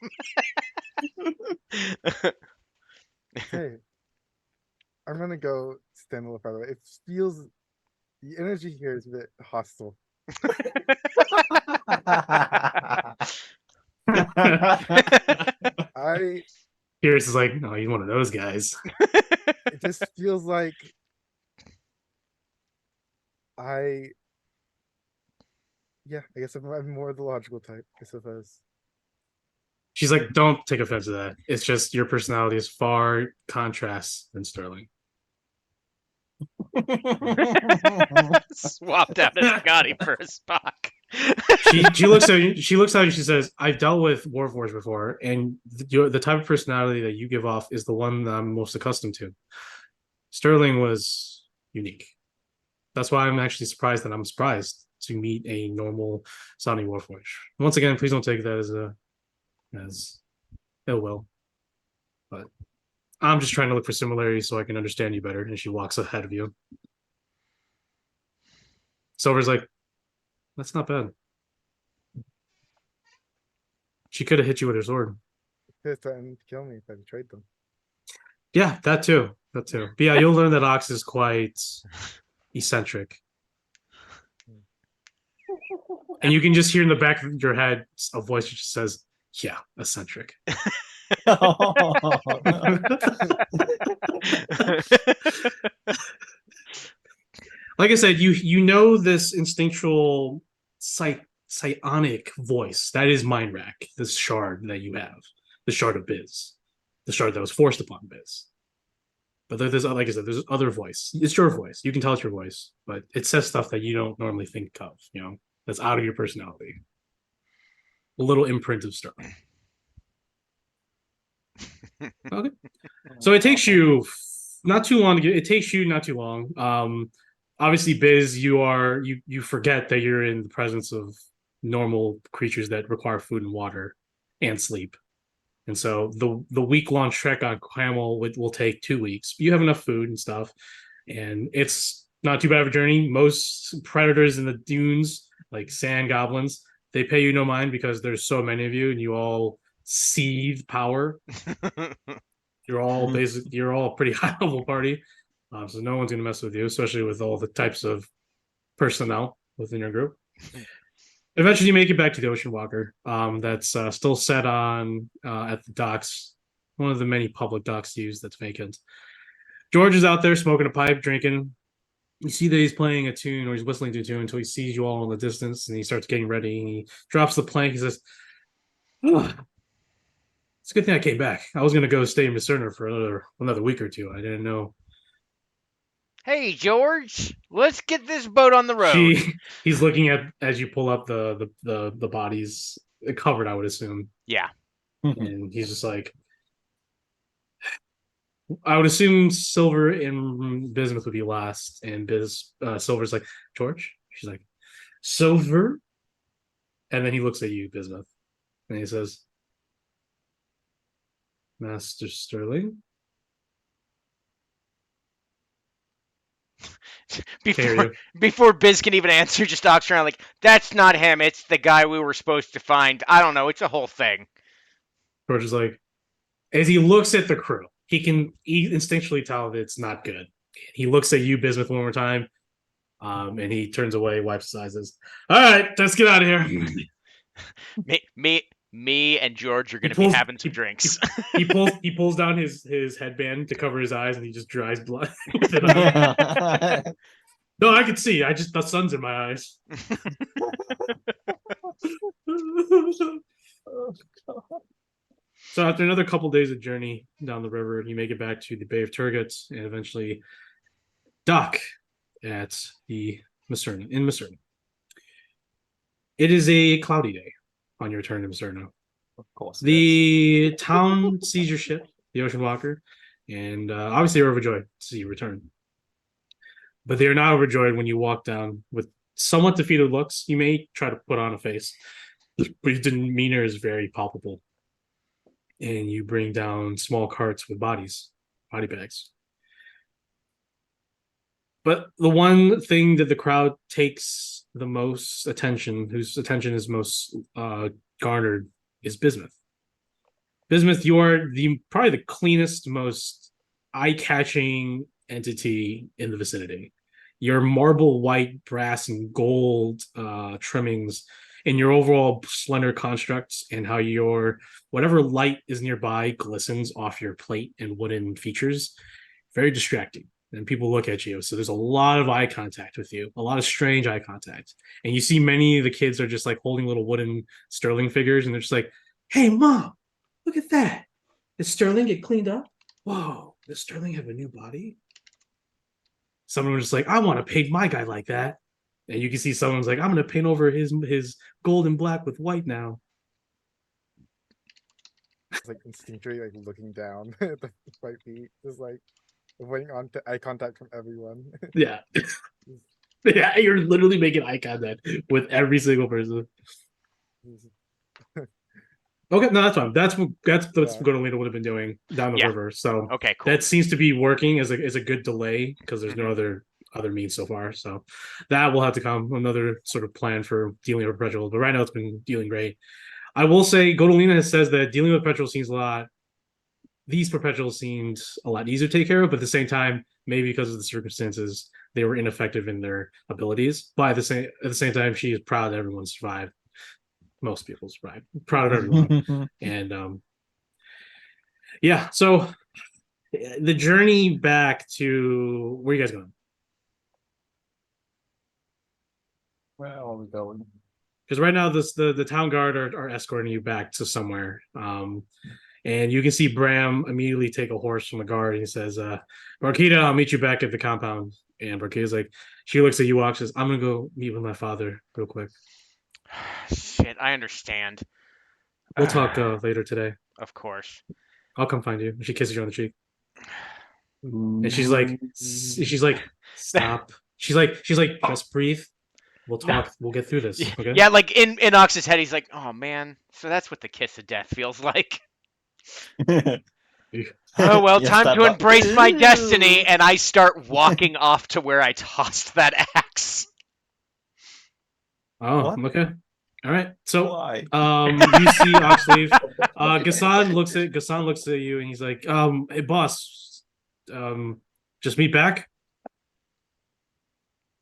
C: Okay. I'm gonna go stand a little farther away. It feels the energy here is a bit hostile. I
B: Pierce is like, no, he's one of those guys.
C: it just feels like I guess I'm more the logical type, I suppose.
B: She's like, don't take offense to that. It's just your personality is far contrasts than Sterling.
A: Swapped out a Scotty for a Spock.
B: She looks at you. She looks at you. She says, "I've dealt with Warforged before, and the type of personality that you give off is the one that I'm most accustomed to. Sterling was unique. That's why I'm actually surprised that I'm surprised to meet a normal sounding Warforged. Once again, please don't take that as ill will. But I'm just trying to look for similarities so I can understand you better." And she walks ahead of you. Silver's like, "That's not bad. She could have hit you with her sword."
C: They're threatening to kill me if I betrayed them.
B: Yeah, that too. That too. But yeah, you'll learn that Ox is quite eccentric. And you can just hear in the back of your head a voice that just says, yeah, eccentric. Like I said, you know this instinctual psionic voice. That is Mind Rack, this shard that you have. The shard of Biz. The shard that was forced upon Biz. But there's, like I said, there's other voice. It's your voice. You can tell it's your voice, but it says stuff that you don't normally think of, that's out of your personality. A little imprint of Sterling. Okay. So it takes you not too long to get. It takes you not too long. Obviously, Biz, you forget that you're in the presence of normal creatures that require food and water and sleep. And so the week-long trek on Camel will take 2 weeks. You have enough food and stuff, and it's not too bad of a journey. Most predators in the dunes, like sand goblins, they pay you no mind because there's so many of you, and you all seethe power. You're all a pretty high level party, so no one's gonna mess with you, especially with all the types of personnel within your group. Eventually, you make it back to the Ocean Walker. That's still set on at the docks, one of the many public docks used that's vacant. George is out there smoking a pipe, drinking. You see that he's playing a tune or he's whistling to a tune until he sees you all in the distance, and he starts getting ready. And he drops the plank. He says, "Oh, it's a good thing I came back. I was gonna go stay in Micerner for another week or two. I didn't know."
A: Hey, George, let's get this boat on the road.
B: He's looking at as you pull up the bodies covered, I would assume.
A: Yeah.
B: And he's just like, I would assume Silver and Bismuth would be last, and Silver's like, George. She's like, Silver. And then he looks at you, Bismuth, and he says, Master Sterling.
A: Before before Biz can even answer, just talks around like, that's not him. It's the guy we were supposed to find. I don't know. It's a whole thing.
B: George is like, as he looks at the crew, he instinctually tell that it's not good. He looks at you, Bismuth, one more time, and he turns away, wipes his eyes, says, "All right, let's get out of here."
A: Me, and George are
B: He
A: gonna be
B: pulls-
A: having some drinks.
B: He pulls down his headband to cover his eyes, and he just dries blood with it on. No, I can see. The sun's in my eyes. So after another couple days of journey down the river, you make it back to the Bay of Turgut and eventually dock at the Macerna in Macerna. It is a cloudy day on your return to Macerna.
D: Of course.
B: The town sees your ship, the Ocean Walker, and obviously are overjoyed to see you return. But they are not overjoyed when you walk down with somewhat defeated looks. You may try to put on a face, but your demeanor is very palpable. And you bring down small carts with body bags. But the one thing that the crowd takes the most attention, whose attention is most garnered, is Bismuth. Bismuth, you are probably the cleanest, most eye-catching entity in the vicinity. Your marble white, brass, and gold trimmings in your overall slender constructs and how your whatever light is nearby glistens off your plate and wooden features, very distracting. And people look at you. So there's a lot of eye contact with you, a lot of strange eye contact. And you see many of the kids are just like holding little wooden Sterling figures, and they're just like, "Hey, Mom, look at that. Did Sterling get cleaned up? Whoa, does Sterling have a new body?" Someone was just like, "I want to paint my guy like that." And you can see someone's like, "I'm going to paint over his gold and black with white now."
C: It's like instinctually like looking down at the white feet, just like avoiding eye contact from everyone.
B: Yeah. Yeah, you're literally making eye contact with every single person. Okay, no, that's fine. That's what Godolina would have been doing down the
A: Yeah.
B: river. So
A: Okay, cool.
B: that seems to be working as a good delay because there's no other means so far. So that will have to come another sort of plan for dealing with perpetuals. But right now it's been dealing great. I will say Godolina says that dealing with perpetuals seems a lot. These perpetuals seemed a lot easier to take care of, but at the same time, maybe because of the circumstances, they were ineffective in their abilities. But at the same time, she is proud that everyone survived. Most people survived. Proud of everyone. And yeah, so the journey back to where are you guys going?
D: Where are we going?
B: Because right now the town guard are escorting you back to somewhere. And you can see Bram immediately take a horse from the guard and he says, Barkita, I'll meet you back at the compound. And Barkita's like, she looks at you, walks, says, I'm gonna go meet with my father real quick.
A: Shit, I understand.
B: We'll talk later today.
A: Of course.
B: I'll come find you. And she kisses you on the cheek. And she's like, stop. She's like, just breathe. We'll talk. We'll get through this. Okay.
A: Yeah, like in Ox's head, he's like, "Oh man, so that's what the kiss of death feels like." Oh well,
D: Yes,
A: time
D: that
A: to
D: part.
A: embrace my destiny, and I start walking off to where I tossed that axe.
B: Oh,
D: What?
B: okay. All right. So
D: Why?
B: you see Ox leave. Gassan looks at you and he's like, hey boss, just meet back.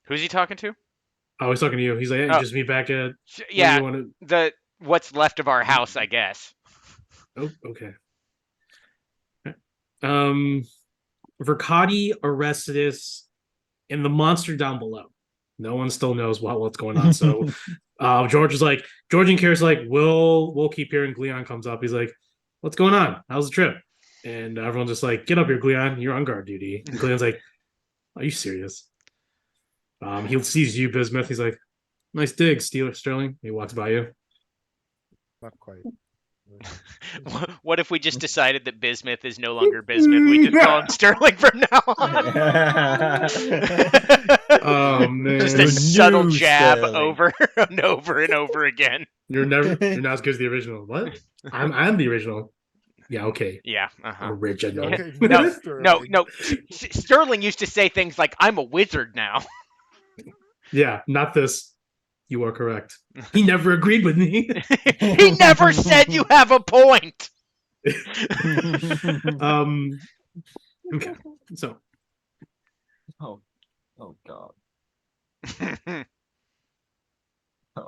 A: Who's he talking to?
B: Oh, he's talking to you. He's like, hey,
A: Oh.
B: just meet back at
A: Yeah,
B: where you
A: the what's left of our house, I guess.
B: Oh, okay. Verkati arrested us and the monster down below. No one still knows what's going on. So George and Kira's like, we'll keep hearing. Gleon comes up. He's like, what's going on? How's the trip? And everyone's just like, get up here, Gleon. You're on guard duty. And Gleon's like, are you serious? He sees you, Bismuth. He's like, nice dig, Sterling. He walks by you.
C: Not quite.
A: What if we just decided that Bismuth is no longer Bismuth? We just call him Sterling from now on.
B: Oh man,
A: Just
D: The
A: a subtle
D: new
A: jab
D: Sterling.
A: over and over and over again.
B: you're not as good as the original. What? I'm the original. Yeah, okay.
A: Yeah. Uh-huh.
B: Original.
C: Okay,
A: No,
C: Sterling.
A: No. Sterling used to say things like, "I'm a wizard now."
B: Yeah, not this. You are correct. He never agreed with me.
A: He never said you have a point.
B: um okay. So
D: oh god.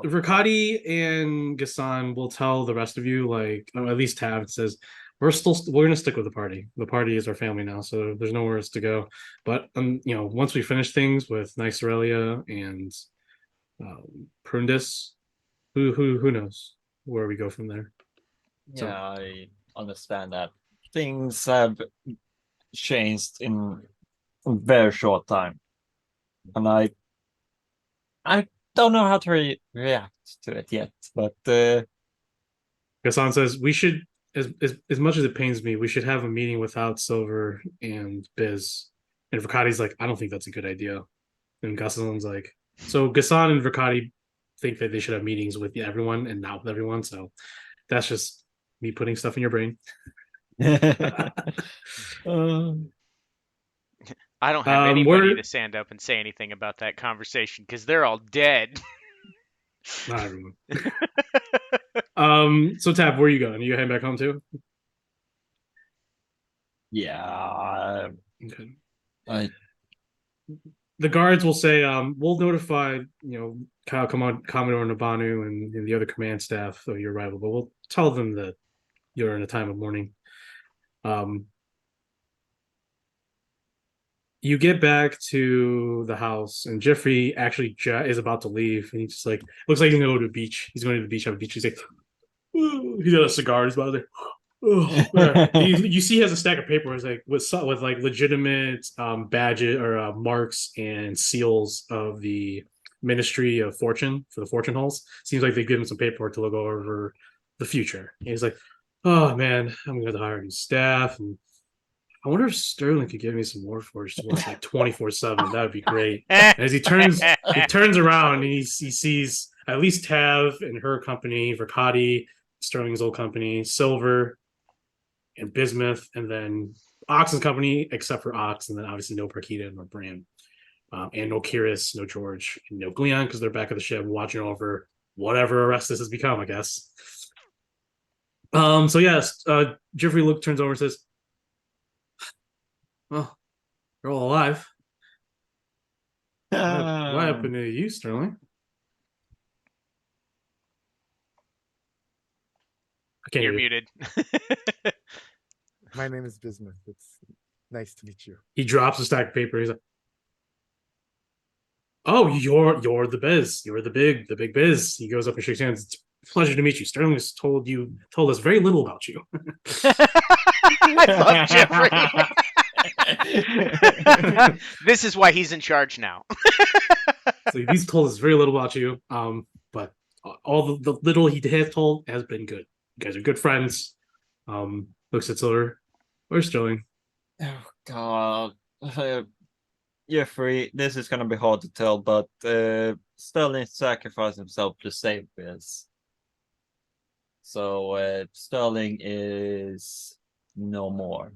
B: Riccati and Gassan will tell the rest of you, like, or at least Tav says, we're gonna stick with the party. The party is our family now, so there's nowhere else to go. But once we finish things with Nice Aurelia and Prundis, who knows where we go from there. So-
D: Yeah, I understand that things have changed in a very short time, and I don't know how to react to it yet. But
B: Gassan says we should, as much as it pains me, we should have a meeting without Silver and Biz. And Riccati's like, I don't think that's a good idea. And Gassan's like, so Gassan and Riccati think that they should have meetings with everyone and not with everyone. So that's just me putting stuff in your brain.
A: I don't have anybody
B: we're-
A: to stand up and say anything about that conversation because they're all dead.
B: Not everyone. So Tab, where are you going? Are you heading back home too?
D: yeah,
B: Okay.
D: I
B: The guards will say, we'll notify, Commodore Nabanu and the other command staff of your arrival, but we'll tell them that you're in a time of mourning. You get back to the house, and Jeffrey actually is about to leave, and he's just like, looks like he's gonna go to the beach. He's going to the beach, have a beach. He's like, he's got a cigar. He's about there. You see, he has a stack of papers like with like legitimate badges or marks and seals of the Ministry of Fortune for the fortune holes. Seems like they give him some paperwork to look over the future. And he's like, oh man, I'm gonna have to hire new staff, and I wonder if Sterling could give me some Warforged to work like 24/7. That would be great. As he turns around and he sees at least Tav and her company, Riccati, Sterling's old company, Silver, and Bismuth, and then Ox's company, except for Ox, and then obviously no Parkita nor Bram, and no Kiris, no George, and no Gleon, because they're back at the ship watching over whatever arrest this has become, I guess. So yes, Jeffrey turns over and says, well, they're all alive. What happened to you, Sterling? I can't
A: You're
B: hear you.
A: muted.
C: My name is Bismuth. It's nice to meet you.
B: He drops a stack of paper. He's like, "Oh, you're the Biz. You're the big Biz." He goes up and shakes hands. It's a pleasure to meet you. Sterling has told us very little about you.
A: I love Jeffrey. This is why he's in charge now.
B: So he's told us very little about you. But all the little he has told has been good. You guys are good friends. Looks at Silver. Where's Sterling?
D: Oh god. Jeffrey, this is gonna be hard to tell, but Sterling sacrificed himself to save Biz. So Sterling is no more.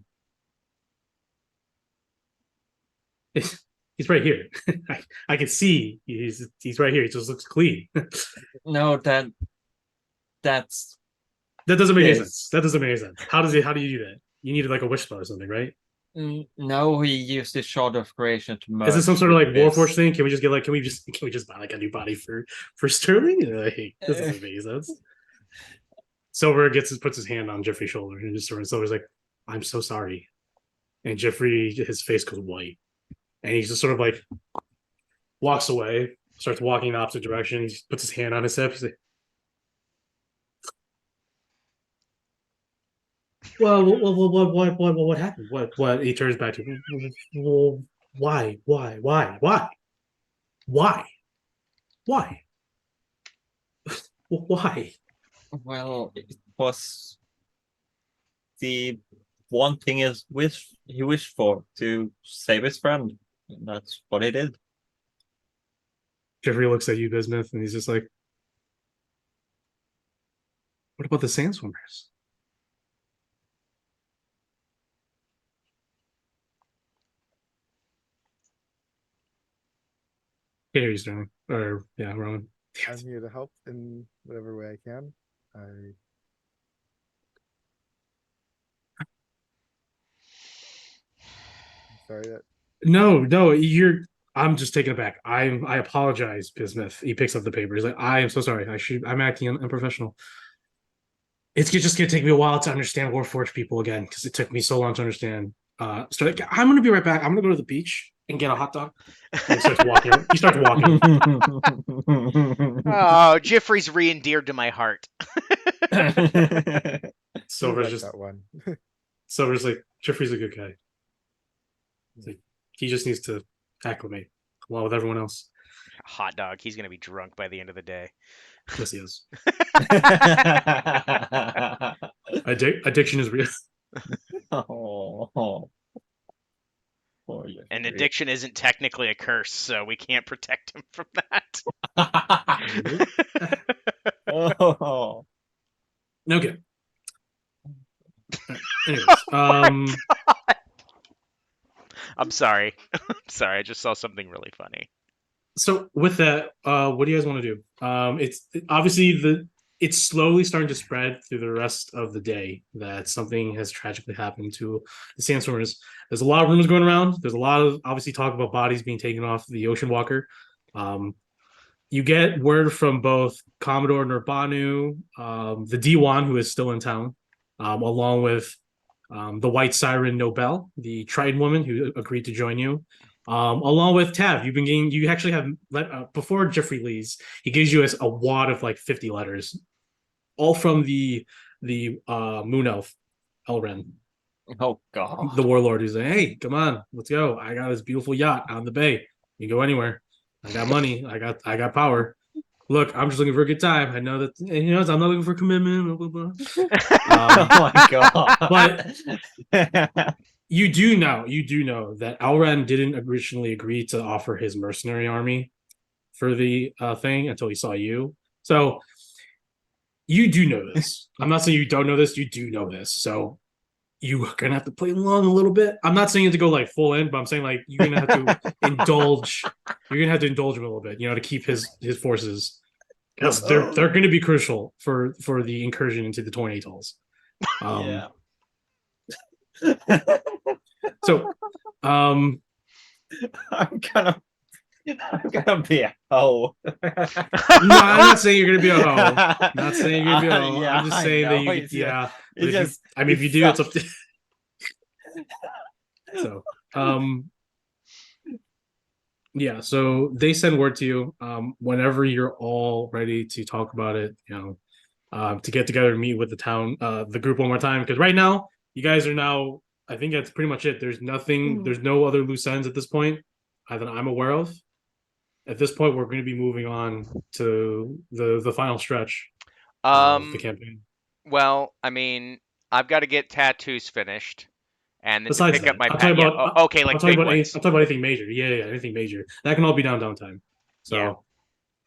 B: He's right here. I can see he's right here. He just looks clean.
D: No, that's
B: That doesn't make any
D: Yes.
B: sense. That doesn't make any sense. How do you do that? You needed like a wish spell or something, right?
D: no. He used his shard of creation to merge.
B: Is it some sort of
D: with
B: like
D: Biz.
B: Warforged thing? Can we just buy like a new body for Sterling? Like, this doesn't make any sense. Silver puts his hand on Jeffrey's shoulder and just Silver's like, I'm so sorry. And Jeffrey, his face goes white. And he's just sort of like walks away, starts walking in the opposite direction. He puts his hand on his hip. He's like, well, what happened? What? He turns back to him. Well, why? Why? Why?
D: Well, it was the one thing he wished for, to save his friend. And that's what he did.
B: Jeffrey looks at you, Bismuth, and he's just like, "What about the Sandswimmers?" Can't hear you, Sterling. Or yeah, Rowan.
C: I'm here to help in whatever way I can. Sorry that
B: No, you're. I'm just taken aback. I apologize, Bismuth. He picks up the paper. He's like, I am so sorry. I'm acting unprofessional. It's just gonna take me a while to understand Warforged people again because it took me so long to understand. So I'm gonna be right back. I'm gonna go to the beach and get a hot dog. And he starts walking. He starts walking.
A: Oh, Jeffrey's re-endeared to my heart.
B: Silver's
C: like
B: just
C: that one.
B: Silver's like, Jeffrey's a good guy. It's like, he just needs to acclimate along with everyone else.
A: Hot dog. He's gonna be drunk by the end of the day.
B: Yes, he is. Addiction is real.
D: Oh. Poor
A: And
D: Jeffrey.
A: addiction isn't technically a curse, so we can't protect him from that.
D: Oh.
B: Okay. Anyways,
A: I'm sorry. I'm sorry. I just saw something really funny.
B: so with that, what do you guys want to do? It's obviously it's slowly starting to spread through the rest of the day that something has tragically happened to the Sandstormers. There's a lot of rumors going around. There's a lot of obviously talk about bodies being taken off the Ocean Walker. You get word from both Commodore Nurbanu, the D1, who is still in town, along with the White Siren Nobel, the Triton woman who agreed to join you, along with Tav. You actually have before Jeffrey leaves, he gives you a wad of like 50 letters, all from the Moon Elf, Elren,
D: Oh god.
B: the warlord, who's like, "Hey, come on, let's go. I got this beautiful yacht on the bay. You can go anywhere. I got money. I got power. Look, I'm just looking for a good time. I know that I'm not looking for commitment." Blah, blah, blah.
D: Oh my god.
B: But you do know that Alran didn't originally agree to offer his mercenary army for the thing until he saw you. So you do know this. I'm not saying you don't know this. You do know this. So you're gonna have to play along a little bit. I'm not saying you have to go like full in, but I'm saying like you're gonna have to indulge. You're gonna have to indulge him a little bit, to keep his forces, because they're going to be crucial for the incursion into the Torn Atolls.
D: Yeah.
B: So,
D: I'm gonna be a hoe.
B: no, I'm not saying you're gonna be a hoe. I'm not saying you're gonna be a hoe.
D: Yeah,
B: I'm just saying that you, yeah. But if you do, it's up to. So, yeah. So they send word to you whenever you're all ready to talk about it. To get together and meet with the group one more time. Because right now, you guys are now. I think that's pretty much it. There's nothing. There's no other loose ends at this point that I'm aware of. At this point, we're going to be moving on to the final stretch of the campaign.
A: Well, I mean, I've got to get tattoos finished, and then
B: Besides
A: to pick up
B: that,
A: my
B: I'm talking about.
A: okay, like
B: I'm talking
A: big
B: about.
A: ones.
B: I'm talking about anything major. Yeah, anything major that can all be downtime. So,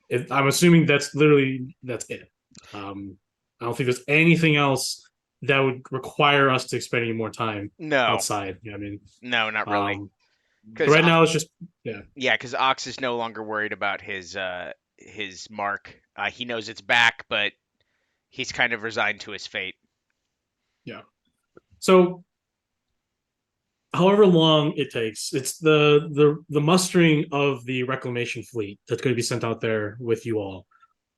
A: Yeah.
B: I'm assuming that's it. I don't think there's anything else that would require us to expend any more time
A: No,
B: outside. I mean,
A: no, not really.
B: so right now it's just
A: Yeah, because Ox is no longer worried about his mark. He knows it's back, but he's kind of resigned to his fate.
B: Yeah. So, however long it takes, it's the mustering of the reclamation fleet that's going to be sent out there with you all.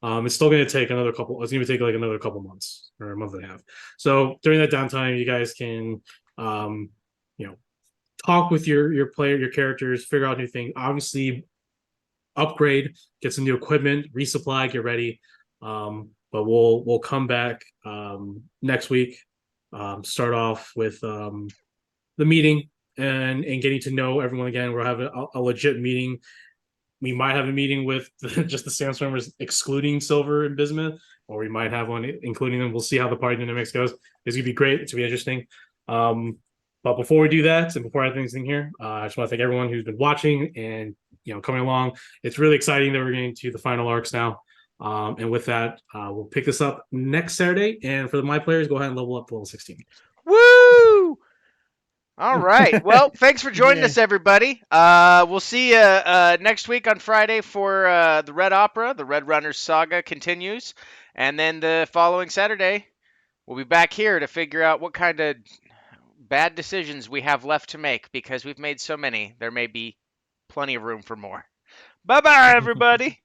B: It's still going to take another couple. It's going to take like another couple months or a month and a half. So during that downtime, you guys can, talk with your characters, figure out new things. Obviously, upgrade, get some new equipment, resupply, get ready. But we'll come back next week. Start off with the meeting and getting to know everyone again. We'll have a legit meeting. We might have a meeting with just the Sandstormers, excluding Silver and Bismuth, or we might have one including them. We'll see how the party dynamics goes. It's gonna be great. It's gonna be interesting. But before we do that, and before I have anything here, I just want to thank everyone who's been watching and coming along. It's really exciting that we're getting to the final arcs now. And with that, we'll pick this up next Saturday. And for my players, go ahead and level up to level 16.
A: Woo! All right. Well, thanks for joining
C: Yeah.
A: us, everybody. We'll see you next week on Friday for the Red Opera. The Red Runners saga continues. And then the following Saturday, we'll be back here to figure out what kind of bad decisions we have left to make, because we've made so many. There may be plenty of room for more. Bye-bye, everybody.